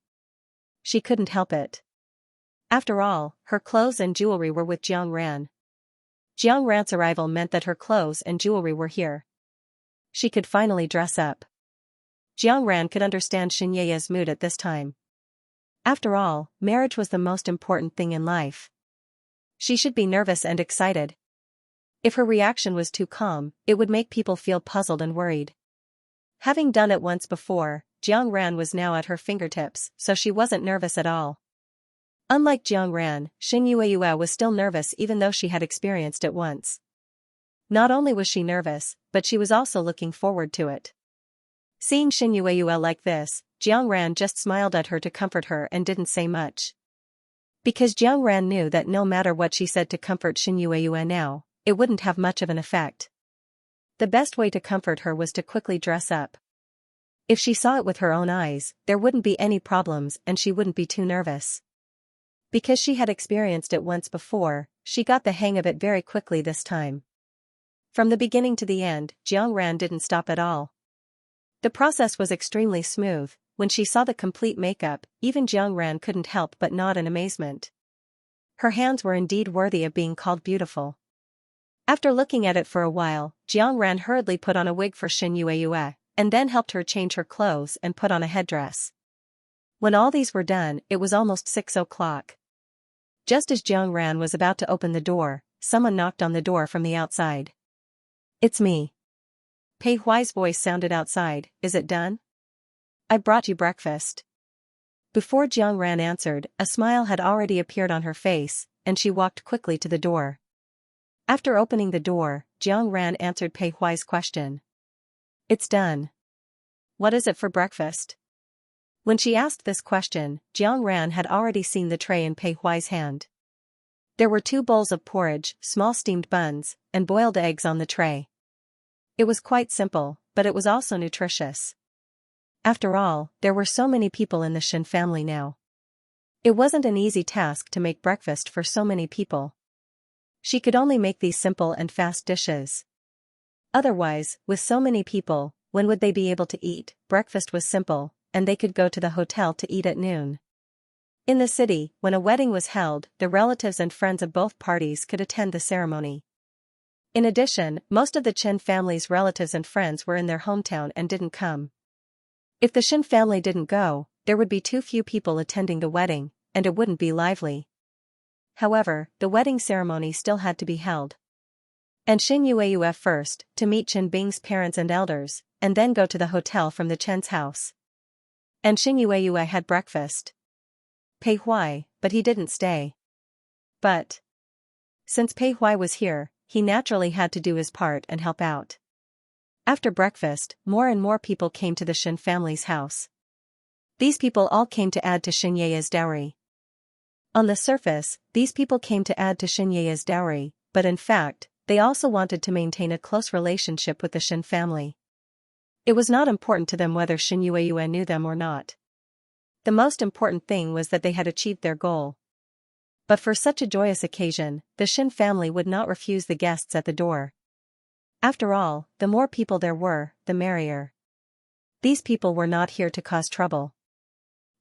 She couldn't help it. After all, her clothes and jewelry were with Jiang Ran. Jiang Ran's arrival meant that her clothes and jewelry were here. She could finally dress up. Jiang Ran could understand Xianxia's mood at this time. After all, marriage was the most important thing in life. She should be nervous and excited. If her reaction was too calm, it would make people feel puzzled and worried. Having done it once before, Jiang Ran was now at her fingertips, so she wasn't nervous at all. Unlike Jiang Ran, Shin Yueyue was still nervous even though she had experienced it once. Not only was she nervous, but she was also looking forward to it. Seeing Shin Yueyue like this, Jiang Ran just smiled at her to comfort her and didn't say much. Because Jiang Ran knew that no matter what she said to comfort Shin Yueyue now, it wouldn't have much of an effect. The best way to comfort her was to quickly dress up. If she saw it with her own eyes, there wouldn't be any problems and she wouldn't be too nervous. Because she had experienced it once before, she got the hang of it very quickly this time. From the beginning to the end, Jiang Ran didn't stop at all. The process was extremely smooth. When she saw the complete makeup, even Jiang Ran couldn't help but nod in amazement. Her hands were indeed worthy of being called beautiful. After looking at it for a while, Jiang Ran hurriedly put on a wig for Shin Yueyue, and then helped her change her clothes and put on a headdress. When all these were done, it was almost 6 o'clock. Just as Jiang Ran was about to open the door, someone knocked on the door from the outside. "It's me." Pei Huai's voice sounded outside. "Is it done? I brought you breakfast." Before Jiang Ran answered, a smile had already appeared on her face, and she walked quickly to the door. After opening the door, Jiang Ran answered Pei Huai's question. "It's done. What is it for breakfast?" When she asked this question, Jiang Ran had already seen the tray in Pei Huai's hand. There were 2 bowls of porridge, small steamed buns, and boiled eggs on the tray. It was quite simple, but it was also nutritious. After all, there were so many people in the Shin family now. It wasn't an easy task to make breakfast for so many people. She could only make these simple and fast dishes. Otherwise, with so many people, when would they be able to eat? Breakfast was simple, and they could go to the hotel to eat at noon. In the city, when a wedding was held, the relatives and friends of both parties could attend the ceremony. In addition, most of the Chen family's relatives and friends were in their hometown and didn't come. If the Shin family didn't go, there would be too few people attending the wedding, and it wouldn't be lively. However, the wedding ceremony still had to be held. And Shin Yueyue first, to meet Chen Bing's parents and elders, and then go to the hotel from the Chen's house. And Shin Yueyue had breakfast. Pei Huai, but he didn't stay. But since Pei Huai was here, he naturally had to do his part and help out. After breakfast, more and more people came to the Shin family's house. These people all came to add to Xianxia's dowry. On the surface, these people came to add to Xianxia's dowry, but in fact, they also wanted to maintain a close relationship with the Shin family. It was not important to them whether Shin Yueyue knew them or not. The most important thing was that they had achieved their goal. But for such a joyous occasion, the Shin family would not refuse the guests at the door. After all, the more people there were, the merrier. These people were not here to cause trouble.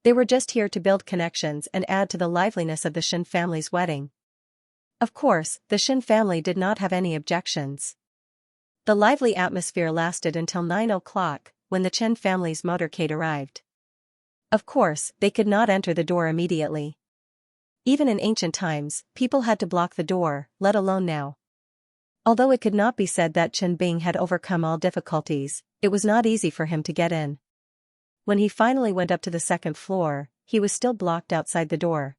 They were just here to build connections and add to the liveliness of the Shin family's wedding. Of course, the Shin family did not have any objections. The lively atmosphere lasted until 9 o'clock, when the Chen family's motorcade arrived. Of course, they could not enter the door immediately. Even in ancient times, people had to block the door, let alone now. Although it could not be said that Chen Bing had overcome all difficulties, it was not easy for him to get in. When he finally went up to the second floor, he was still blocked outside the door.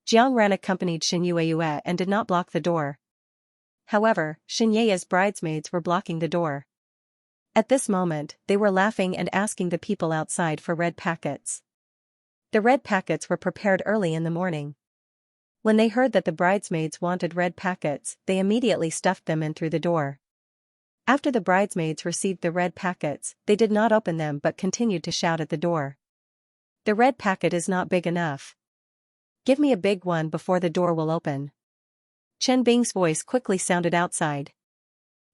Jiang Ran accompanied Xin Yue and did not block the door. However, Xin Ye's bridesmaids were blocking the door. At this moment, they were laughing and asking the people outside for red packets. The red packets were prepared early in the morning. When they heard that the bridesmaids wanted red packets, they immediately stuffed them in through the door. After the bridesmaids received the red packets, they did not open them but continued to shout at the door. The red packet is not big enough. Give me a big one before the door will open. Chen Bing's voice quickly sounded outside.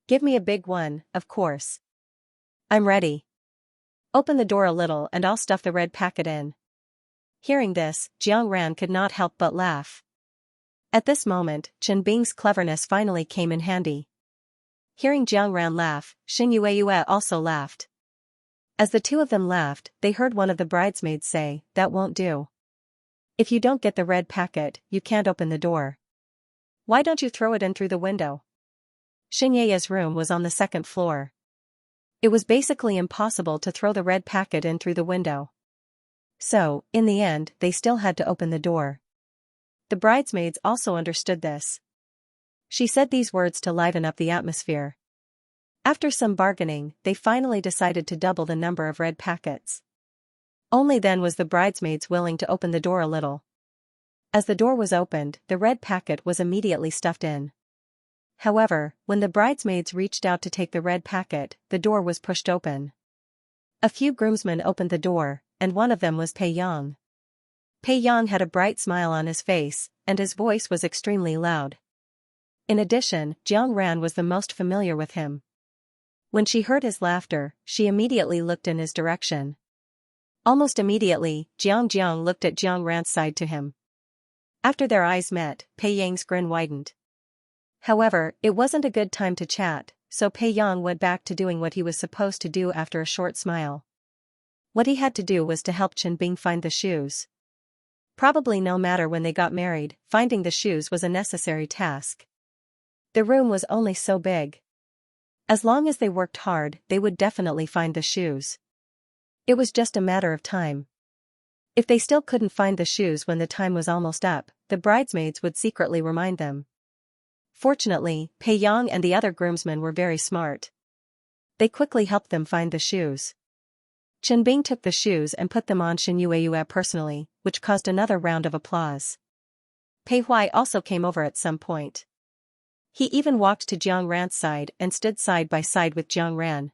Give me a big one, of course. I'm ready. Open the door a little and I'll stuff the red packet in. Hearing this, Jiang Ran could not help but laugh. At this moment, Chen Bing's cleverness finally came in handy. Hearing Jiang Ran laugh, Xin Yue also laughed. As the two of them laughed, they heard one of the bridesmaids say, "That won't do. If you don't get the red packet, you can't open the door. Why don't you throw it in through the window?" Xin Ye's room was on the second floor. It was basically impossible to throw the red packet in through the window. So, in the end, they still had to open the door. The bridesmaids also understood this. She said these words to liven up the atmosphere. After some bargaining, they finally decided to double the number of red packets. Only then was the bridesmaids willing to open the door a little. As the door was opened, the red packet was immediately stuffed in. However, when the bridesmaids reached out to take the red packet, the door was pushed open. A few groomsmen opened the door, and one of them was Pei Yang. Pei Yang had a bright smile on his face, and his voice was extremely loud. In addition, Jiang Ran was the most familiar with him. When she heard his laughter, she immediately looked in his direction. Almost immediately, Jiang looked at Jiang Ran's side to him. After their eyes met, Pei Yang's grin widened. However, it wasn't a good time to chat, so Pei Yang went back to doing what he was supposed to do after a short smile. What he had to do was to help Chen Bing find the shoes. Probably no matter when they got married, finding the shoes was a necessary task. The room was only so big. As long as they worked hard, they would definitely find the shoes. It was just a matter of time. If they still couldn't find the shoes when the time was almost up, the bridesmaids would secretly remind them. Fortunately, Pei Yang and the other groomsmen were very smart. They quickly helped them find the shoes. Chen Bing took the shoes and put them on Xin Yue personally, which caused another round of applause. Pei Huai also came over at some point. He even walked to Jiang Ran's side and stood side by side with Jiang Ran.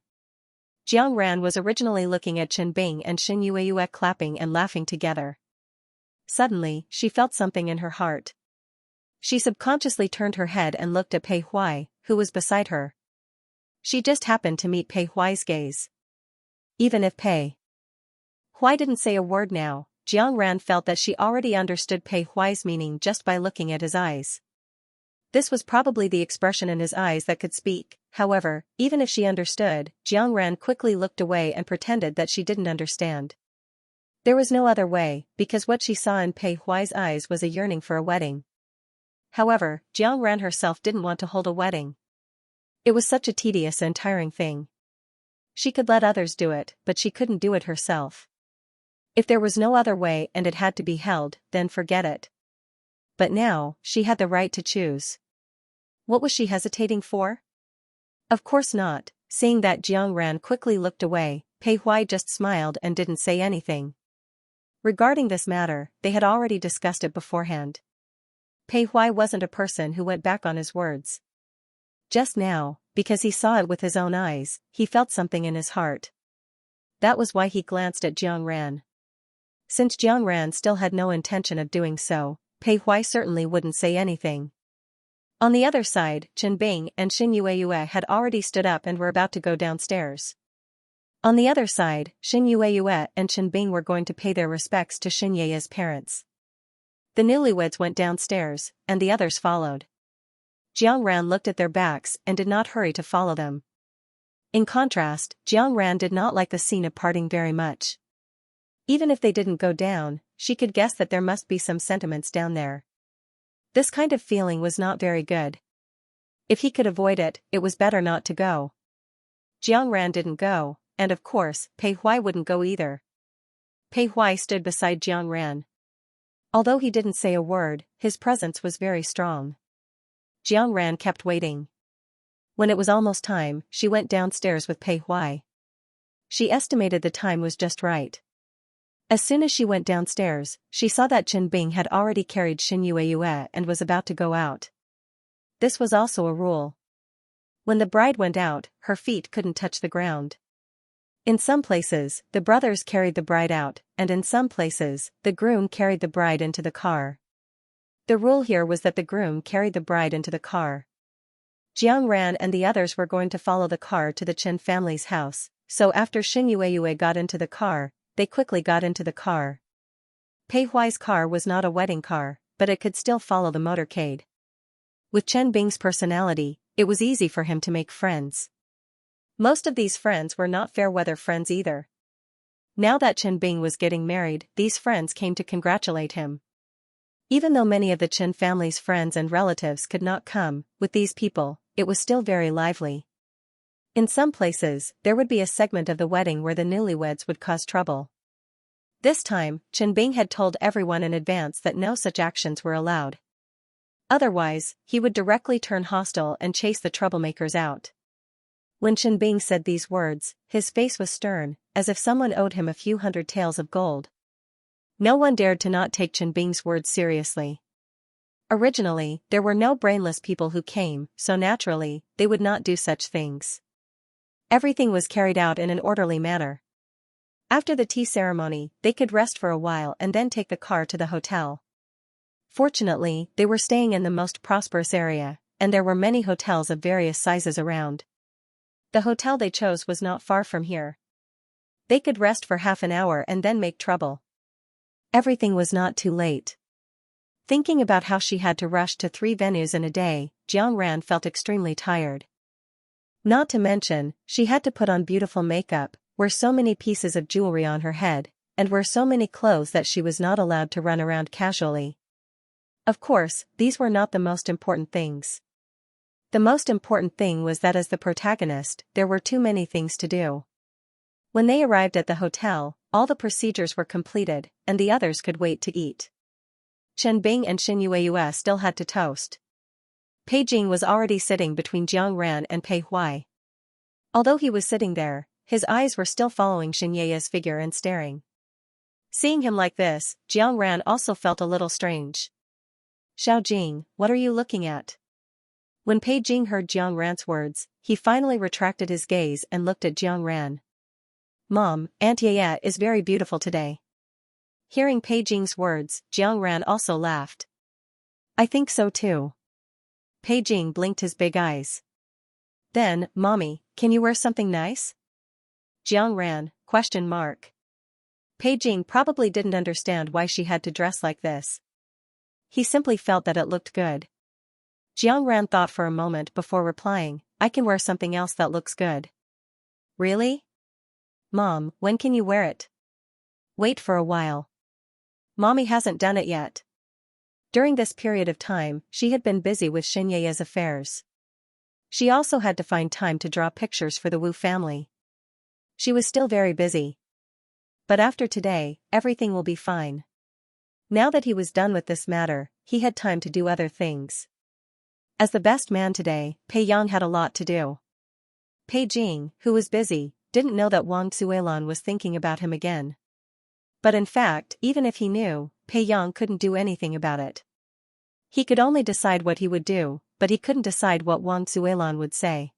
Jiang Ran was originally looking at Chen Bing and Xin Yue clapping and laughing together. Suddenly, she felt something in her heart. She subconsciously turned her head and looked at Pei Huai, who was beside her. She just happened to meet Pei Huai's gaze. Even if Pei Huai didn't say a word now, Jiang Ran felt that she already understood Pei Huai's meaning just by looking at his eyes. This was probably the expression in his eyes that could speak. However, even if she understood, Jiang Ran quickly looked away and pretended that she didn't understand. There was no other way, because what she saw in Pei Huai's eyes was a yearning for a wedding. However, Jiang Ran herself didn't want to hold a wedding. It was such a tedious and tiring thing. She could let others do it, but she couldn't do it herself. If there was no other way and it had to be held, then forget it. But now, she had the right to choose. What was she hesitating for? Of course not. Seeing that Jiang Ran quickly looked away, Pei Huai just smiled and didn't say anything. Regarding this matter, they had already discussed it beforehand. Pei Huai wasn't a person who went back on his words. Just now, because he saw it with his own eyes, he felt something in his heart. That was why he glanced at Jiang Ran. Since Jiang Ran still had no intention of doing so, Pei Huai certainly wouldn't say anything. On the other side, Chen Bing and Xin Yue had already stood up and were about to go downstairs. On the other side, Xin Yueyue and Chen Bing were going to pay their respects to Xin Ye's parents. The newlyweds went downstairs, and the others followed. Jiang Ran looked at their backs and did not hurry to follow them. In contrast, Jiang Ran did not like the scene of parting very much. Even if they didn't go down, she could guess that there must be some sentiments down there. This kind of feeling was not very good. If he could avoid it, it was better not to go. Jiang Ran didn't go, and of course, Pei Huai wouldn't go either. Pei Huai stood beside Jiang Ran. Although he didn't say a word, his presence was very strong. Jiang Ran kept waiting. When it was almost time, she went downstairs with Pei Huai. She estimated the time was just right. As soon as she went downstairs, she saw that Chen Bing had already carried Xin Yueyue and was about to go out. This was also a rule. When the bride went out, her feet couldn't touch the ground. In some places, the brothers carried the bride out, and in some places, the groom carried the bride into the car. The rule here was that the groom carried the bride into the car. Jiang Ran and the others were going to follow the car to the Chen family's house, so after Xin Yueyue got into the car, they quickly got into the car. Pei Huai's car was not a wedding car, but it could still follow the motorcade. With Chen Bing's personality, it was easy for him to make friends. Most of these friends were not fair-weather friends either. Now that Chen Bing was getting married, these friends came to congratulate him. Even though many of the Chen family's friends and relatives could not come, with these people, it was still very lively. In some places, there would be a segment of the wedding where the newlyweds would cause trouble. This time, Chen Bing had told everyone in advance that no such actions were allowed. Otherwise, he would directly turn hostile and chase the troublemakers out. When Chen Bing said these words, his face was stern, as if someone owed him a few hundred taels of gold. No one dared to not take Chen Bing's words seriously. Originally, there were no brainless people who came, so naturally, they would not do such things. Everything was carried out in an orderly manner. After the tea ceremony, they could rest for a while and then take the car to the hotel. Fortunately, they were staying in the most prosperous area, and there were many hotels of various sizes around. The hotel they chose was not far from here. They could rest for half an hour and then make trouble. Everything was not too late. Thinking about how she had to rush to 3 venues in a day, Jiang Ran felt extremely tired. Not to mention, she had to put on beautiful makeup, wear so many pieces of jewelry on her head, and wear so many clothes that she was not allowed to run around casually. Of course, these were not the most important things. The most important thing was that as the protagonist, there were too many things to do. When they arrived at the hotel, all the procedures were completed, and the others could wait to eat. Chen Bing and Xin Yueyue still had to toast. Pei Jing was already sitting between Jiang Ran and Pei Huai. Although he was sitting there, his eyes were still following Xin Ye's figure and staring. Seeing him like this, Jiang Ran also felt a little strange. "Xiao Jing, what are you looking at?" When Pei Jing heard Jiang Ran's words, he finally retracted his gaze and looked at Jiang Ran. "Mom, Aunt Yaya is very beautiful today." Hearing Pei Jing's words, Jiang Ran also laughed. "I think so too." Pei Jing blinked his big eyes. "Then, Mommy, can you wear something nice?" Jiang Ran, ? Pei Jing probably didn't understand why she had to dress like this. He simply felt that it looked good. Jiang Ran thought for a moment before replying, "I can wear something else that looks good." "Really? Mom, when can you wear it?" "Wait for a while. Mommy hasn't done it yet." During this period of time, she had been busy with Xin Ye's affairs. She also had to find time to draw pictures for the Wu family. She was still very busy. But after today, everything will be fine. Now that he was done with this matter, he had time to do other things. As the best man today, Pei Yang had a lot to do. Pei Jing, who was busy, didn't know that Wang Zuelan was thinking about him again. But in fact, even if he knew, Pei Yang couldn't do anything about it. He could only decide what he would do, but he couldn't decide what Wang Zuelan would say.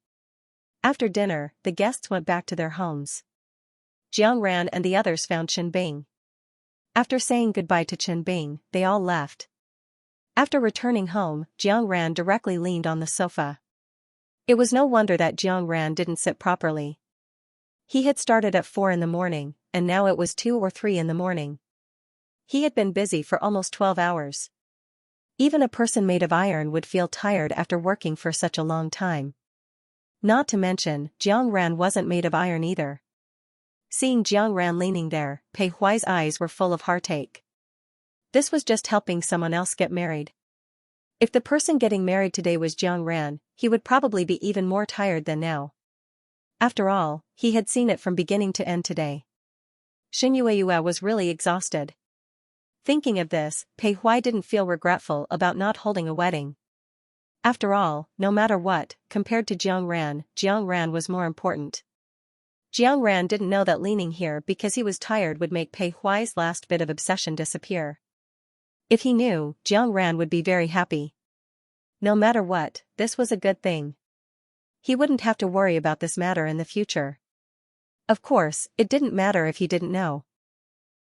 After dinner, the guests went back to their homes. Jiang Ran and the others found Chen Bing. After saying goodbye to Chen Bing, they all left. After returning home, Jiang Ran directly leaned on the sofa. It was no wonder that Jiang Ran didn't sit properly. He had started at 4 in the morning, and now it was 2 or 3 in the morning. He had been busy for almost 12 hours. Even a person made of iron would feel tired after working for such a long time. Not to mention, Jiang Ran wasn't made of iron either. Seeing Jiang Ran leaning there, Pei Huai's eyes were full of heartache. This was just helping someone else get married. If the person getting married today was Jiang Ran, he would probably be even more tired than now. After all, he had seen it from beginning to end today. Xianxia was really exhausted. Thinking of this, Pei Huai didn't feel regretful about not holding a wedding. After all, no matter what, compared to Jiang Ran was more important. Jiang Ran didn't know that leaning here because he was tired would make Pei Huai's last bit of obsession disappear. If he knew, Jiang Ran would be very happy. No matter what, this was a good thing. He wouldn't have to worry about this matter in the future. Of course, it didn't matter if he didn't know.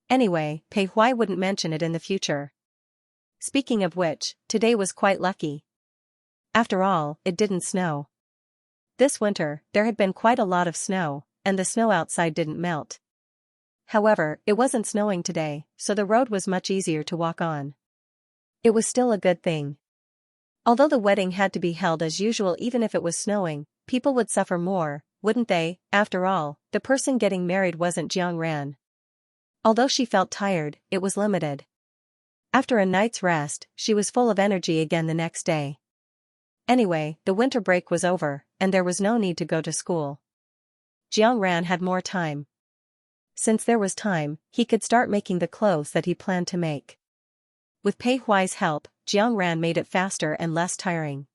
Anyway, Pei Huai wouldn't mention it in the future. Speaking of which, today was quite lucky. After all, it didn't snow. This winter, there had been quite a lot of snow, and the snow outside didn't melt. However, it wasn't snowing today, so the road was much easier to walk on. It was still a good thing. Although the wedding had to be held as usual even if it was snowing, people would suffer more, wouldn't they? After all, the person getting married wasn't Jiang Ran. Although she felt tired, it was limited. After a night's rest, she was full of energy again the next day. Anyway, the winter break was over, and there was no need to go to school. Jiang Ran had more time. Since there was time, he could start making the clothes that he planned to make. With Pei Huai's help, Jiang Ran made it faster and less tiring.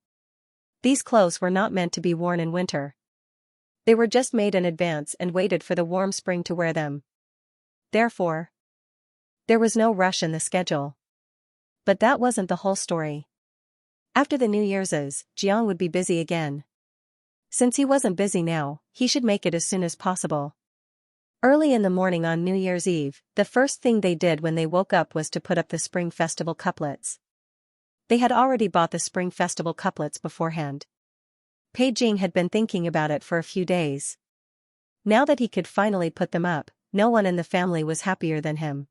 These clothes were not meant to be worn in winter. They were just made in advance and waited for the warm spring to wear them. Therefore, there was no rush in the schedule. But that wasn't the whole story. After the New Year's, Jiang would be busy again. Since he wasn't busy now, he should make it as soon as possible. Early in the morning on New Year's Eve, the first thing they did when they woke up was to put up the Spring Festival couplets. They had already bought the Spring Festival couplets beforehand. Pei Jing had been thinking about it for a few days. Now that he could finally put them up, no one in the family was happier than him.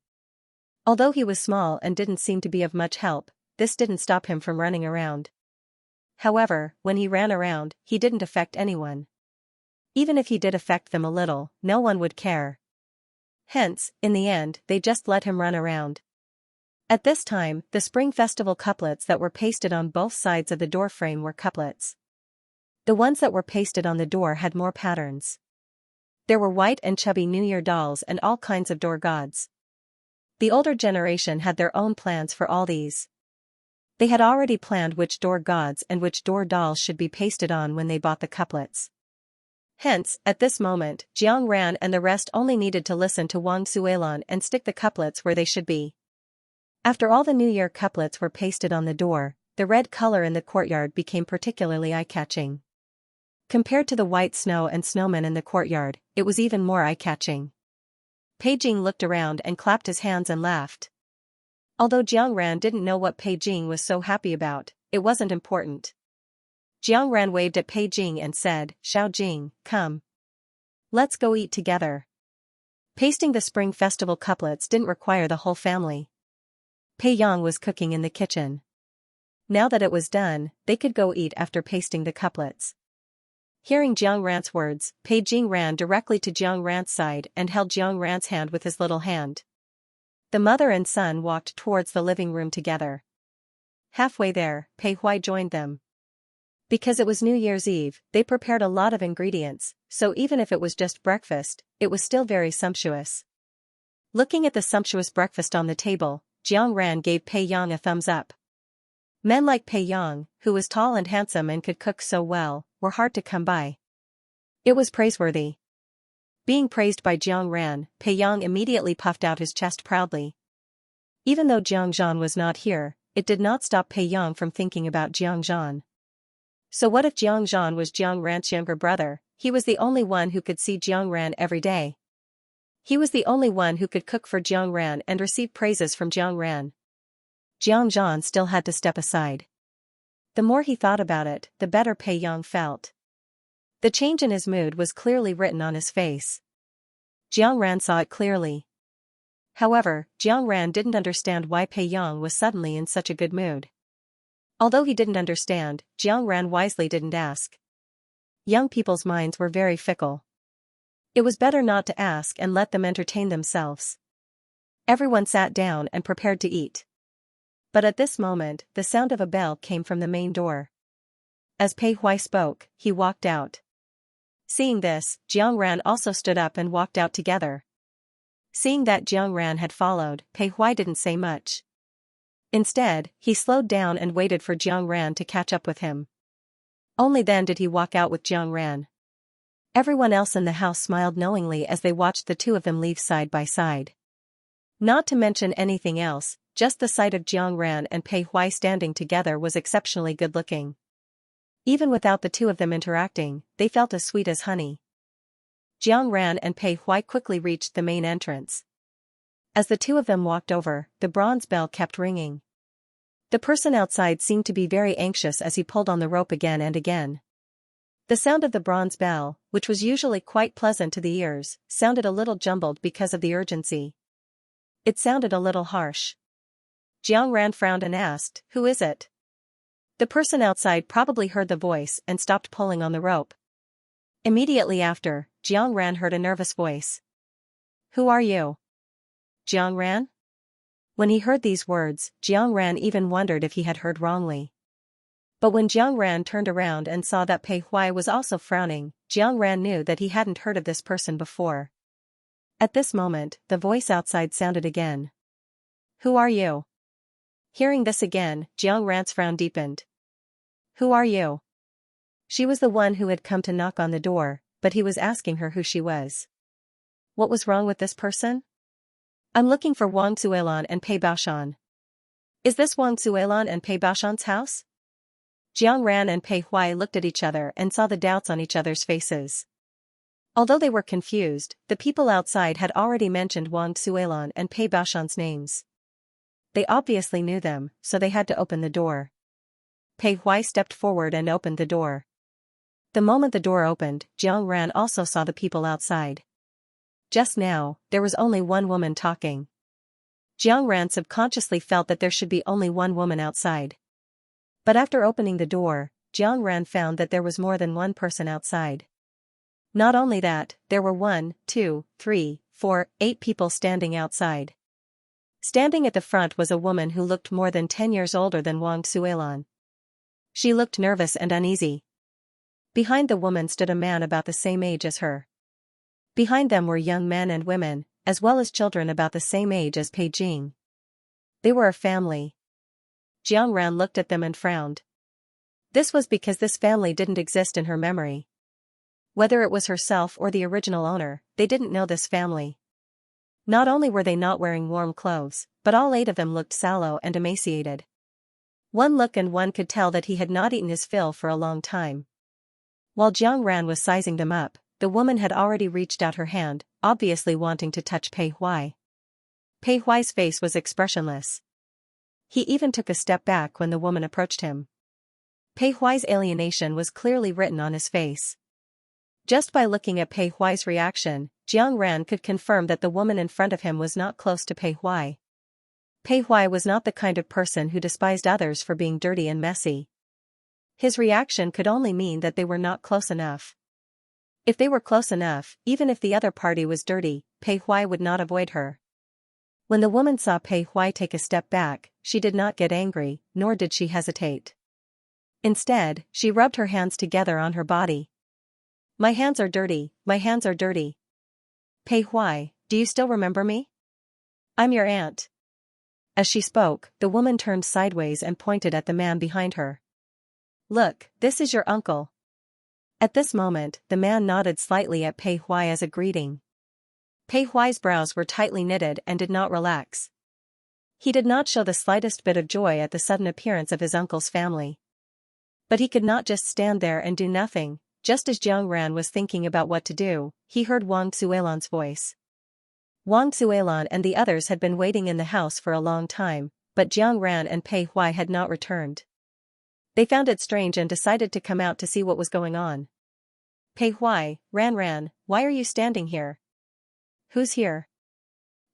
Although he was small and didn't seem to be of much help, this didn't stop him from running around. However, when he ran around, he didn't affect anyone. Even if he did affect them a little, no one would care. Hence, in the end, they just let him run around. At this time, the Spring Festival couplets that were pasted on both sides of the door frame were couplets. The ones that were pasted on the door had more patterns. There were white and chubby New Year dolls and all kinds of door gods. The older generation had their own plans for all these. They had already planned which door gods and which door dolls should be pasted on when they bought the couplets. Hence, at this moment, Jiang Ran and the rest only needed to listen to Wang Suilan and stick the couplets where they should be. After all the New Year couplets were pasted on the door, the red color in the courtyard became particularly eye-catching. Compared to the white snow and snowmen in the courtyard, it was even more eye-catching. Pei Jing looked around and clapped his hands and laughed. Although Jiang Ran didn't know what Pei Jing was so happy about, it wasn't important. Jiang Ran waved at Pei Jing and said, "Xiao Jing, come. Let's go eat together." Pasting the Spring Festival couplets didn't require the whole family. Pei Yang was cooking in the kitchen. Now that it was done, they could go eat after pasting the couplets. Hearing Jiang Ran's words, Pei Jing ran directly to Jiang Ran's side and held Jiang Ran's hand with his little hand. The mother and son walked towards the living room together. Halfway there, Pei Huai joined them. Because it was New Year's Eve, they prepared a lot of ingredients, so even if it was just breakfast, it was still very sumptuous. Looking at the sumptuous breakfast on the table, Jiang Ran gave Pei Yang a thumbs up. Men like Pei Yang, who was tall and handsome and could cook so well, were hard to come by. It was praiseworthy. Being praised by Jiang Ran, Pei Yang immediately puffed out his chest proudly. Even though Jiang Zhan was not here, it did not stop Pei Yang from thinking about Jiang Zhan. So what if Jiang Zhan was Jiang Ran's younger brother? He was the only one who could see Jiang Ran every day. He was the only one who could cook for Jiang Ran and receive praises from Jiang Ran. Jiang Zhan still had to step aside. The more he thought about it, the better Pei Yang felt. The change in his mood was clearly written on his face. Jiang Ran saw it clearly. However, Jiang Ran didn't understand why Pei Yang was suddenly in such a good mood. Although he didn't understand, Jiang Ran wisely didn't ask. Young people's minds were very fickle. It was better not to ask and let them entertain themselves. Everyone sat down and prepared to eat. But at this moment, the sound of a bell came from the main door. As Pei Huai spoke, he walked out. Seeing this, Jiang Ran also stood up and walked out together. Seeing that Jiang Ran had followed, Pei Huai didn't say much. Instead, he slowed down and waited for Jiang Ran to catch up with him. Only then did he walk out with Jiang Ran. Everyone else in the house smiled knowingly as they watched the two of them leave side by side. Not to mention anything else, just the sight of Jiang Ran and Pei Huai standing together was exceptionally good-looking. Even without the two of them interacting, they felt as sweet as honey. Jiang Ran and Pei Huai quickly reached the main entrance. As the two of them walked over, the bronze bell kept ringing. The person outside seemed to be very anxious as he pulled on the rope again and again. The sound of the bronze bell, which was usually quite pleasant to the ears, sounded a little jumbled because of the urgency. It sounded a little harsh. Jiang Ran frowned and asked, "Who is it?" The person outside probably heard the voice and stopped pulling on the rope. Immediately after, Jiang Ran heard a nervous voice. "Who are you?" "Jiang Ran?" When he heard these words, Jiang Ran even wondered if he had heard wrongly. But when Jiang Ran turned around and saw that Pei Huai was also frowning, Jiang Ran knew that he hadn't heard of this person before. At this moment, the voice outside sounded again. "Who are you?" Hearing this again, Jiang Ran's frown deepened. "Who are you?" She was the one who had come to knock on the door, but he was asking her who she was. What was wrong with this person? "I'm looking for Wang Zuelan and Pei Baoshan." "Is this Wang Zuelan and Pei Baoshan's house?" Jiang Ran and Pei Huai looked at each other and saw the doubts on each other's faces. Although they were confused, the people outside had already mentioned Wang Zuelan and Pei Baoshan's names. They obviously knew them, so they had to open the door. Pei Huai stepped forward and opened the door. The moment the door opened, Jiang Ran also saw the people outside. Just now, there was only one woman talking. Jiang Ran subconsciously felt that there should be only one woman outside. But after opening the door, Jiang Ran found that there was more than one person outside. Not only that, there were 1, 2, 3, 4, 8 people standing outside. Standing at the front was a woman who looked more than 10 years older than Wang Zuelan. She looked nervous and uneasy. Behind the woman stood a man about the same age as her. Behind them were young men and women, as well as children about the same age as Pei Jing. They were a family. Jiang Ran looked at them and frowned. This was because this family didn't exist in her memory. Whether it was herself or the original owner, they didn't know this family. Not only were they not wearing warm clothes, but all 8 of them looked sallow and emaciated. One look and one could tell that he had not eaten his fill for a long time. While Jiang Ran was sizing them up, the woman had already reached out her hand, obviously wanting to touch Pei Huai. Pei Huai's face was expressionless. He even took a step back when the woman approached him. Pei Huai's alienation was clearly written on his face. Just by looking at Pei Huai's reaction, Jiang Ran could confirm that the woman in front of him was not close to Pei Huai. Pei Huai was not the kind of person who despised others for being dirty and messy. His reaction could only mean that they were not close enough. If they were close enough, even if the other party was dirty, Pei Huai would not avoid her. When the woman saw Pei Huai take a step back, she did not get angry, nor did she hesitate. Instead, she rubbed her hands together on her body. "My hands are dirty, my hands are dirty. Pei Huai, do you still remember me? I'm your aunt." As she spoke, the woman turned sideways and pointed at the man behind her. "Look, this is your uncle." At this moment, the man nodded slightly at Pei Huai as a greeting. Pei Huai's brows were tightly knitted and did not relax. He did not show the slightest bit of joy at the sudden appearance of his uncle's family. But he could not just stand there and do nothing. Just as Jiang Ran was thinking about what to do, he heard Wang Zuelan's voice. Wang Zuelan and the others had been waiting in the house for a long time, but Jiang Ran and Pei Huai had not returned. They found it strange and decided to come out to see what was going on. "Pei Huai, Ran, why are you standing here?" who's here?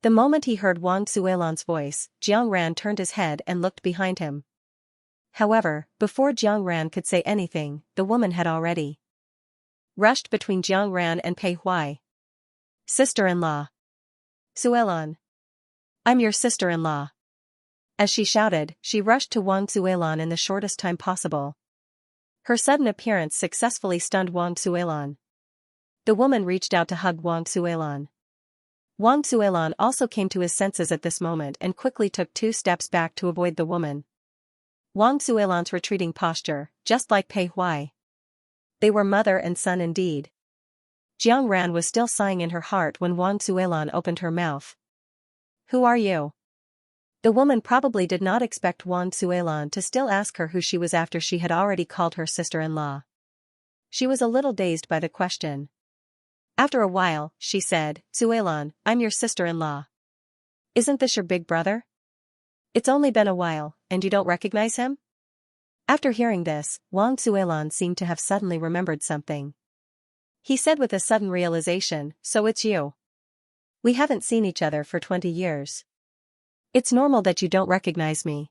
The moment he heard Wang Suilan's voice, Jiang Ran turned his head and looked behind him. However, before Jiang Ran could say anything, the woman had already rushed between Jiang Ran and Pei Huai. Sister-in-law. Suilan. I'm your sister-in-law. As she shouted, she rushed to Wang Suilan in the shortest time possible. Her sudden appearance successfully stunned Wang Suilan. The woman reached out to hug Wang Suilan. Wang Suilan also came to his senses at this moment and quickly took 2 steps back to avoid the woman. Wang Suilan's retreating posture, just like Pei Huai. They were mother and son indeed. Jiang Ran was still sighing in her heart when Wang Suilan opened her mouth. Who are you? The woman probably did not expect Wang Suilan to still ask her who she was after she had already called her sister-in-law. She was a little dazed by the question. After a while, she said, Suilan, I'm your sister-in-law. Isn't this your big brother? It's only been a while, and you don't recognize him? After hearing this, Wang Suilan seemed to have suddenly remembered something. He said with a sudden realization, so it's you. We haven't seen each other for 20 years. It's normal that you don't recognize me.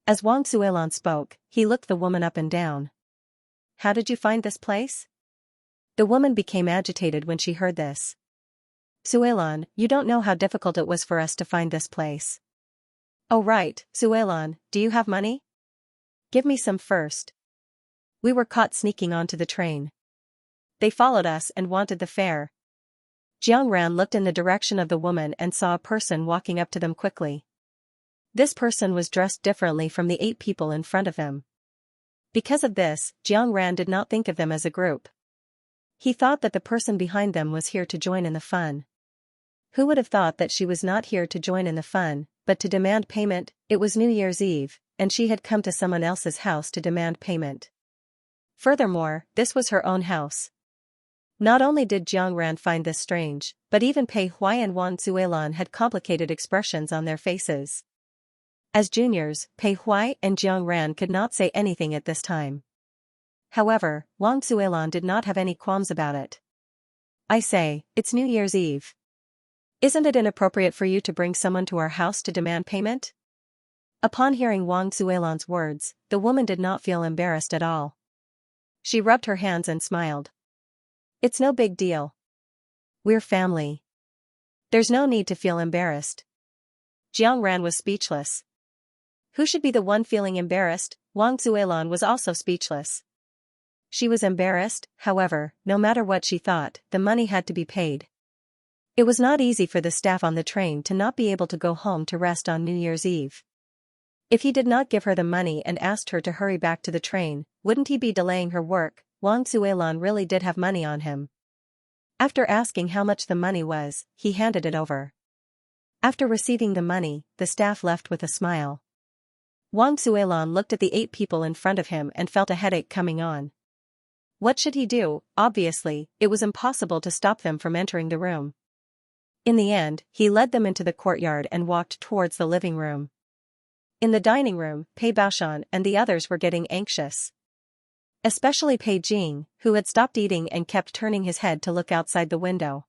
As Wang Suilan spoke, he looked the woman up and down. How did you find this place? The woman became agitated when she heard this. Suilan, you don't know how difficult it was for us to find this place. Oh right, Suilan, do you have money? Give me some first. We were caught sneaking onto the train. They followed us and wanted the fare. Jiang Ran looked in the direction of the woman and saw a person walking up to them quickly. This person was dressed differently from the 8 people in front of him. Because of this, Jiang Ran did not think of them as a group. He thought that the person behind them was here to join in the fun. Who would have thought that she was not here to join in the fun, but to demand payment? It was New Year's Eve, and she had come to someone else's house to demand payment. Furthermore, this was her own house. Not only did Jiang Ran find this strange, but even Pei Huai and Wang Suilan had complicated expressions on their faces. As juniors, Pei Huai and Jiang Ran could not say anything at this time. However, Wang Suilan did not have any qualms about it. I say, it's New Year's Eve. Isn't it inappropriate for you to bring someone to our house to demand payment? Upon hearing Wang Suilan's words, the woman did not feel embarrassed at all. She rubbed her hands and smiled. It's no big deal. We're family. There's no need to feel embarrassed. Jiang Ran was speechless. Who should be the one feeling embarrassed? Wang Suilan was also speechless. She was embarrassed, however, no matter what she thought, the money had to be paid. It was not easy for the staff on the train to not be able to go home to rest on New Year's Eve. If he did not give her the money and asked her to hurry back to the train, wouldn't he be delaying her work? Wang Suilan really did have money on him. After asking how much the money was, he handed it over. After receiving the money, the staff left with a smile. Wang Suilan looked at the 8 people in front of him and felt a headache coming on. What should he do? Obviously, it was impossible to stop them from entering the room. In the end, he led them into the courtyard and walked towards the living room. In the dining room, Pei Baoshan and the others were getting anxious. Especially Pei Jing, who had stopped eating and kept turning his head to look outside the window.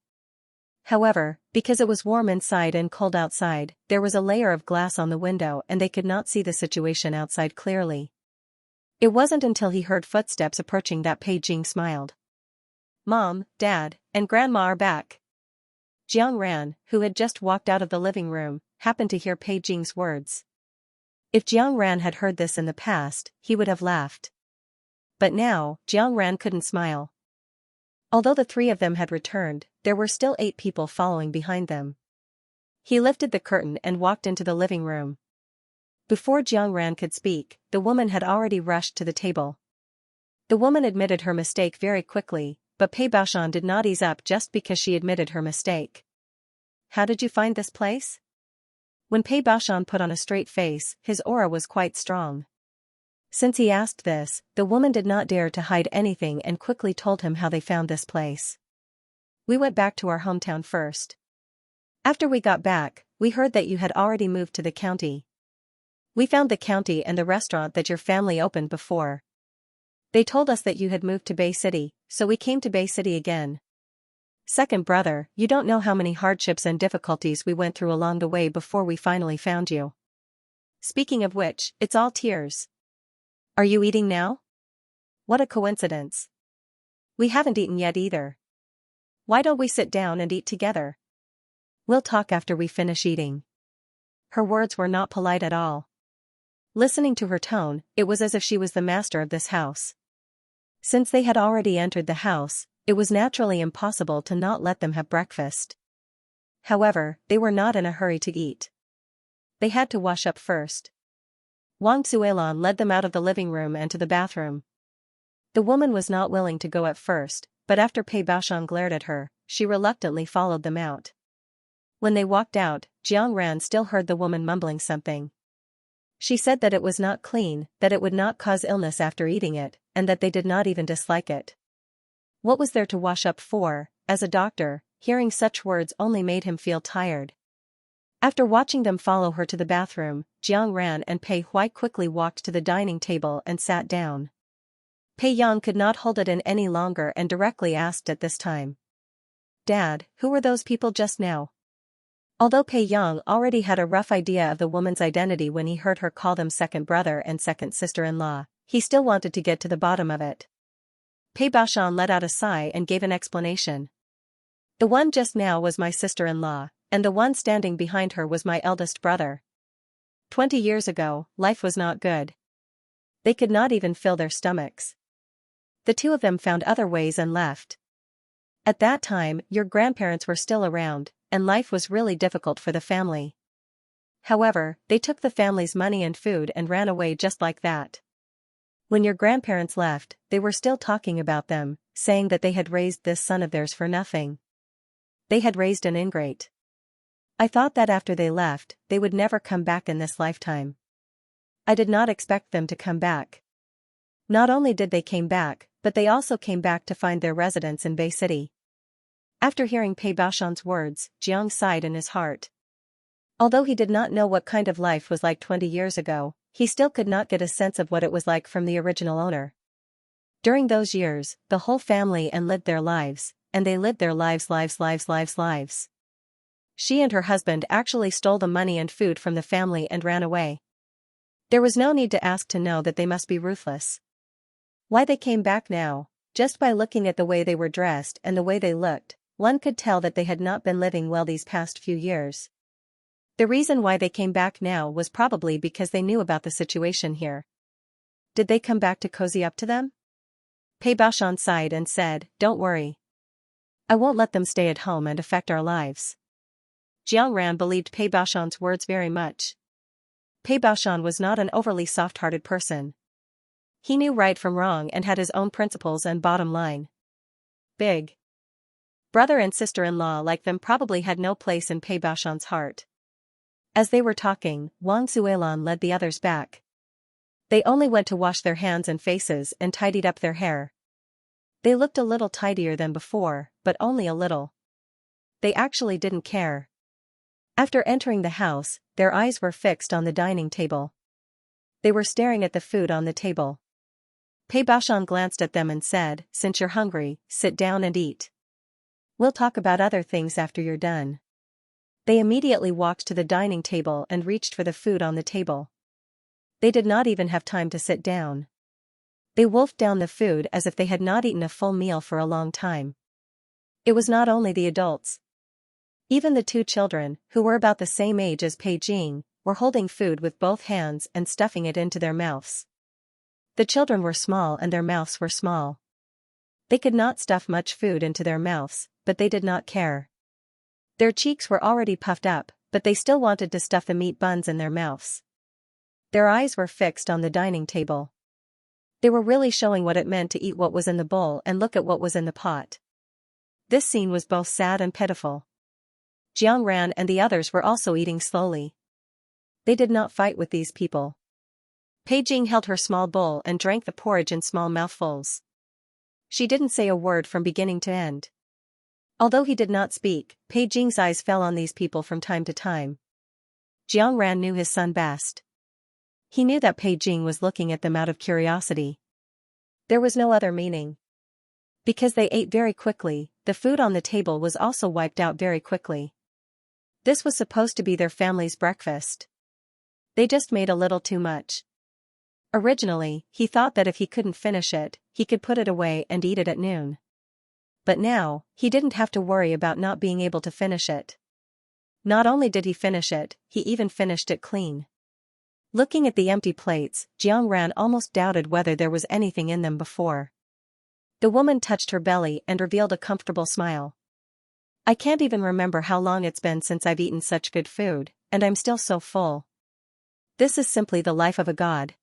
However, because it was warm inside and cold outside, there was a layer of glass on the window and they could not see the situation outside clearly. It wasn't until he heard footsteps approaching that Pei Jing smiled. Mom, Dad, and Grandma are back. Jiang Ran, who had just walked out of the living room, happened to hear Pei Jing's words. If Jiang Ran had heard this in the past, he would have laughed. But now, Jiang Ran couldn't smile. Although the 3 of them had returned, there were still 8 people following behind them. He lifted the curtain and walked into the living room. Before Jiang Ran could speak, the woman had already rushed to the table. The woman admitted her mistake very quickly, but Pei Baoshan did not ease up just because she admitted her mistake. How did you find this place? When Pei Baoshan put on a straight face, his aura was quite strong. Since he asked this, the woman did not dare to hide anything and quickly told him how they found this place. We went back to our hometown first. After we got back, we heard that you had already moved to the county. We found the county and the restaurant that your family opened before. They told us that you had moved to Bay City, so we came to Bay City again. Second brother, you don't know how many hardships and difficulties we went through along the way before we finally found you. Speaking of which, it's all tears. Are you eating now? What a coincidence. We haven't eaten yet either. Why don't we sit down and eat together? We'll talk after we finish eating. Her words were not polite at all. Listening to her tone, it was as if she was the master of this house. Since they had already entered the house, it was naturally impossible to not let them have breakfast. However, they were not in a hurry to eat. They had to wash up first. Wang Zuelan led them out of the living room and to the bathroom. The woman was not willing to go at first, but after Pei Baoshan glared at her, she reluctantly followed them out. When they walked out, Jiang Ran still heard the woman mumbling something. She said that it was not clean, that it would not cause illness after eating it, and that they did not even dislike it. What was there to wash up for? As a doctor, hearing such words only made him feel tired. After watching them follow her to the bathroom, Jiang Ran and Pei Hui quickly walked to the dining table and sat down. Pei Yang could not hold it in any longer and directly asked at this time. Dad, who were those people just now? Although Pei Yang already had a rough idea of the woman's identity when he heard her call them second brother and second sister-in-law, he still wanted to get to the bottom of it. Pei Baoshan let out a sigh and gave an explanation. The one just now was my sister-in-law, and the one standing behind her was my eldest brother. 20 years ago, life was not good. They could not even fill their stomachs. The two of them found other ways and left. At that time, your grandparents were still around, and life was really difficult for the family. However, they took the family's money and food and ran away just like that. When your grandparents left, they were still talking about them, saying that they had raised this son of theirs for nothing. They had raised an ingrate. I thought that after they left, they would never come back in this lifetime. I did not expect them to come back. Not only did they came back, but they also came back to find their residence in Bay City. After hearing Pei Baoshan's words, Jiang sighed in his heart. Although he did not know what kind of life was like 20 years ago, he still could not get a sense of what it was like from the original owner. During those years, the whole family and lived their lives, and they lived their lives. She and her husband actually stole the money and food from the family and ran away. There was no need to ask to know that they must be ruthless. Why they came back now? Just by looking at the way they were dressed and the way they looked, one could tell that they had not been living well these past few years. The reason why they came back now was probably because they knew about the situation here. Did they come back to cozy up to them? Pei Baoshan sighed and said, "Don't worry. I won't let them stay at home and affect our lives." Jiang Ran believed Pei Baoshan's words very much. Pei Baoshan was not an overly soft-hearted person. He knew right from wrong and had his own principles and bottom line. Big brother and sister-in-law like them probably had no place in Pei Baoshan's heart. As they were talking, Wang Zuelan led the others back. They only went to wash their hands and faces and tidied up their hair. They looked a little tidier than before, but only a little. They actually didn't care. After entering the house, their eyes were fixed on the dining table. They were staring at the food on the table. Pei Baoshan glanced at them and said, "Since you're hungry, sit down and eat. We'll talk about other things after you're done." They immediately walked to the dining table and reached for the food on the table. They did not even have time to sit down. They wolfed down the food as if they had not eaten a full meal for a long time. It was not only the adults. Even the two children, who were about the same age as Pei Jing, were holding food with both hands and stuffing it into their mouths. The children were small and their mouths were small. They could not stuff much food into their mouths, but they did not care. Their cheeks were already puffed up, but they still wanted to stuff the meat buns in their mouths. Their eyes were fixed on the dining table. They were really showing what it meant to eat what was in the bowl and look at what was in the pot. This scene was both sad and pitiful. Jiang Ran and the others were also eating slowly. They did not fight with these people. Pei Jing held her small bowl and drank the porridge in small mouthfuls. She didn't say a word from beginning to end. Although he did not speak, Pei Jing's eyes fell on these people from time to time. Jiang Ran knew his son best. He knew that Pei Jing was looking at them out of curiosity. There was no other meaning. Because they ate very quickly, the food on the table was also wiped out very quickly. This was supposed to be their family's breakfast. They just made a little too much. Originally, he thought that if he couldn't finish it, he could put it away and eat it at noon. But now, he didn't have to worry about not being able to finish it. Not only did he finish it, he even finished it clean. Looking at the empty plates, Xianxia almost doubted whether there was anything in them before. The woman touched her belly and revealed a comfortable smile. I can't even remember how long it's been since I've eaten such good food, and I'm still so full. This is simply the life of a god.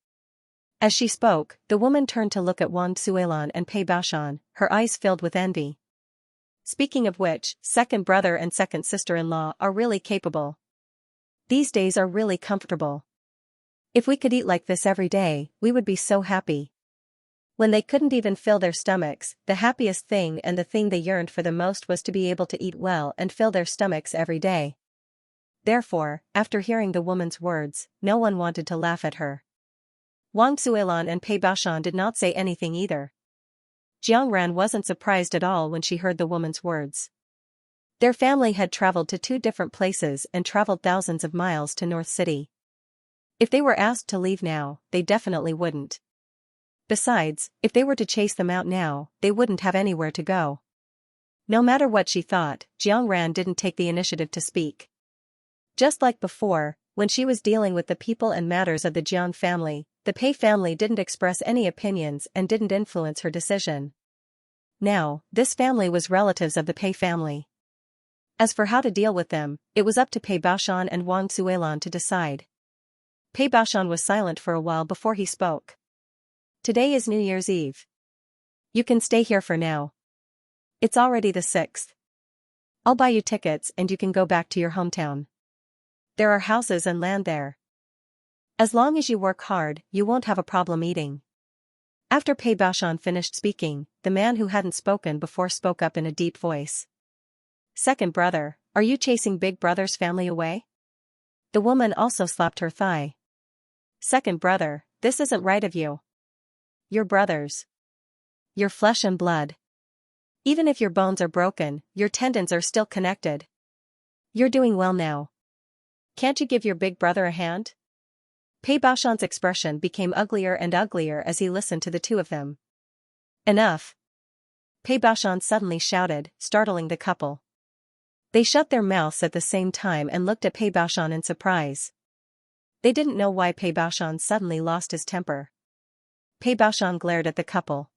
As she spoke, the woman turned to look at Wang Suilan and Pei Baoshan, her eyes filled with envy. Speaking of which, second brother and second sister-in-law are really capable. These days are really comfortable. If we could eat like this every day, we would be so happy. When they couldn't even fill their stomachs, the happiest thing and the thing they yearned for the most was to be able to eat well and fill their stomachs every day. Therefore, after hearing the woman's words, no one wanted to laugh at her. Wang Suilan and Pei Baoshan did not say anything either. Xianxia wasn't surprised at all when she heard the woman's words. Their family had traveled to 2 different places and traveled thousands of miles to North City. If they were asked to leave now, they definitely wouldn't. Besides, if they were to chase them out now, they wouldn't have anywhere to go. No matter what she thought, Xianxia didn't take the initiative to speak. Just like before, when she was dealing with the people and matters of the Jiang family, the Pei family didn't express any opinions and didn't influence her decision. Now, this family was relatives of the Pei family. As for how to deal with them, it was up to Pei Baoshan and Wang Suilan to decide. Pei Baoshan was silent for a while before he spoke. Today is New Year's Eve. You can stay here for now. It's already the 6th. I'll buy you tickets and you can go back to your hometown. There are houses and land there. As long as you work hard, you won't have a problem eating. After Pei Baoshan finished speaking, the man who hadn't spoken before spoke up in a deep voice. Second brother, are you chasing big brother's family away? The woman also slapped her thigh. Second brother, this isn't right of you. You're brothers. You're flesh and blood. Even if your bones are broken, your tendons are still connected. You're doing well now. Can't you give your big brother a hand? Pei Baoshan's expression became uglier and uglier as he listened to the two of them. Enough! Pei Baoshan suddenly shouted, startling the couple. They shut their mouths at the same time and looked at Pei Baoshan in surprise. They didn't know why Pei Baoshan suddenly lost his temper. Pei Baoshan glared at the couple.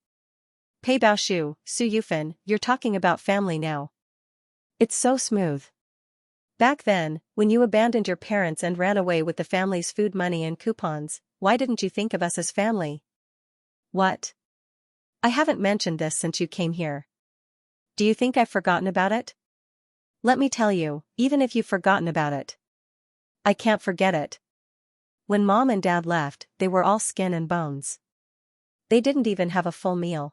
Pei Baoshu, Su Yufan, you're talking about family now. It's so smooth. Back then, when you abandoned your parents and ran away with the family's food money and coupons, why didn't you think of us as family? What? I haven't mentioned this since you came here. Do you think I've forgotten about it? Let me tell you, even if you've forgotten about it, I can't forget it. When Mom and Dad left, they were all skin and bones. They didn't even have a full meal.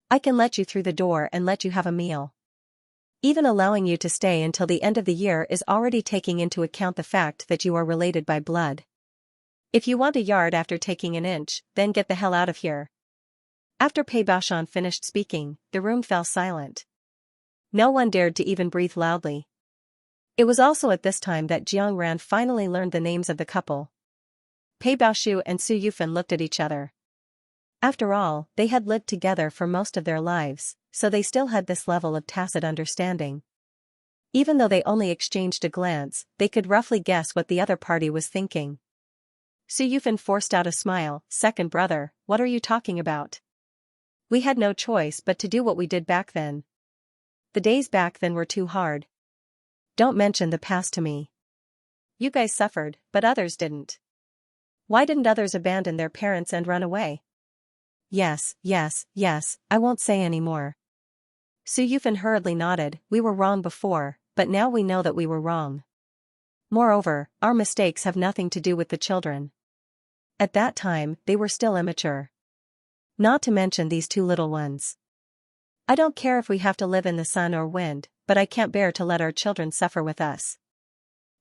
I can let you through the door and let you have a meal. Even allowing you to stay until the end of the year is already taking into account the fact that you are related by blood. If you want a yard after taking an inch, then get the hell out of here. After Pei Baoshan finished speaking, the room fell silent. No one dared to even breathe loudly. It was also at this time that Xianxia finally learned the names of the couple. Pei Baoshu and Su Yufan looked at each other. After all, they had lived together for most of their lives, so they still had this level of tacit understanding. Even though they only exchanged a glance, they could roughly guess what the other party was thinking. Su Yufan forced out a smile. Second brother, what are you talking about? We had no choice but to do what we did back then. The days back then were too hard. Don't mention the past to me. You guys suffered, but others didn't. Why didn't others abandon their parents and run away? Yes, I won't say any more. Su Yufan hurriedly nodded. We were wrong before, but now we know that we were wrong. Moreover, our mistakes have nothing to do with the children. At that time, they were still immature. Not to mention these 2 little ones. I don't care if we have to live in the sun or wind, but I can't bear to let our children suffer with us.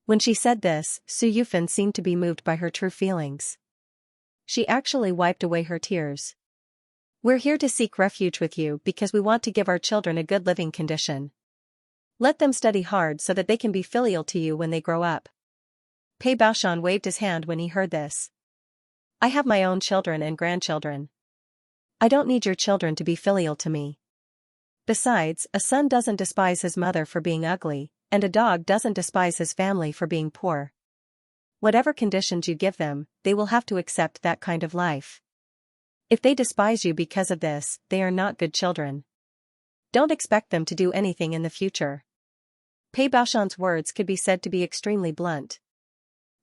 When she said this, Su Yufan seemed to be moved by her true feelings. She actually wiped away her tears. We're here to seek refuge with you because we want to give our children a good living condition. Let them study hard so that they can be filial to you when they grow up. Pei Baoshan waved his hand when he heard this. I have my own children and grandchildren. I don't need your children to be filial to me. Besides, a son doesn't despise his mother for being ugly, and a dog doesn't despise his family for being poor. Whatever conditions you give them, they will have to accept that kind of life. If they despise you because of this, they are not good children. Don't expect them to do anything in the future. Pei Baoshan's words could be said to be extremely blunt.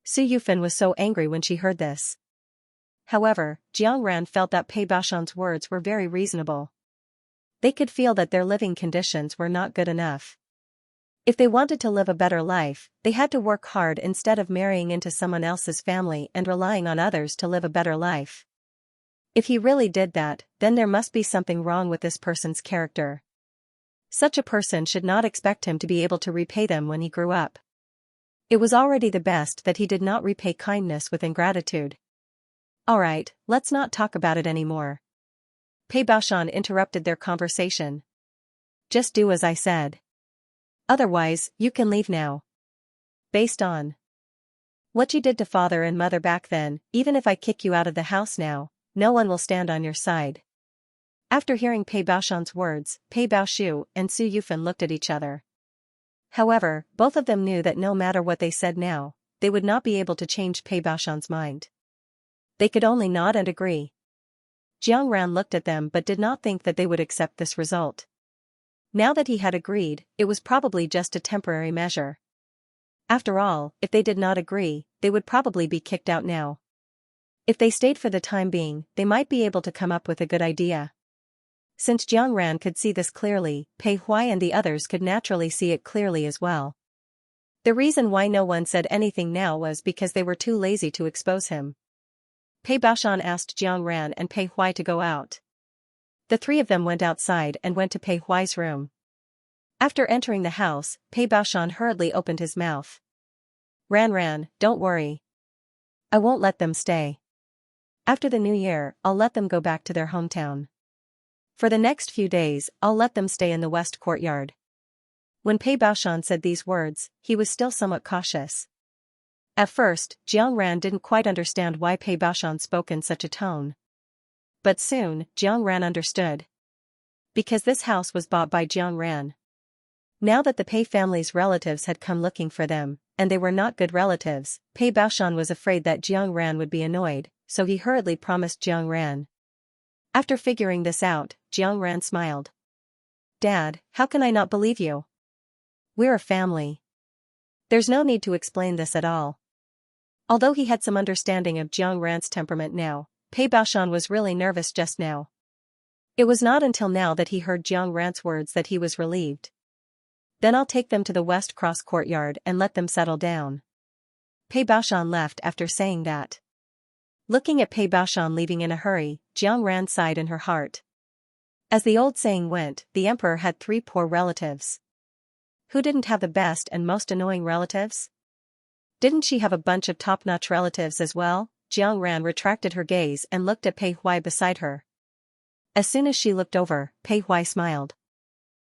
Su Yufan was so angry when she heard this. However, Jiang Ran felt that Pei Baoshan's words were very reasonable. They could feel that their living conditions were not good enough. If they wanted to live a better life, they had to work hard instead of marrying into someone else's family and relying on others to live a better life. If he really did that, then there must be something wrong with this person's character. Such a person should not expect him to be able to repay them when he grew up. It was already the best that he did not repay kindness with ingratitude. Alright, let's not talk about it anymore. Pei Baoshan interrupted their conversation. Just do as I said. Otherwise, you can leave now. Based on what you did to father and mother back then, even if I kick you out of the house now, no one will stand on your side. After hearing Pei Baoshan's words, Pei Baoshu and Su Yufan looked at each other. However, both of them knew that no matter what they said now, they would not be able to change Pei Baoshan's mind. They could only nod and agree. Jiang Ran looked at them but did not think that they would accept this result. Now that he had agreed, it was probably just a temporary measure. After all, if they did not agree, they would probably be kicked out now. If they stayed for the time being, they might be able to come up with a good idea. Since Jiang Ran could see this clearly, Pei Huai and the others could naturally see it clearly as well. The reason why no one said anything now was because they were too lazy to expose him. Pei Baoshan asked Jiang Ran and Pei Huai to go out. The three of them went outside and went to Pei Huai's room. After entering the house, Pei Baoshan hurriedly opened his mouth. Ran, don't worry. I won't let them stay. After the new year, I'll let them go back to their hometown. For the next few days, I'll let them stay in the west courtyard. When Pei Baoshan said these words, he was still somewhat cautious. At first, Jiang Ran didn't quite understand why Pei Baoshan spoke in such a tone. But soon, Jiang Ran understood. Because this house was bought by Jiang Ran. Now that the Pei family's relatives had come looking for them, and they were not good relatives, Pei Baoshan was afraid that Jiang Ran would be annoyed, so he hurriedly promised Jiang Ran. After figuring this out, Jiang Ran smiled. Dad, how can I not believe you? We're a family. There's no need to explain this at all. Although he had some understanding of Jiang Ran's temperament now, Pei Baoshan was really nervous just now. It was not until now that he heard Jiang Ran's words that he was relieved. Then I'll take them to the West Cross courtyard and let them settle down. Pei Baoshan left after saying that. Looking at Pei Baoshan leaving in a hurry, Jiang Ran sighed in her heart. As the old saying went, the emperor had 3 poor relatives. Who didn't have the best and most annoying relatives? Didn't she have a bunch of top-notch relatives as well? Jiang Ran retracted her gaze and looked at Pei Huai beside her. As soon as she looked over, Pei Huai smiled.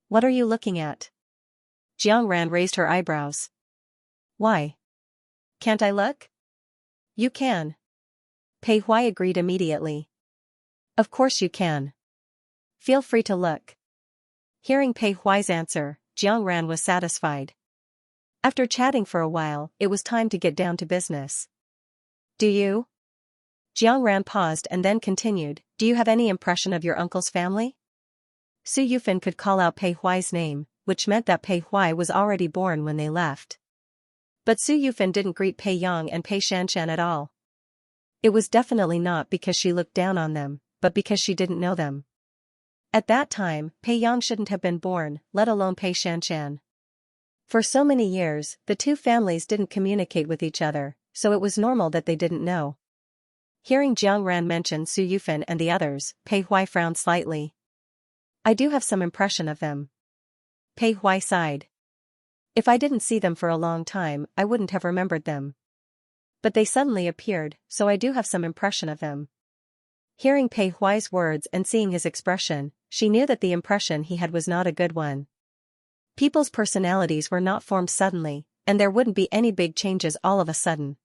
What are you looking at? Jiang Ran raised her eyebrows. Why? Can't I look? You can. Pei Huai agreed immediately. Of course you can. Feel free to look. Hearing Pei Huai's answer, Jiang Ran was satisfied. After chatting for a while, it was time to get down to business. Do you? Jiang Ran paused and then continued, do you have any impression of your uncle's family? Su Yufan could call out Pei Huai's name, which meant that Pei Huai was already born when they left. But Su Yufan didn't greet Pei Yang and Pei Xianxia at all. It was definitely not because she looked down on them, but because she didn't know them. At that time, Pei Yang shouldn't have been born, let alone Pei Xianxia. For so many years, the two families didn't communicate with each other, so it was normal that they didn't know. Hearing Jiang Ran mention Su Yufan and the others, Pei Huai frowned slightly. I do have some impression of them. Pei Huai sighed. If I didn't see them for a long time, I wouldn't have remembered them. But they suddenly appeared, so I do have some impression of them. Hearing Pei Huai's words and seeing his expression, she knew that the impression he had was not a good one. People's personalities were not formed suddenly, and there wouldn't be any big changes all of a sudden.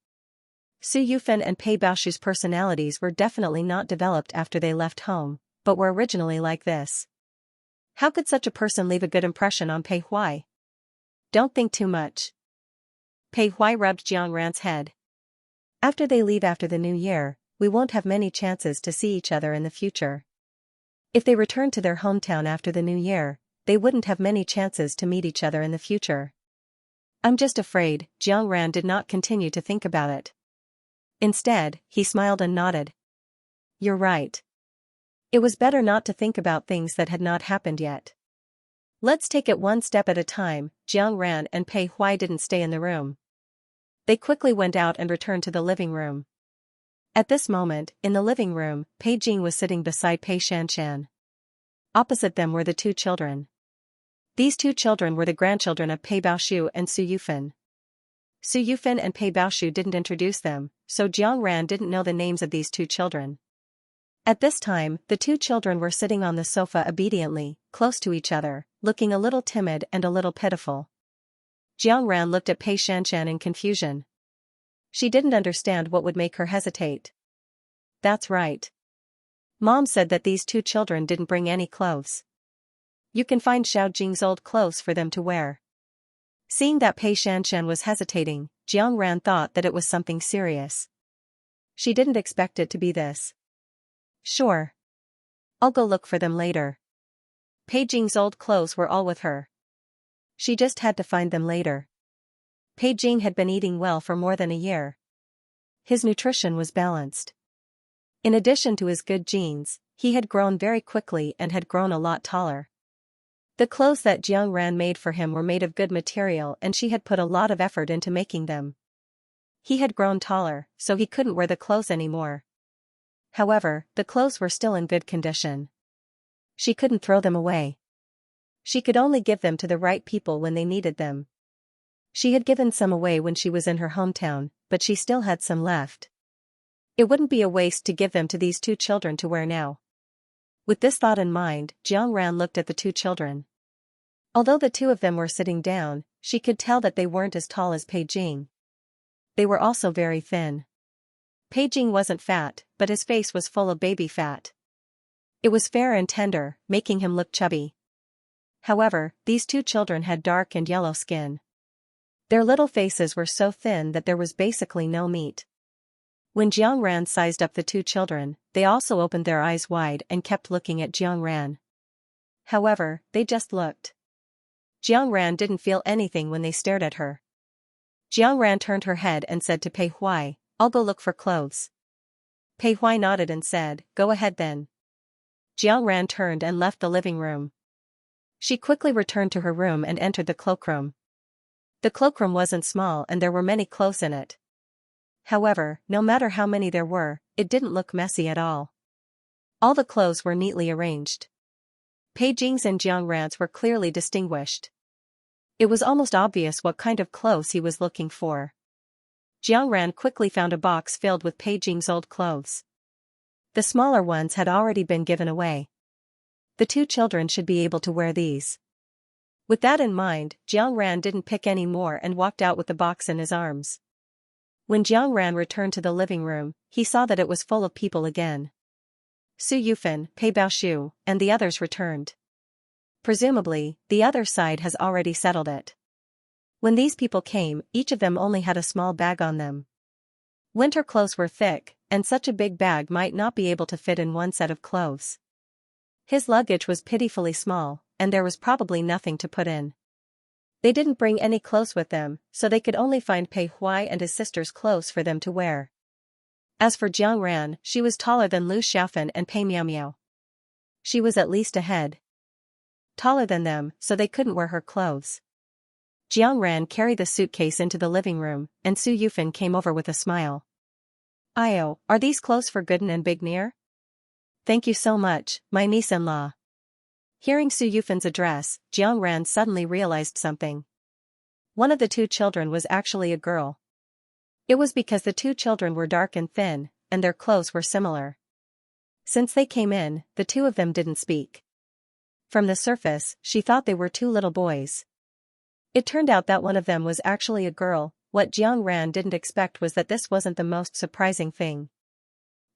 Su Yufan and Pei Baoshu's personalities were definitely not developed after they left home, but were originally like this. How could such a person leave a good impression on Pei Huai? Don't think too much. Pei Huai rubbed Jiang Ran's head. After they leave after the new year, we won't have many chances to see each other in the future. If they return to their hometown after the new year, they wouldn't have many chances to meet each other in the future. I'm just afraid. Jiang Ran did not continue to think about it. Instead, he smiled and nodded. You're right. It was better not to think about things that had not happened yet. Let's take it one step at a time. Jiang Ran and Pei Huai didn't stay in the room. They quickly went out and returned to the living room. At this moment, in the living room, Pei Jing was sitting beside Pei Xianxia. Opposite them were the two children. These two children were the grandchildren of Pei Baoshu and Su Yufan. Su Yufan and Pei Baoshu didn't introduce them, so Jiang Ran didn't know the names of these two children. At this time, the two children were sitting on the sofa obediently, close to each other, looking a little timid and a little pitiful. Jiang Ran looked at Pei Xianxia in confusion. She didn't understand what would make her hesitate. That's right. Mom said that these two children didn't bring any clothes. You can find Xiao Jing's old clothes for them to wear. Seeing that Pei Xianxia was hesitating, Jiang Ran thought that it was something serious. She didn't expect it to be this. Sure. I'll go look for them later. Pei Jing's old clothes were all with her. She just had to find them later. Pei Jing had been eating well for more than a year. His nutrition was balanced. In addition to his good genes, he had grown very quickly and had grown a lot taller. The clothes that Jiang Ran made for him were made of good material and she had put a lot of effort into making them. He had grown taller, so he couldn't wear the clothes anymore. However, the clothes were still in good condition. She couldn't throw them away. She could only give them to the right people when they needed them. She had given some away when she was in her hometown, but she still had some left. It wouldn't be a waste to give them to these two children to wear now. With this thought in mind, Jiang Ran looked at the two children. Although the two of them were sitting down, she could tell that they weren't as tall as Pei Jing. They were also very thin. Pei Jing wasn't fat, but his face was full of baby fat. It was fair and tender, making him look chubby. However, these two children had dark and yellow skin. Their little faces were so thin that there was basically no meat. When Jiang Ran sized up the two children, they also opened their eyes wide and kept looking at Jiang Ran. However, they just looked. Jiang Ran didn't feel anything when they stared at her. Jiang Ran turned her head and said to Pei Huai, I'll go look for clothes. Pei Huai nodded and said, Go ahead then. Jiang Ran turned and left the living room. She quickly returned to her room and entered the cloakroom. The cloakroom wasn't small and there were many clothes in it. However, no matter how many there were, it didn't look messy at all. All the clothes were neatly arranged. Pei Jing's and Jiang Ran's were clearly distinguished. It was almost obvious what kind of clothes he was looking for. Jiang Ran quickly found a box filled with Pei Jing's old clothes. The smaller ones had already been given away. The two children should be able to wear these. With that in mind, Jiang Ran didn't pick any more and walked out with the box in his arms. When Jiang Ran returned to the living room, he saw that it was full of people again. Su Yufan, Pei Baoshu, and the others returned. Presumably, the other side has already settled it. When these people came, each of them only had a small bag on them. Winter clothes were thick, and such a big bag might not be able to fit in one set of clothes. His luggage was pitifully small, and there was probably nothing to put in. They didn't bring any clothes with them, so they could only find Pei Huai and his sister's clothes for them to wear. As for Jiang Ran, she was taller than Lu Xiaofan and Pei Miao Miao. She was at least a head taller than them, so they couldn't wear her clothes. Jiang Ran carried the suitcase into the living room, and Su Yufan came over with a smile. Io, are these clothes for Gooden and Big Near? Thank you so much, my niece-in-law. Hearing Su Yufan's address, Jiang Ran suddenly realized something. One of the two children was actually a girl. It was because the two children were dark and thin, and their clothes were similar. Since they came in, the two of them didn't speak. From the surface, she thought they were two little boys. It turned out that one of them was actually a girl. What Jiang Ran didn't expect was that this wasn't the most surprising thing.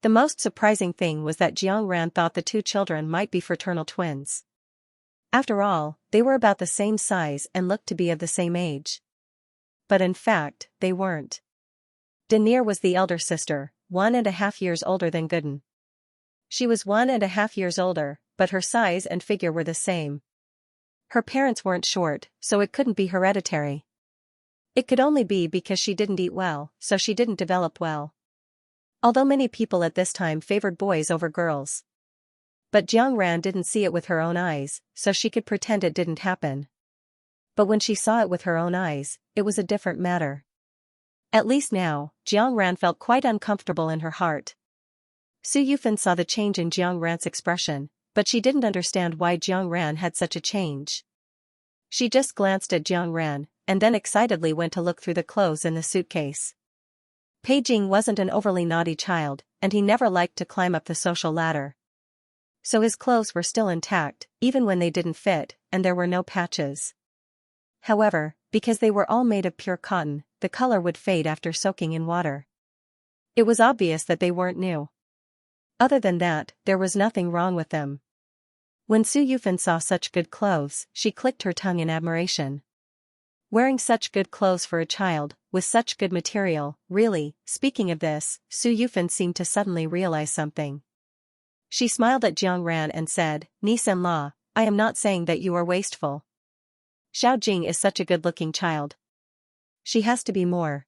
The most surprising thing was that Jiang Ran thought the two children might be fraternal twins. After all, they were about the same size and looked to be of the same age. But in fact, they weren't. Denier was the elder sister, 1.5 years older than Gooden. She was 1.5 years older, but her size and figure were the same. Her parents weren't short, so it couldn't be hereditary. It could only be because she didn't eat well, so she didn't develop well. Although many people at this time favored boys over girls. But Jiang Ran didn't see it with her own eyes, so she could pretend it didn't happen. But when she saw it with her own eyes, it was a different matter. At least now, Jiang Ran felt quite uncomfortable in her heart. Su Yufan saw the change in Jiang Ran's expression, but she didn't understand why Jiang Ran had such a change. She just glanced at Jiang Ran, and then excitedly went to look through the clothes in the suitcase. Pei Jing wasn't an overly naughty child, and he never liked to climb up the social ladder. So his clothes were still intact, even when they didn't fit, and there were no patches. However, because they were all made of pure cotton, the color would fade after soaking in water. It was obvious that they weren't new. Other than that, there was nothing wrong with them. When Su Yufan saw such good clothes, she clicked her tongue in admiration. Wearing such good clothes for a child, with such good material, really. Speaking of this, Su Yufan seemed to suddenly realize something. She smiled at Jiang Ran and said, "Ni Sen La, I am not saying that you are wasteful. Xiao Jing is such a good-looking child. She has to be more.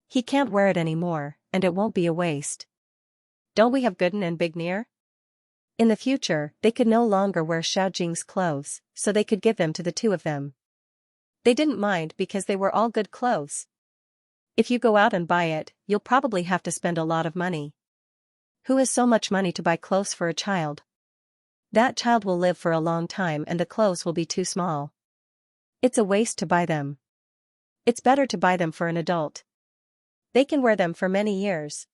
He can't wear it anymore, and it won't be a waste. Don't we have Gooden and Big Near?" In the future, they could no longer wear Xiao Jing's clothes, so they could give them to the two of them. They didn't mind because they were all good clothes. If you go out and buy it, you'll probably have to spend a lot of money. Who has so much money to buy clothes for a child? That child will live for a long time and the clothes will be too small. It's a waste to buy them. It's better to buy them for an adult. They can wear them for many years.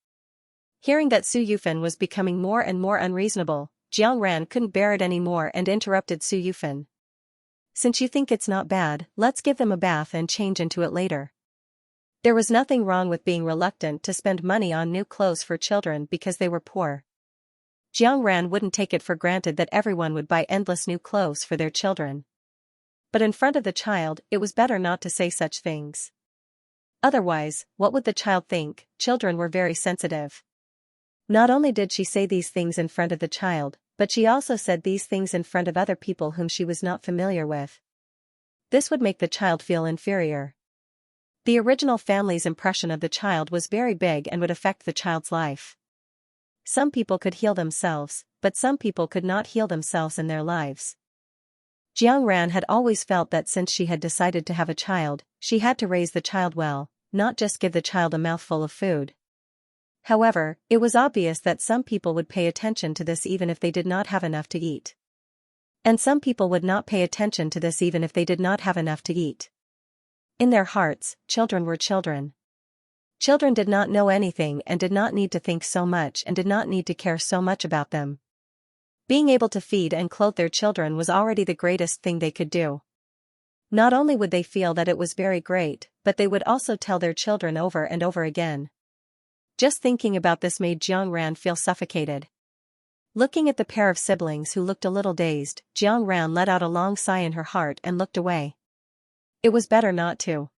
Hearing that Su Yufan was becoming more and more unreasonable, Jiang Ran couldn't bear it anymore and interrupted Su Yufan. "Since you think it's not bad, let's give them a bath and change into it later." There was nothing wrong with being reluctant to spend money on new clothes for children because they were poor. Jiang Ran wouldn't take it for granted that everyone would buy endless new clothes for their children. But in front of the child, it was better not to say such things. Otherwise, what would the child think? Children were very sensitive. Not only did she say these things in front of the child, but she also said these things in front of other people whom she was not familiar with. This would make the child feel inferior. The original family's impression of the child was very big and would affect the child's life. Some people could heal themselves, but some people could not heal themselves in their lives. Jiang Ran had always felt that since she had decided to have a child, she had to raise the child well, not just give the child a mouthful of food. However, it was obvious that some people would pay attention to this even if they did not have enough to eat. And some people would not pay attention to this even if they did not have enough to eat. In their hearts, children were children. Children did not know anything and did not need to think so much and did not need to care so much about them. Being able to feed and clothe their children was already the greatest thing they could do. Not only would they feel that it was very great, but they would also tell their children over and over again. Just thinking about this made Jiang Ran feel suffocated. Looking at the pair of siblings who looked a little dazed, Jiang Ran let out a long sigh in her heart and looked away. It was better not to.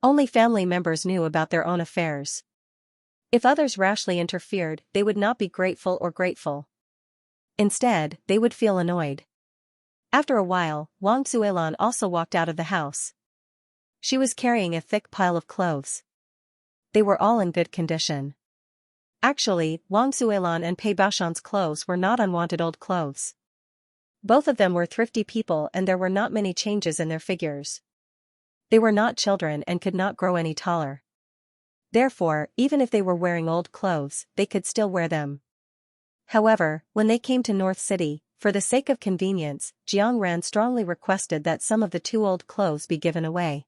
Only family members knew about their own affairs. If others rashly interfered, they would not be grateful or grateful. Instead, they would feel annoyed. After a while, Wang Zuelan also walked out of the house. She was carrying a thick pile of clothes. They were all in good condition. Actually, Wang Zuelan and Pei Baoshan's clothes were not unwanted old clothes. Both of them were thrifty people and there were not many changes in their figures. They were not children and could not grow any taller. Therefore, even if they were wearing old clothes, they could still wear them. However, when they came to North City, for the sake of convenience, Jiang Ran strongly requested that some of the too old clothes be given away.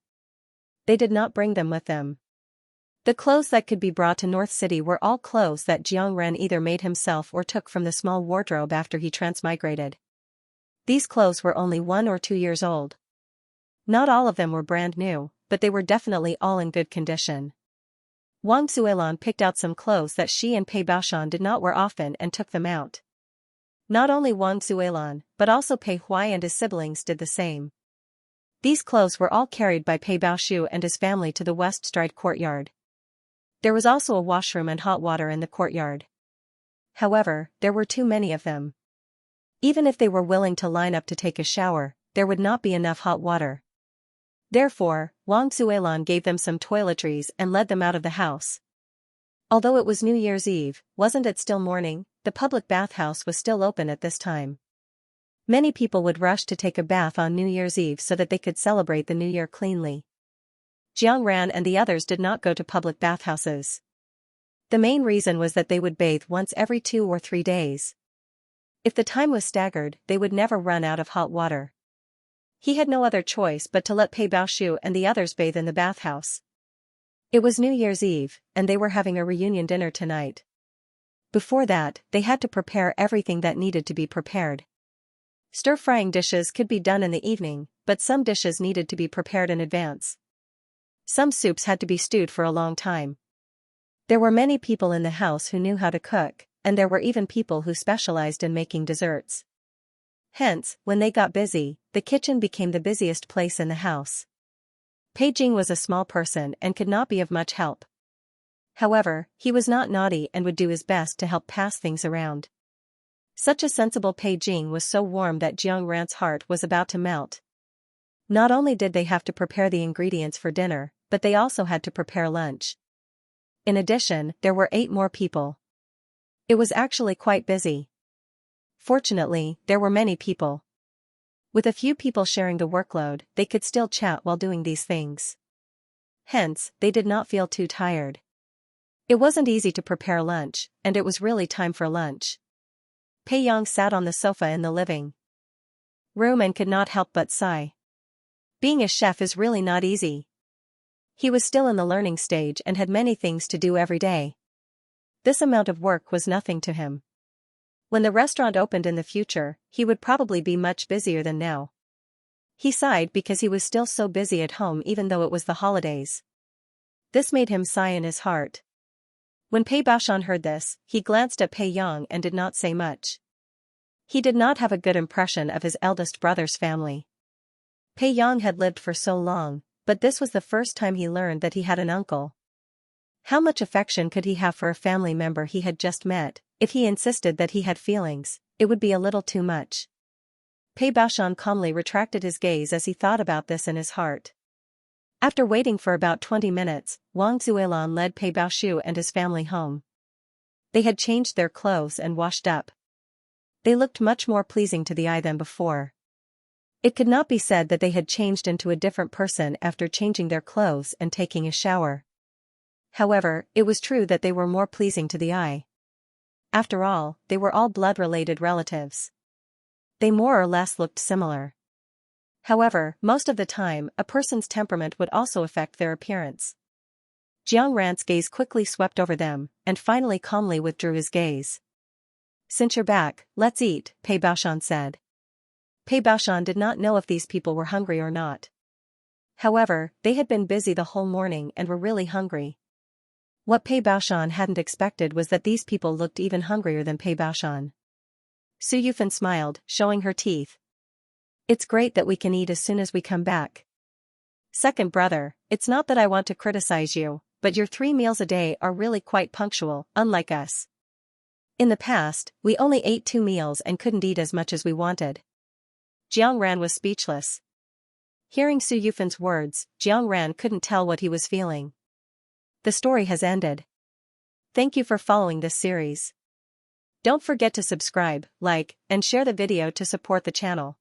They did not bring them with them. The clothes that could be brought to North City were all clothes that Xianxia either made himself or took from the small wardrobe after he transmigrated. These clothes were only 1 or 2 years old. Not all of them were brand new, but they were definitely all in good condition. Wang Suilan picked out some clothes that she and Pei Baoshan did not wear often and took them out. Not only Wang Suilan, but also Pei Huai and his siblings did the same. These clothes were all carried by Pei Baoshu and his family to the West Stride courtyard. There was also a washroom and hot water in the courtyard. However, there were too many of them. Even if they were willing to line up to take a shower, there would not be enough hot water. Therefore, Wang Suilan gave them some toiletries and led them out of the house. Although it was New Year's Eve, wasn't it still morning? The public bathhouse was still open at this time. Many people would rush to take a bath on New Year's Eve so that they could celebrate the New Year cleanly. Xianxia and the others did not go to public bathhouses. The main reason was that they would bathe once every 2 or 3 days. If the time was staggered, they would never run out of hot water. He had no other choice but to let Pei Baoshu and the others bathe in the bathhouse. It was New Year's Eve, and they were having a reunion dinner tonight. Before that, they had to prepare everything that needed to be prepared. Stir-frying dishes could be done in the evening, but some dishes needed to be prepared in advance. Some soups had to be stewed for a long time. There were many people in the house who knew how to cook, and there were even people who specialized in making desserts. Hence, when they got busy, the kitchen became the busiest place in the house. Pei Jing was a small person and could not be of much help. However, he was not naughty and would do his best to help pass things around. Such a sensible Pei Jing was so warm that Xianxia's heart was about to melt. Not only did they have to prepare the ingredients for dinner, but they also had to prepare lunch. In addition, there were 8 more people. It was actually quite busy. Fortunately, there were many people. With a few people sharing the workload, they could still chat while doing these things. Hence, they did not feel too tired. It wasn't easy to prepare lunch, and it was really time for lunch. Pei Yang sat on the sofa in the living room and could not help but sigh. Being a chef is really not easy. He was still in the learning stage and had many things to do every day. This amount of work was nothing to him. When the restaurant opened in the future, he would probably be much busier than now. He sighed because he was still so busy at home even though it was the holidays. This made him sigh in his heart. When Pei Baoshan heard this, he glanced at Pei Yang and did not say much. He did not have a good impression of his eldest brother's family. Pei Yang had lived for so long, but this was the first time he learned that he had an uncle. How much affection could he have for a family member he had just met? If he insisted that he had feelings, it would be a little too much. Pei Baoshan calmly retracted his gaze as he thought about this in his heart. After waiting for about 20 minutes, Wang Zuilan led Pei Baoshu and his family home. They had changed their clothes and washed up. They looked much more pleasing to the eye than before. It could not be said that they had changed into a different person after changing their clothes and taking a shower. However, it was true that they were more pleasing to the eye. After all, they were all blood-related relatives. They more or less looked similar. However, most of the time, a person's temperament would also affect their appearance. Xianxia's gaze quickly swept over them, and finally calmly withdrew his gaze. "Since you're back, let's eat," Pei Baoshan said. Pei Baoshan did not know if these people were hungry or not. However, they had been busy the whole morning and were really hungry. What Pei Baoshan hadn't expected was that these people looked even hungrier than Pei Baoshan. Su Yufan smiled, showing her teeth. "It's great that we can eat as soon as we come back. Second brother, it's not that I want to criticize you, but your 3 meals a day are really quite punctual, unlike us. In the past, we only ate 2 meals and couldn't eat as much as we wanted." Xianxia was speechless. Hearing Su Yufan's words, Xianxia couldn't tell what he was feeling. The story has ended. Thank you for following this series. Don't forget to subscribe, like, and share the video to support the channel.